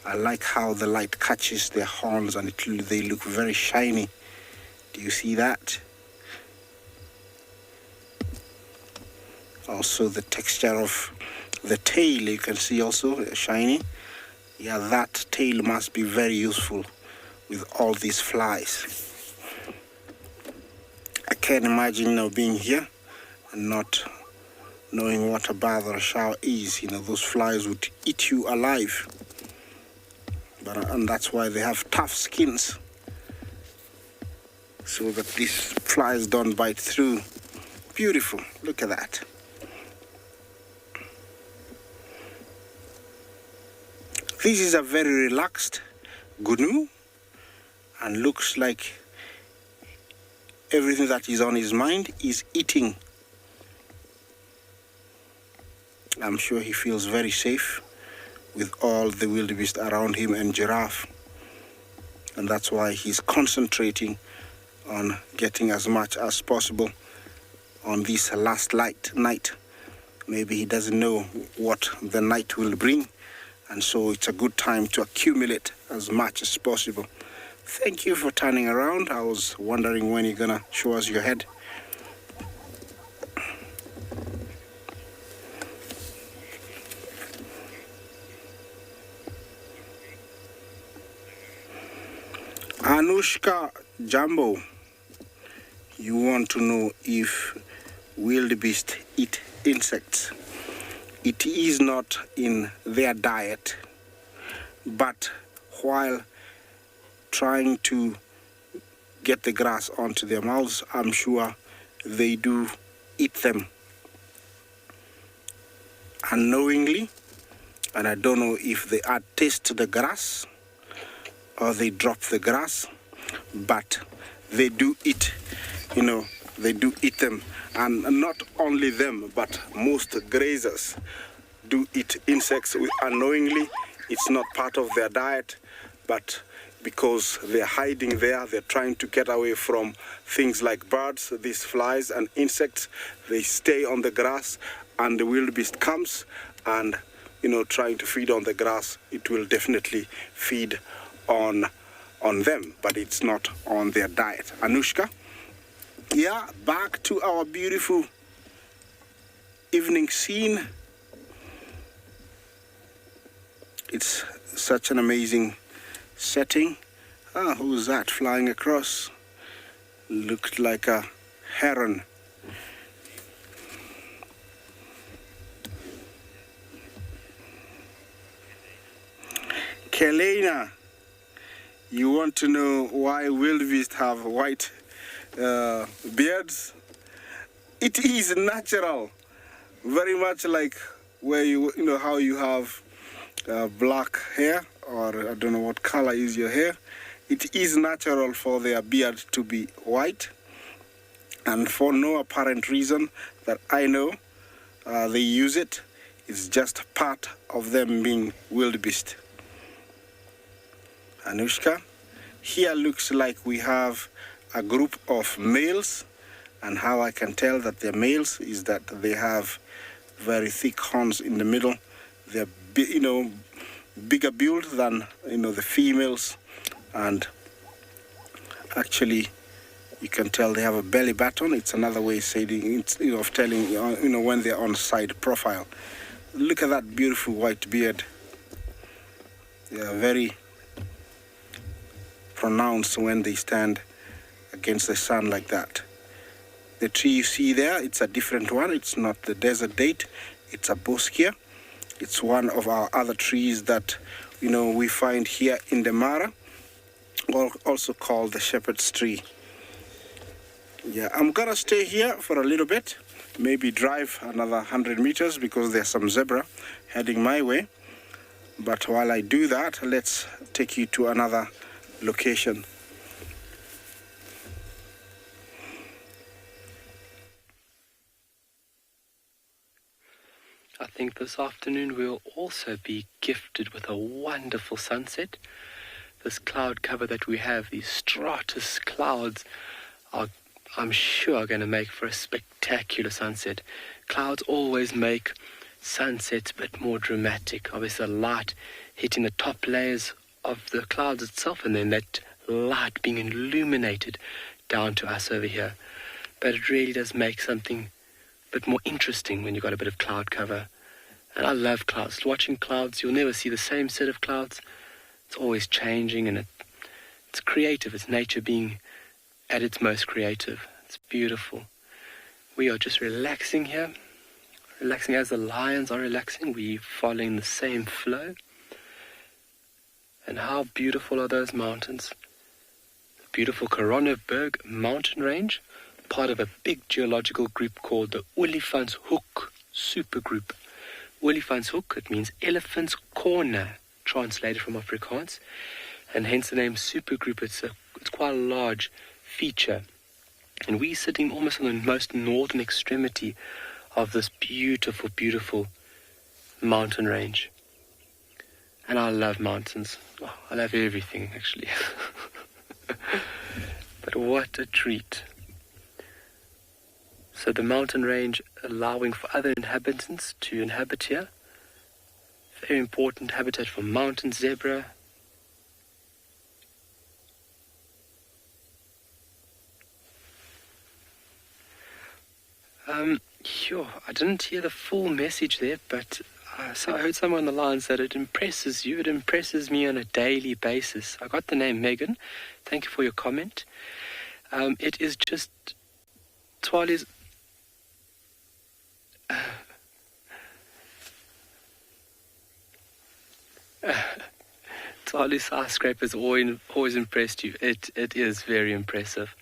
I like how the light catches their horns, and they look very shiny. Do you see that? Also, the texture of the tail, you can see also shiny. Yeah, that tail must be very useful with all these flies. I can't imagine being here and not knowing what a bath or a shower is. Those flies would eat you alive. And that's why they have tough skins, so that these flies don't bite through. Beautiful. Look at that. This is a very relaxed gnu, and looks like everything that is on his mind is eating. I'm sure he feels very safe with all the wildebeest around him and giraffe. And that's why he's concentrating on getting as much as possible on this last night. Maybe he doesn't know what the night will bring, and so it's a good time to accumulate as much as possible. Thank you for turning around. I was wondering when you're gonna show us your head. Anushka Jumbo, you want to know if wildebeest eat insects. It is not in their diet, but while trying to get the grass onto their mouths, I'm sure they do eat them unknowingly, and I don't know if they taste the grass or they drop the grass, but they do eat, they do eat them. And not only them, but most grazers do eat insects unknowingly. It's not part of their diet, but because they're hiding there, they're trying to get away from things like birds, these flies and insects. They stay on the grass, and the wildebeest comes and, trying to feed on the grass. It will definitely feed on them, but it's not on their diet. Anushka? Yeah, back to our beautiful evening scene. It's such an amazing setting. Who's that flying across? Looked like a heron. Kelena, you want to know why wildebeest have white beards? It is natural, very much like where how you have black hair, or I don't know what color is your hair. It is natural for their beard to be white, and for no apparent reason that I know, they use it. It's just part of them being wildebeest. Anushka, here looks like we have a group of males, and how I can tell that they're males is that they have very thick horns in the middle. They're bigger build than the females, and actually you can tell they have a belly button. It's another way of saying of telling when they're on side profile. Look at that beautiful white beard. They are very pronounced when they stand against the sun like that. The tree you see there, it's a different one. It's not the desert date. It's a boskia. It's one of our other trees that we find here in the Mara, or also called the shepherd's tree. Yeah, I'm gonna stay here for a little bit, maybe drive another 100 meters because there's some zebra heading my way. But while I do that, let's take you to another location. I think this afternoon we'll also be gifted with a wonderful sunset. This cloud cover that we have, these stratus clouds, I'm sure are going to make for a spectacular sunset. Clouds always make sunsets a bit more dramatic. Obviously, the light hitting the top layers of the clouds itself, and then that light being illuminated down to us over here. But it really does make something a bit more interesting when you've got a bit of cloud cover. And I love clouds. Watching clouds, you'll never see the same set of clouds. It's always changing, and it's creative. It's nature being at its most creative. It's beautiful. We are just relaxing here. Relaxing as the lions are relaxing. We're following the same flow. And how beautiful are those mountains? The beautiful Koronenberg mountain range, part of a big geological group called the Olifantshoek supergroup. Olifantshoek, it means elephant's corner, translated from Afrikaans, and hence the name supergroup. It's quite a large feature, and we're sitting almost on the most northern extremity of this beautiful, beautiful mountain range. And I love mountains. Oh, I love everything, actually. But what a treat. So the mountain range allowing for other inhabitants to inhabit here. Very important habitat for mountain zebra. Sure, I didn't hear the full message there, but so I heard someone on the lines that it impresses you. It impresses me on a daily basis. I got the name Megan. Thank you for your comment. It is just Twali's... Twali's skyscraper's always impressed you. It is very impressive.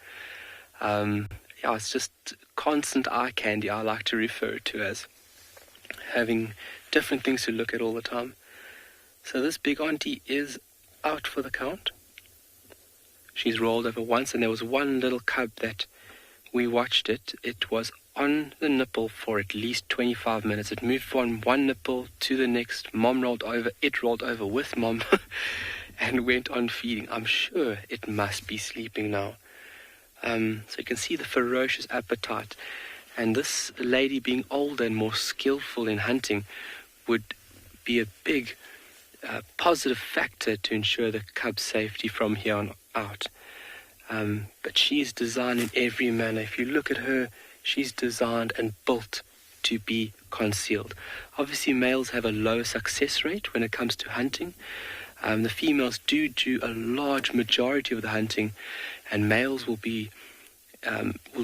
Yeah, it's just constant eye candy. I like to refer to as having different things to look at all the time. So this big auntie is out for the count. She's rolled over once, and there was one little cub that we watched it. It was on the nipple for at least 25 minutes. It moved from one nipple to the next. Mom rolled over. It rolled over with mom and went on feeding. I'm sure it must be sleeping now. So you can see the ferocious appetite. And this lady, being older and more skillful in hunting, would be a big positive factor to ensure the cub's safety from here on out. But she's designed in every manner. If you look at her, she's designed and built to be concealed. Obviously, males have a lower success rate when it comes to hunting. The females do a large majority of the hunting, and males will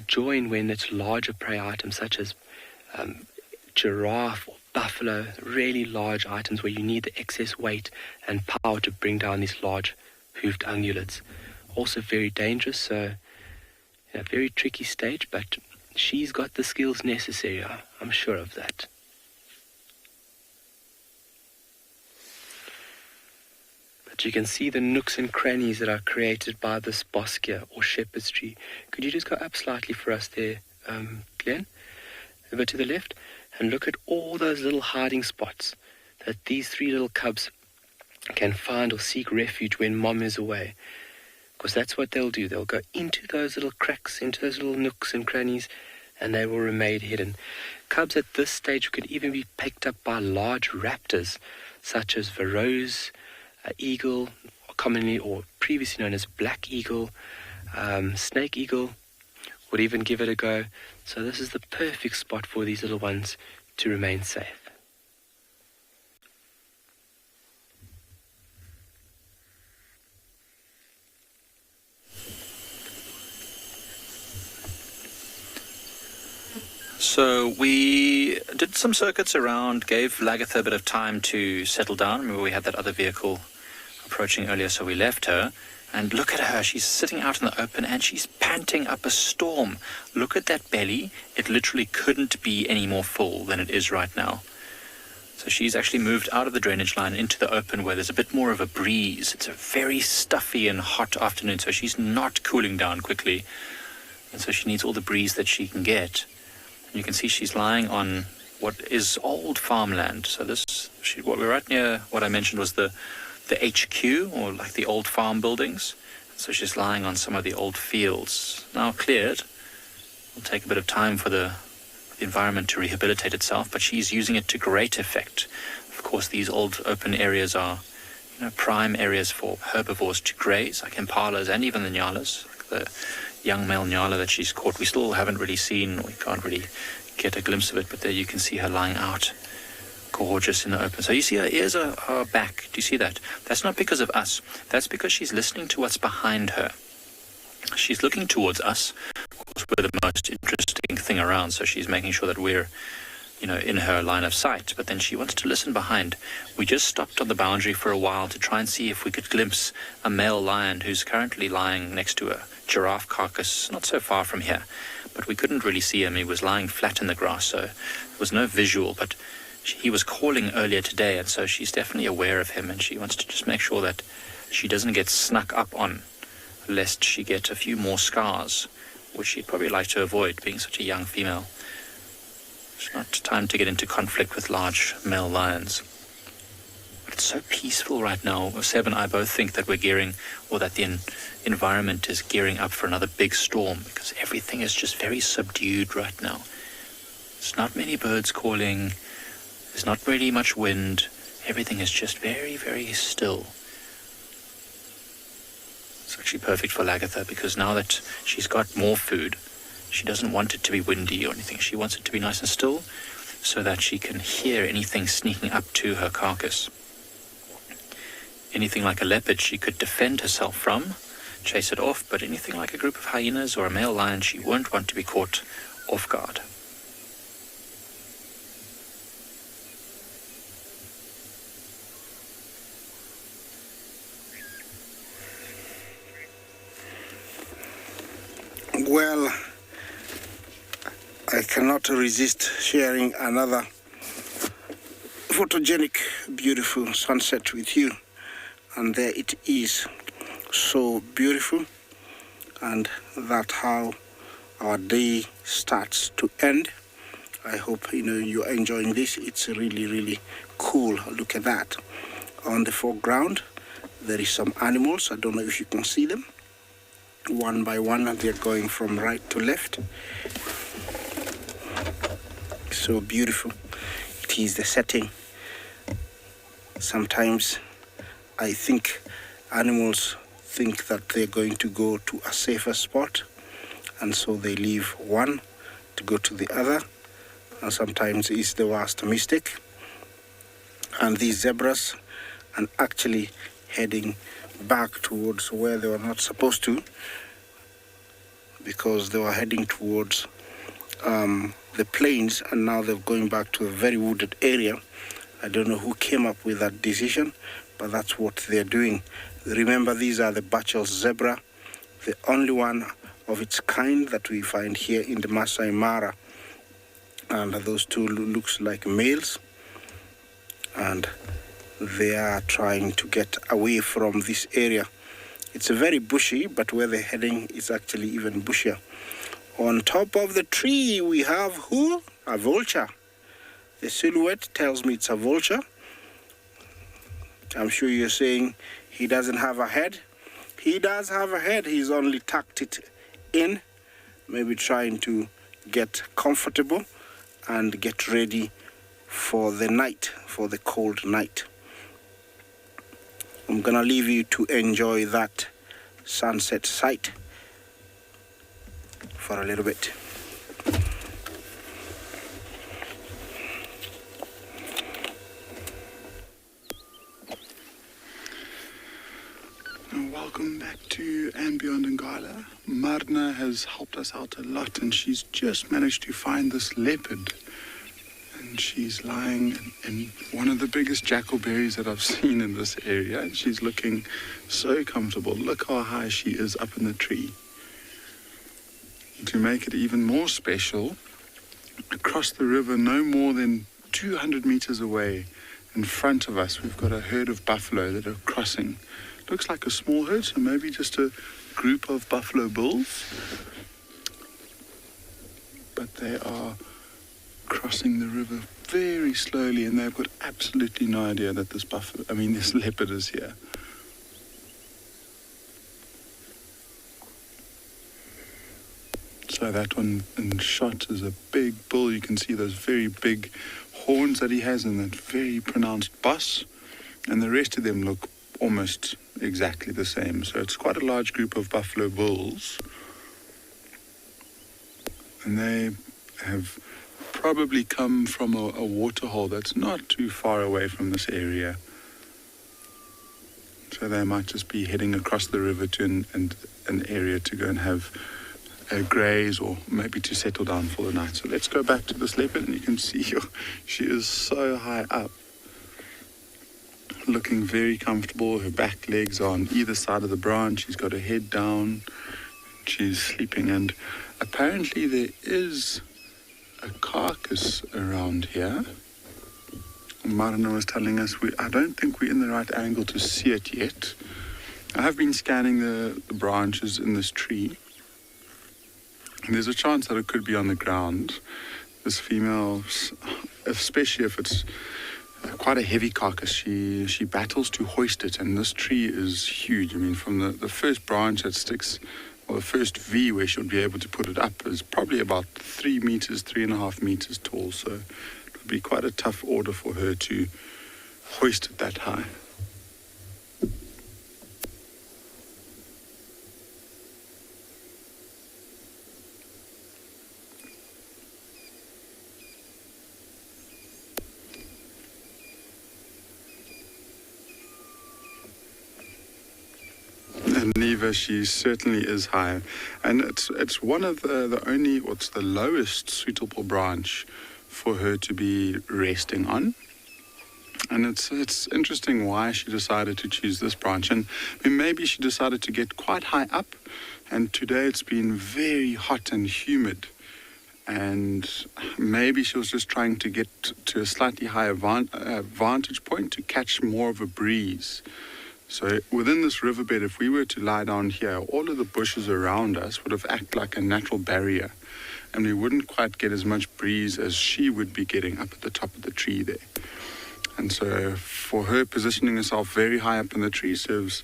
join when it's larger prey items such as giraffe or buffalo, really large items where you need the excess weight and power to bring down these large hoofed ungulates. Also very dangerous, so very tricky stage, but she's got the skills necessary, I'm sure of that. But you can see the nooks and crannies that are created by this boskia or shepherd's tree. Could you just go up slightly for us there, Glenn? Over to the left, and look at all those little hiding spots that these three little cubs can find or seek refuge when mom is away. Because that's what they'll do. They'll go into those little cracks, into those little nooks and crannies, and they will remain hidden. Cubs at this stage could even be picked up by large raptors, such as Varro's eagle, commonly or previously known as black eagle, snake eagle, would even give it a go. So this is the perfect spot for these little ones to remain safe. So we did some circuits around, gave Lagatha a bit of time to settle down. Remember, we had that other vehicle approaching earlier, so we left her. And look at her, she's sitting out in the open and she's panting up a storm. Look at that belly. It literally couldn't be any more full than it is right now. So she's actually moved out of the drainage line into the open where there's a bit more of a breeze. It's a very stuffy and hot afternoon, so she's not cooling down quickly. And so she needs all the breeze that she can get. You can see she's lying on what is old farmland. So what we're right near, what I mentioned was the HQ, or like the old farm buildings. So she's lying on some of the old fields. Now cleared. It'll take a bit of time for the environment to rehabilitate itself, but she's using it to great effect. Of course, these old open areas are prime areas for herbivores to graze, like impalas and even the nyalas, like the young male nyala that she's caught. We still haven't really seen, we can't really get a glimpse of it, but there you can see her lying out, gorgeous in the open. So you see her ears are back. Do you see that? That's not because of us. That's because she's listening to what's behind her. She's looking towards us. Of course, we're the most interesting thing around, so she's making sure that we're in her line of sight, but then she wants to listen behind. We just stopped on the boundary for a while to try and see if we could glimpse a male lion who's currently lying next to a giraffe carcass not so far from here, but we couldn't really see him. He was lying flat in the grass, so there was no visual, but he was calling earlier today, and so she's definitely aware of him, and she wants to just make sure that she doesn't get snuck up on, lest she get a few more scars, which she'd probably like to avoid, being such a young female. It's not time to get into conflict with large male lions. But It's so peaceful right now. Seb and I both think that we're gearing, or that the environment is gearing up for another big storm, because everything is just very subdued right now. There's not many birds calling. There's not really much wind. Everything is just very, very still. It's actually perfect for Lagatha, because now that she's got more food, she doesn't want it to be windy or anything. She wants it to be nice and still, so that she can hear anything sneaking up to her carcass. Anything like a leopard she could defend herself from, chase it off, but anything like a group of hyenas or a male lion, she won't want to be caught off guard. Well, I cannot resist sharing another photogenic, beautiful sunset with you. And there it is, so beautiful. And that's how our day starts to end. I hope you're enjoying this. It's really, really cool. Look at that. On the foreground, there is some animals. I don't know if you can see them. One by one, and they're going from right to left. So beautiful. It is the setting. Sometimes I think animals think that they're going to go to a safer spot, and so they leave one to go to the other, and sometimes it's the worst mistake. And these zebras are actually heading back towards where they were not supposed to, because they were heading towards the plains, and now they're going back to a very wooded area. I don't know who came up with that decision, but that's what they're doing. Remember, these are the Burchell's zebra, the only one of its kind that we find here in the Masai Mara. And those two looks like males, and they are trying to get away from this area. It's very bushy, but where they're heading is actually even bushier. On top of the tree, we have who? A vulture. The silhouette tells me it's a vulture. I'm sure you're saying he doesn't have a head. He does have a head. He's only tucked it in, maybe trying to get comfortable and get ready for the night, for the cold night. I'm gonna leave you to enjoy that sunset sight for a little bit. Welcome back to And Beyond Ngala. Marna has helped us out a lot, and she's just managed to find this leopard. And she's lying in one of the biggest jackalberries that I've seen in this area. And she's looking so comfortable. Look how high she is up in the tree. To make it even more special, across the river, no more than 200 meters away, in front of us, we've got a herd of buffalo that are crossing. Looks like a small herd, so maybe just a group of buffalo bulls. But they are crossing the river very slowly, and they've got absolutely no idea that this leopard is here. So that one in shot is a big bull. You can see those very big horns that he has and that very pronounced boss. And the rest of them look almost exactly the same. So it's quite a large group of buffalo bulls. And they have probably come from a waterhole that's not too far away from this area. So they might just be heading across the river to an area to go and have a graze, or maybe to settle down for the night. So let's go back to this leopard, and you can see she is so high up, looking very comfortable. Her back legs are on either side of the branch. She's got her head down. She's sleeping, and apparently there is a carcass around here. Marina was telling us I don't think we're in the right angle to see it yet. I have been scanning the branches in this tree. And there's a chance that it could be on the ground. This female, especially if it's quite a heavy carcass. She battles to hoist it, and this tree is huge. I mean, from the first branch that sticks, or the first V where she'll be able to put it up, is probably about 3 meters, 3.5 meters tall. So it would be quite a tough order for her to hoist it that high. Neva, she certainly is high, and it's one of the only, what's the lowest suitable branch for her to be resting on. And it's interesting why she decided to choose this branch. And I mean, maybe she decided to get quite high up, and today it's been very hot and humid, and maybe she was just trying to get to a slightly higher vantage point to catch more of a breeze. So within this riverbed, if we were to lie down here, all of the bushes around us would have acted like a natural barrier, and we wouldn't quite get as much breeze as she would be getting up at the top of the tree there. And so for her, positioning herself very high up in the tree serves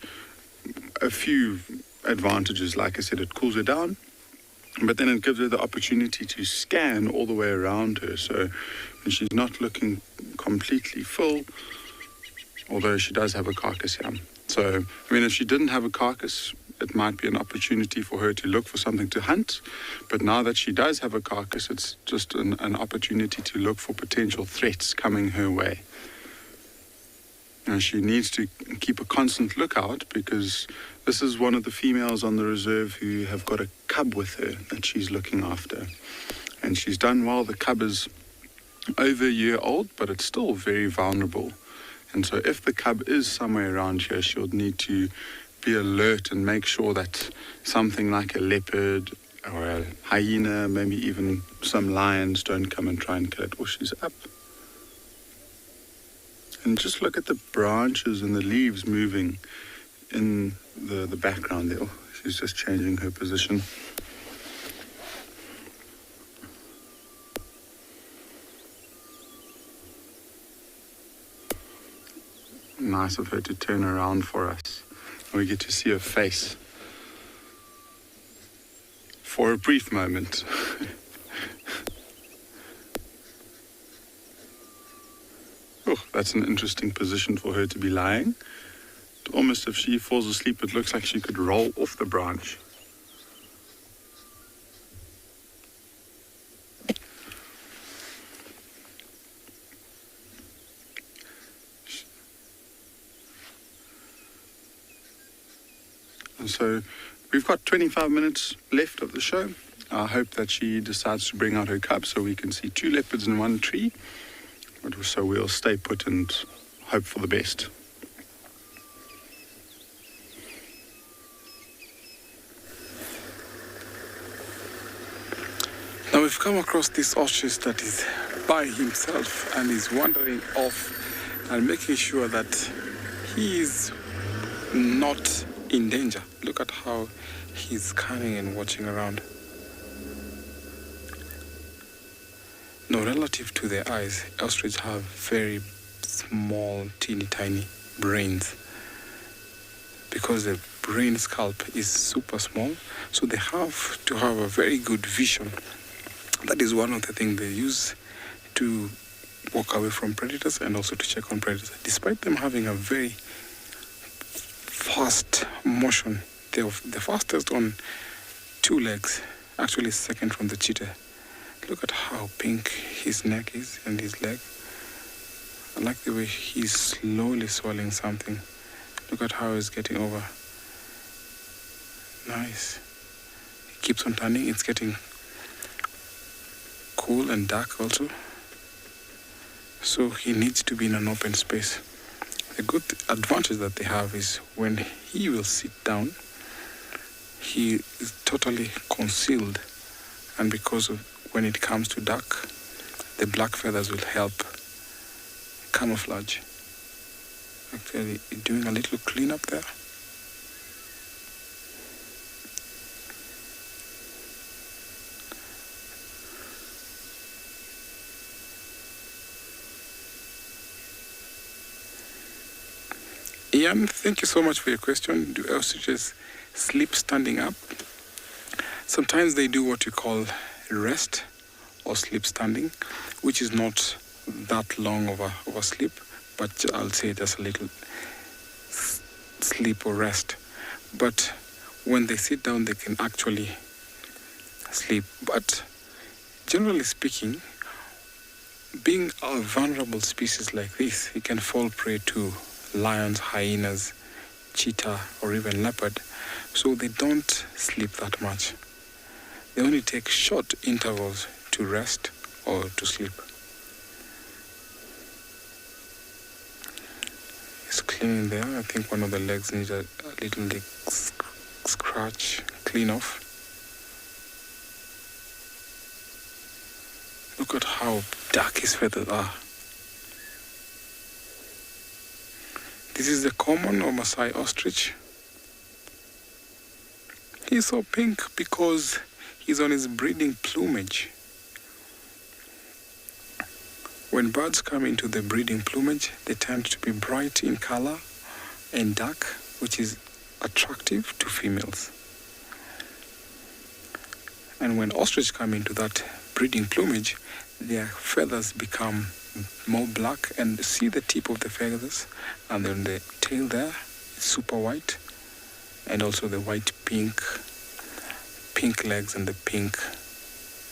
a few advantages. Like I said, it cools her down, but then it gives her the opportunity to scan all the way around her. So she's not looking completely full, although she does have a carcass here. So, I mean, if she didn't have a carcass, it might be an opportunity for her to look for something to hunt. But now that she does have a carcass, it's just an opportunity to look for potential threats coming her way. And she needs to keep a constant lookout, because this is one of the females on the reserve who have got a cub with her that she's looking after. And she's done well. The cub is over a year old, but it's still very vulnerable. And so if the cub is somewhere around here, she'll need to be alert and make sure that something like a leopard or a hyena, maybe even some lions, don't come and try and kill it. Or she's up. And just look at the branches and the leaves moving in the background there. She's just changing her position. Nice of her to turn around for us. We get to see her face for a brief moment. Oh, that's an interesting position for her to be lying. Almost if she falls asleep, it looks like she could roll off the branch. And so we've got 25 minutes left of the show. I hope that she decides to bring out her cub so we can see 2 leopards in one tree. But so we'll stay put and hope for the best. Now we've come across this ostrich that is by himself and is wandering off and making sure that he is not in danger. Look at how he's scanning and watching around. Now, relative to their eyes, ostriches have very small, teeny tiny brains. Because the brain scalp is super small, so they have to have a very good vision. That is one of the things they use to walk away from predators and also to check on predators. Despite them having a very fast motion, they're the fastest on 2 legs, actually second from the cheetah. Look at how pink his neck is and his leg. I like the way he's slowly swallowing something. Look at how he's getting over. Nice. He keeps on turning. It's getting cool and dark also. So he needs to be in an open space. The good advantage that they have is when he will sit down, he is totally concealed. And because of when it comes to dark, the black feathers will help camouflage. Actually, doing a little cleanup there. Ian, thank you so much for your question. Do ostriches sleep standing up? Sometimes they do what you call rest or sleep standing, which is not that long of a sleep, but I'll say just a little sleep or rest. But when they sit down, they can actually sleep. But generally speaking, being a vulnerable species like this, it can fall prey to lions, hyenas, cheetah, or even leopard. So they don't sleep that much. They only take short intervals to rest or to sleep. It's cleaning there. I think one of the legs needs a little scratch, clean off. Look at how dark his feathers are. This is the common or Maasai ostrich. He's so pink because he's on his breeding plumage. When birds come into the breeding plumage, they tend to be bright in color and dark, which is attractive to females. And when ostriches come into that breeding plumage, their feathers become more black, and see the tip of the feathers, and then the tail there is super white, and also the white pink legs and the pink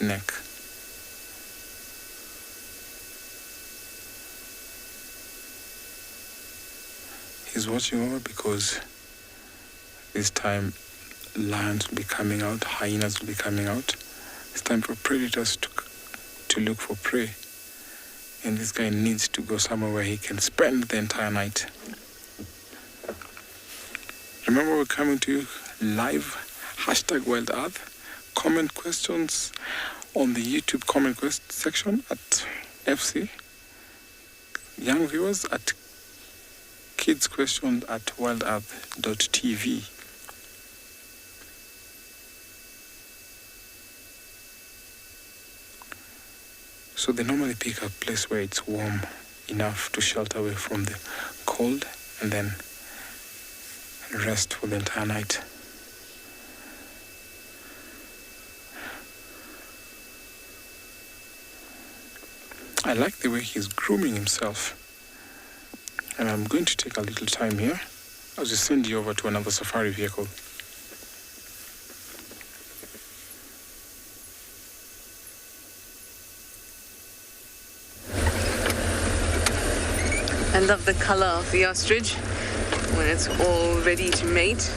neck. He's watching over because this time lions will be coming out, hyenas will be coming out. It's time for predators to look for prey. And this guy needs to go somewhere where he can spend the entire night. Remember, we're coming to you live. #WildEarth. Comment questions on the YouTube comment section at FC. Young viewers at kids questions at wildearth.tv. So they normally pick a place where it's warm enough to shelter away from the cold and then rest for the entire night. I like the way he's grooming himself. And I'm going to take a little time here as we send you over to another safari vehicle. I love the color of the ostrich when it's all ready to mate.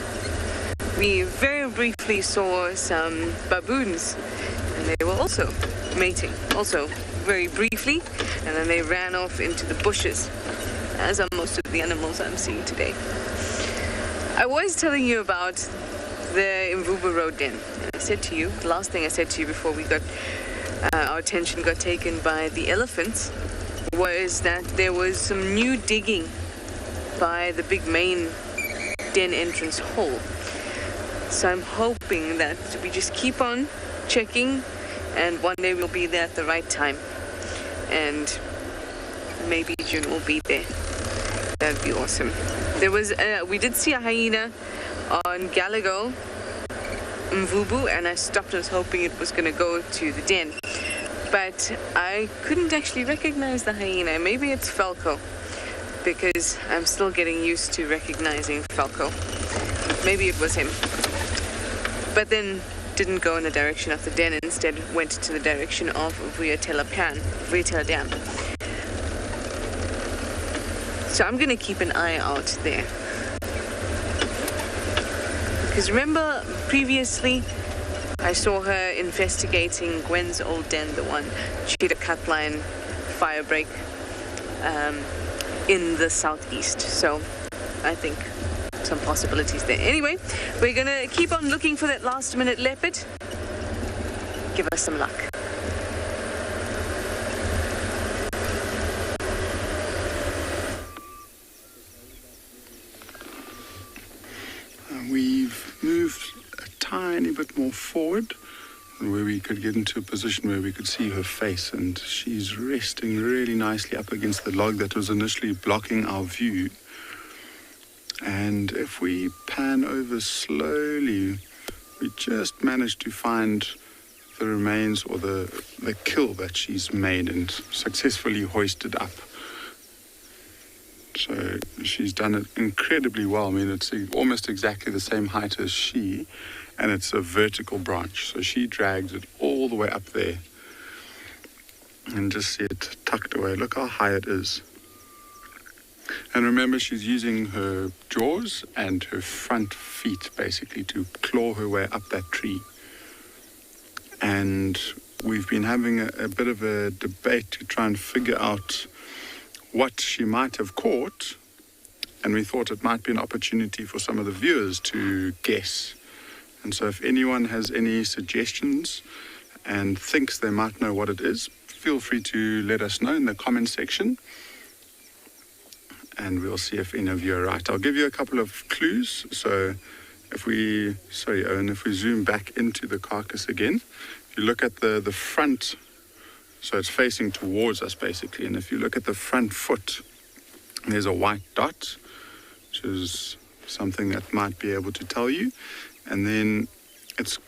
We very briefly saw some baboons, and they were also mating, also very briefly, and then they ran off into the bushes, as are most of the animals I'm seeing today. I was telling you about the Mvubu Road Den. I said to you, the last thing I said to you before we got our attention got taken by the elephants, was that there was some new digging by the big main den entrance hole. So I'm hoping that we just keep on checking, and one day we'll be there at the right time. And maybe June will be there. That'd be awesome. There was, we did see a hyena on Gallagher, Mvubu, and I stopped. I was hoping it was going to go to the den. But I couldn't actually recognize the hyena. Maybe it's Falco, because I'm still getting used to recognizing Falco. Maybe it was him. But then didn't go in the direction of the den, instead went to the direction of Vuyatela Dam. So I'm going to keep an eye out there. Because remember previously I saw her investigating Gwen's old den, the one cheetah cutline fire break in the southeast. So I think some possibilities there. Anyway, we're going to keep on looking for that last minute leopard. Give us some luck. We've moved a tiny bit more forward, where we could get into a position where we could see her face, and she's resting really nicely up against the log that was initially blocking our view. And if we pan over slowly, we just managed to find the remains or the kill that she's made and successfully hoisted up. So she's done it incredibly well. I mean, it's almost exactly the same height as she, and it's a vertical branch. So she dragged it all the way up there. And just see it tucked away. Look how high it is. And remember, she's using her jaws and her front feet, basically, to claw her way up that tree. And we've been having a bit of a debate to try and figure out what she might have caught. And we thought it might be an opportunity for some of the viewers to guess. And so if anyone has any suggestions and thinks they might know what it is, feel free to let us know in the comment section. And we'll see if any of you are right. I'll give you a couple of clues. So if we zoom back into the carcass again, if you look at the front, so it's facing towards us basically, and if you look at the front foot, there's a white dot, which is something that might be able to tell you. And then it's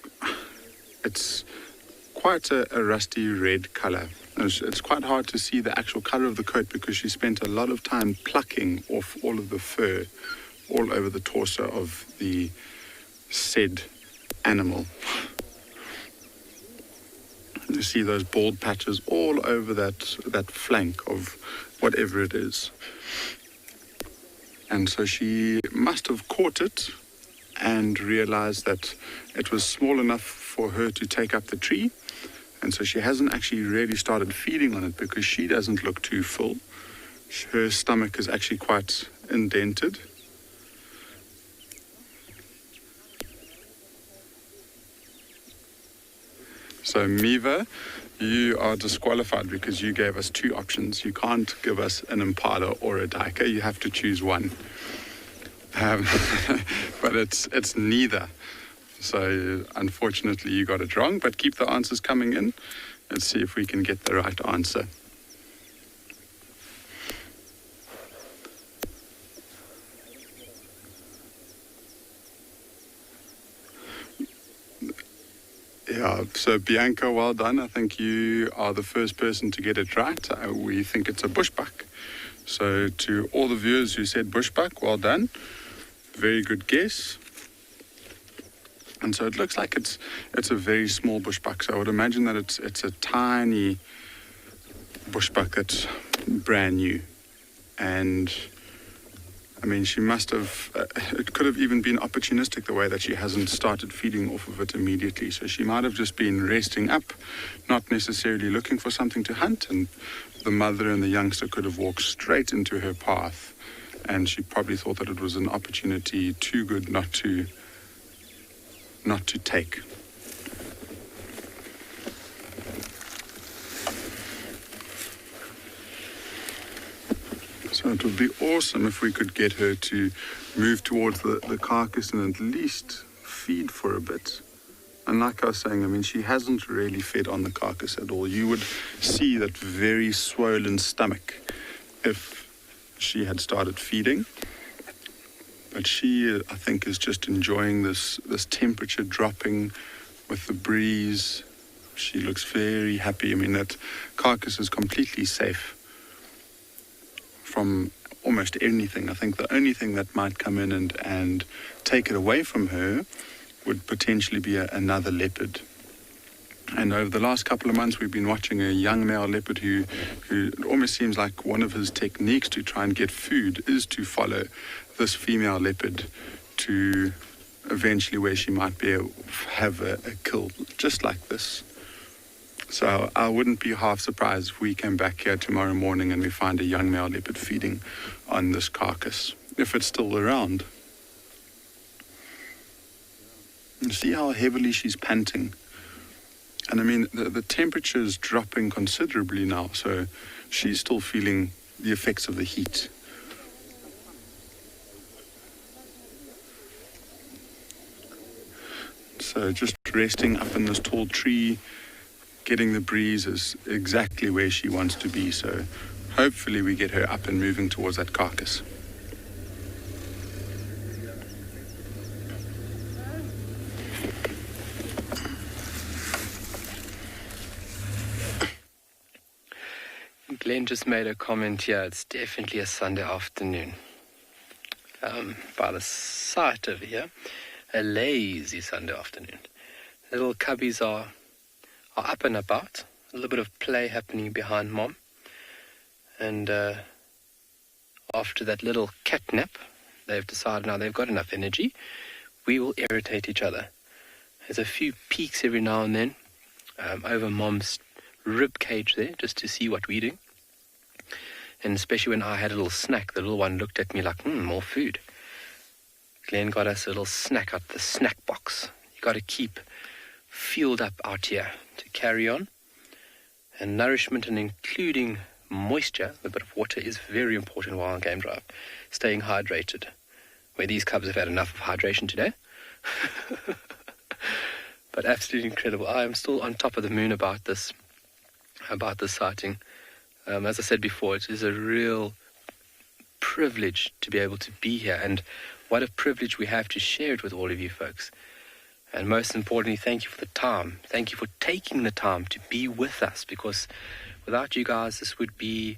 quite a rusty red color. It's quite hard to see the actual color of the coat because she spent a lot of time plucking off all of the fur all over the torso of the said animal. You see those bald patches all over that flank of whatever it is. And so she must have caught it and realized that it was small enough for her to take up the tree. And so she hasn't actually really started feeding on it because she doesn't look too full. Her stomach is actually quite indented. So Miva, you are disqualified because you gave us two options. You can't give us an impala or a duiker. You have to choose one. But it's neither. So unfortunately you got it wrong, but keep the answers coming in. Let's see if we can get the right answer. Yeah, so Bianca, well done. I think you are the first person to get it right. We think it's a bushbuck. So to all the viewers who said bushbuck, well done. Very good guess. And so it looks like it's a very small bushbuck. So I would imagine that it's a tiny bushbuck that's brand new. And I mean, she must have, it could have even been opportunistic the way that she hasn't started feeding off of it immediately. So she might have just been resting up, not necessarily looking for something to hunt. And the mother and the youngster could have walked straight into her path. And she probably thought that it was an opportunity too good not to take. So it would be awesome if we could get her to move towards the carcass and at least feed for a bit. And like I was saying, I mean, she hasn't really fed on the carcass at all. You would see that very swollen stomach if she had started feeding. But she, I think, is just enjoying this temperature dropping with the breeze. She looks very happy. I mean, that carcass is completely safe from almost anything. I think the only thing that might come in and take it away from her would potentially be another leopard. And over the last couple of months, we've been watching a young male leopard who it almost seems like one of his techniques to try and get food is to follow this female leopard to eventually where she might be able to have a kill just like this. So I wouldn't be half surprised if we came back here tomorrow morning and we find a young male leopard feeding on this carcass, if it's still around. You see how heavily she's panting. And I mean, the temperature is dropping considerably now, so she's still feeling the effects of the heat. So just resting up in this tall tree, getting the breeze is exactly where she wants to be. So hopefully we get her up and moving towards that carcass. Glenn just made a comment here. It's definitely a Sunday afternoon. By the sight over here, a lazy Sunday afternoon. The little cubbies are up and about. A little bit of play happening behind Mom. And after that little cat nap, they've decided now they've got enough energy. We will irritate each other. There's a few peeks every now and then over Mom's rib cage there, just to see what we're doing. And especially when I had a little snack, the little one looked at me like, more food. Glenn got us a little snack out the snack box. You got to keep fueled up out here to carry on. And nourishment, and including moisture, a bit of water, is very important while on game drive. Staying hydrated. Where these cubs have had enough of hydration today. But absolutely incredible. I am still on top of the moon about this sighting. As I said before, it is a real privilege to be able to be here, and what a privilege we have to share it with all of you folks. And most importantly, thank you for the time. Thank you for taking the time to be with us, because without you guys, this would be,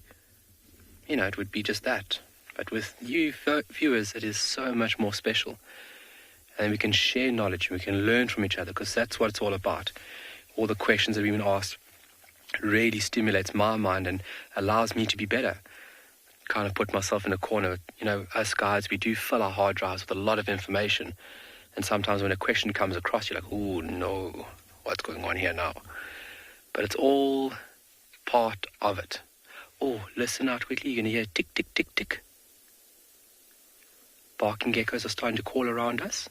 it would be just that. But with you viewers, it is so much more special. And we can share knowledge, and we can learn from each other, because that's what it's all about. All the questions that we've been asked really stimulates my mind and allows me to be better. Kind of put myself in a corner. Us guys, we do fill our hard drives with a lot of information. And sometimes when a question comes across, you're like, oh no, what's going on here now? But it's all part of it. Oh, listen out quickly, you're going to hear tick, tick, tick, tick. Barking geckos are starting to call around us.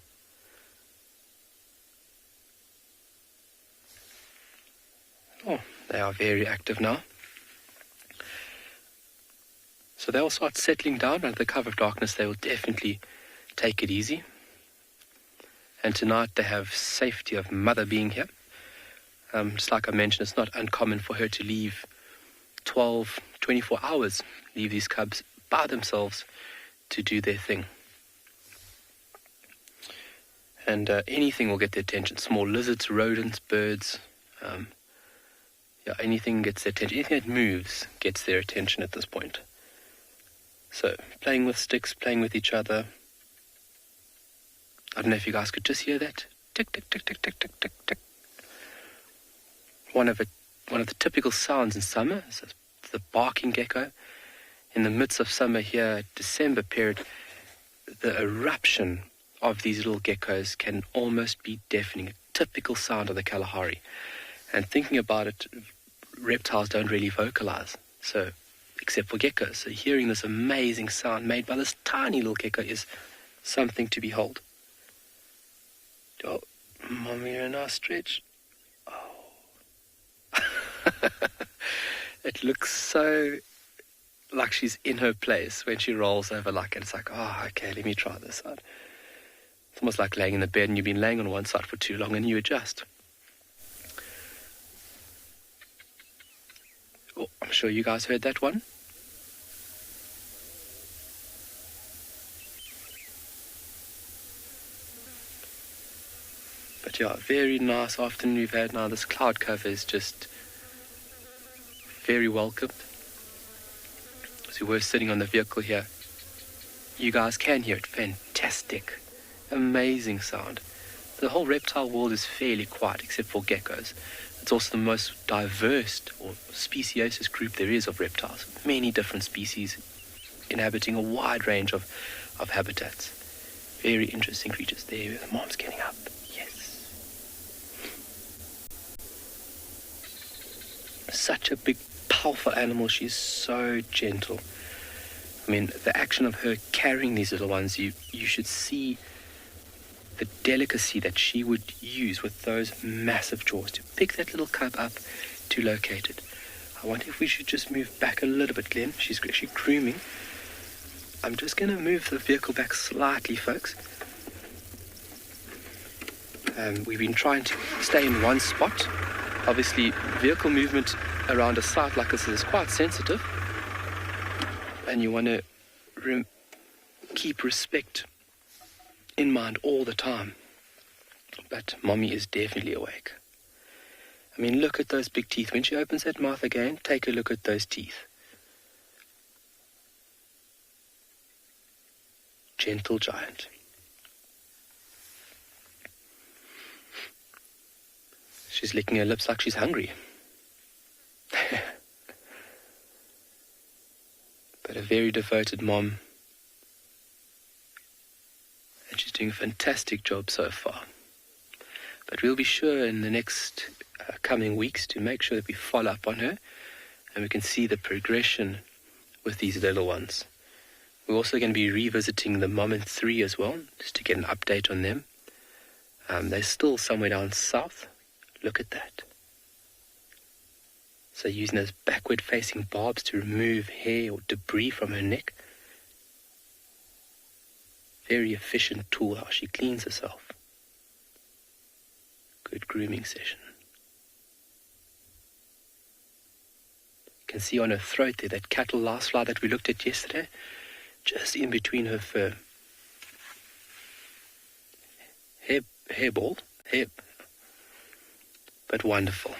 Oh, they are very active now. So they'll start settling down under the cover of darkness. They will definitely take it easy. And tonight they have safety of Mother being here. Just like I mentioned, it's not uncommon for her to leave 12, 24 hours, leave these cubs by themselves to do their thing. And anything will get their attention. Small lizards, rodents, birds. Anything gets their attention. Anything that moves gets their attention at this point. So, playing with sticks, playing with each other. I don't know if you guys could just hear that. Tick, tick, tick, tick, tick, tick, tick, tick. One of the typical sounds in summer is the barking gecko. In the midst of summer here, December period, the eruption of these little geckos can almost be deafening. A typical sound of the Kalahari. And thinking about it, reptiles don't really vocalize. So, except for geckos. So hearing this amazing sound made by this tiny little gecko is something to behold. Oh, Mommy, you're in our stretch. Oh. It looks so like she's in her place when she rolls over like it. It's like, okay, let me try this side. It's almost like laying in the bed and you've been laying on one side for too long and you adjust. Oh, I'm sure you guys heard that one. But yeah, very nice afternoon we've had now. This cloud cover is just very welcomed. So we're sitting on the vehicle here. You guys can hear it. Fantastic. Amazing sound. The whole reptile world is fairly quiet except for geckos. It's also the most diverse or speciosus group there is of reptiles. Many different species inhabiting a wide range of habitats. Very interesting creatures. There, the mom's getting up. Yes. Such a big, powerful animal. She's so gentle. I mean, the action of her carrying these little ones, you should see the delicacy that she would use with those massive jaws to pick that little cub up to locate it. I wonder if we should just move back a little bit, Glenn. She's actually grooming. I'm just going to move the vehicle back slightly, folks. We've been trying to stay in one spot. Obviously, vehicle movement around a site like this is quite sensitive. And you want to keep respect in mind all the time. But Mommy is definitely awake. I mean, look at those big teeth. When she opens that mouth again, take a look at those teeth. gentle giant. She's licking her lips like she's hungry. But a very devoted mom. And she's doing a fantastic job so far. But we'll be sure in the next coming weeks to make sure that we follow up on her and we can see the progression with these little ones. We're also going to be revisiting the mom and 3 as well, just to get an update on them. They're still somewhere down south. Look at that. So using those backward-facing barbs to remove hair or debris from her neck. Very efficient tool how she cleans herself. Good grooming session. You can see on her throat there that cattle louse fly that we looked at yesterday, just in between her fur. Hairball, but wonderful.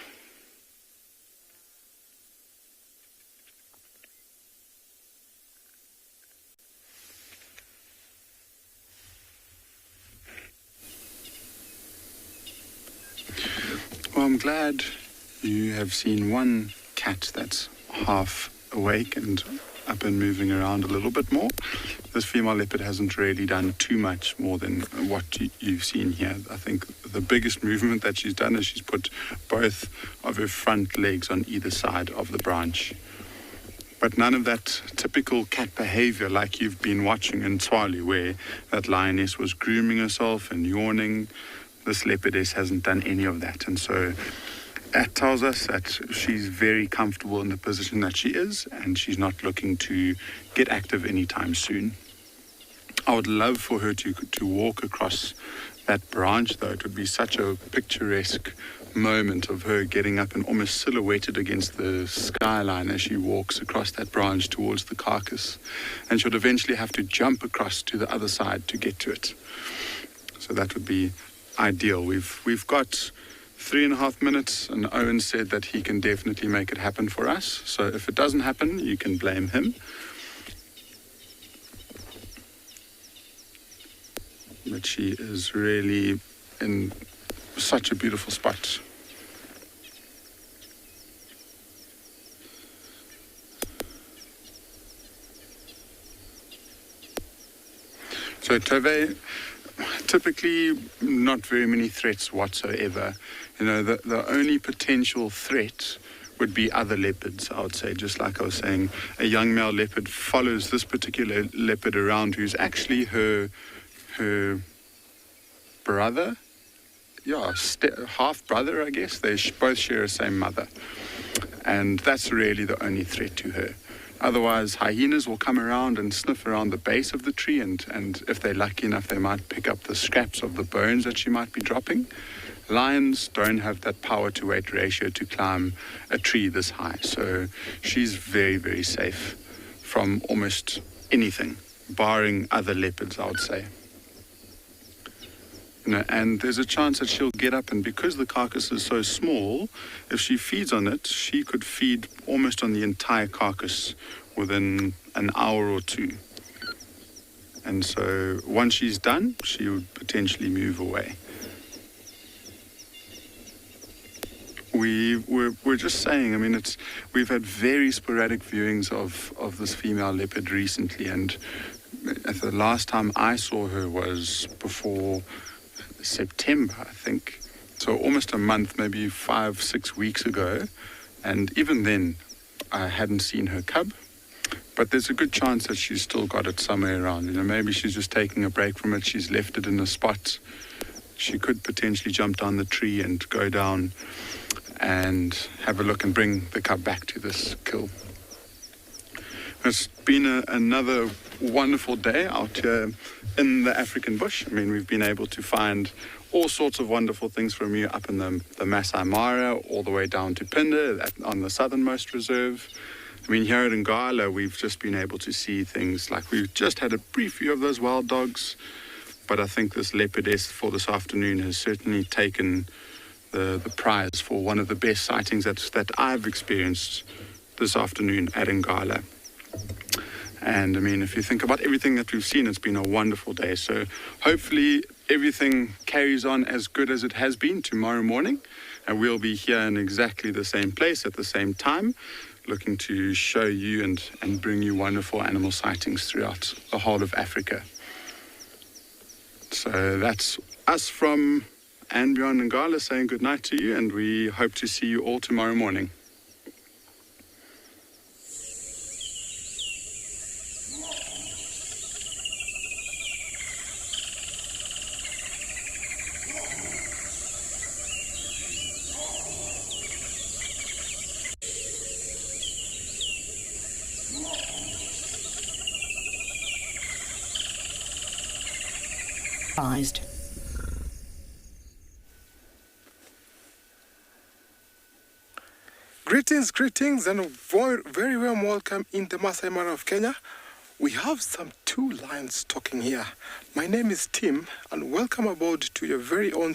Well, I'm glad you have seen one cat that's half awake and up and moving around a little bit more. This female leopard hasn't really done too much more than what you've seen here. I think the biggest movement that she's done is she's put both of her front legs on either side of the branch. But none of that typical cat behavior like you've been watching in Tswali, where that lioness was grooming herself and yawning. This leopardess hasn't done any of that. And so that tells us that she's very comfortable in the position that she is, and she's not looking to get active anytime soon. I would love for her to walk across that branch, though. It would be such a picturesque moment of her getting up and almost silhouetted against the skyline as she walks across that branch towards the carcass. And she would eventually have to jump across to the other side to get to it. So that would be ideal. We've got 3.5 minutes, and Owen said that he can definitely make it happen for us. So if it doesn't happen, you can blame him. But she is really in such a beautiful spot. So Tove, typically not very many threats whatsoever. You know, the only potential threat would be other leopards, I would say. Just like I was saying, a young male leopard follows this particular leopard around, who's actually her brother. Yeah, half brother, I guess. They both share the same mother. And that's really the only threat to her. Otherwise, hyenas will come around and sniff around the base of the tree, and if they're lucky enough, they might pick up the scraps of the bones that she might be dropping. Lions don't have that power-to-weight ratio to climb a tree this high, so she's very, very safe from almost anything, barring other leopards, I would say. You know, and there's a chance that she'll get up, and because the carcass is so small, if she feeds on it, she could feed almost on the entire carcass within an hour or two. And so once she's done, she would potentially move away. We're just saying, I mean, we've had very sporadic viewings of this female leopard recently, and the last time I saw her was before September, I think. So almost a month, maybe 5-6 weeks ago. And even then, I hadn't seen her cub. But there's a good chance that she's still got it somewhere around. You know, maybe she's just taking a break from it. She's left it in a spot. She could potentially jump down the tree and go down and have a look and bring the cub back to this kill. It's been another wonderful day out here in the African bush. I mean, we've been able to find all sorts of wonderful things from you up in the Masai Mara, all the way down to Pinde on the southernmost reserve. I mean, here at Ngala, we've just been able to see things like we've just had a brief view of those wild dogs, but I think this leopardess for this afternoon has certainly taken the prize for one of the best sightings that I've experienced this afternoon at Ngala. And I mean, if you think about everything that we've seen, it's been a wonderful day. So hopefully everything carries on as good as it has been tomorrow morning. And we'll be here in exactly the same place at the same time, looking to show you and bring you wonderful animal sightings throughout the whole of Africa. So that's us from Anbion and Ngala saying good night to you, and we hope to see you all tomorrow morning. Greetings, and a very warm welcome in the Masai Mara of Kenya. We have some 2 lions talking here. My name is Tim, and welcome aboard to your very own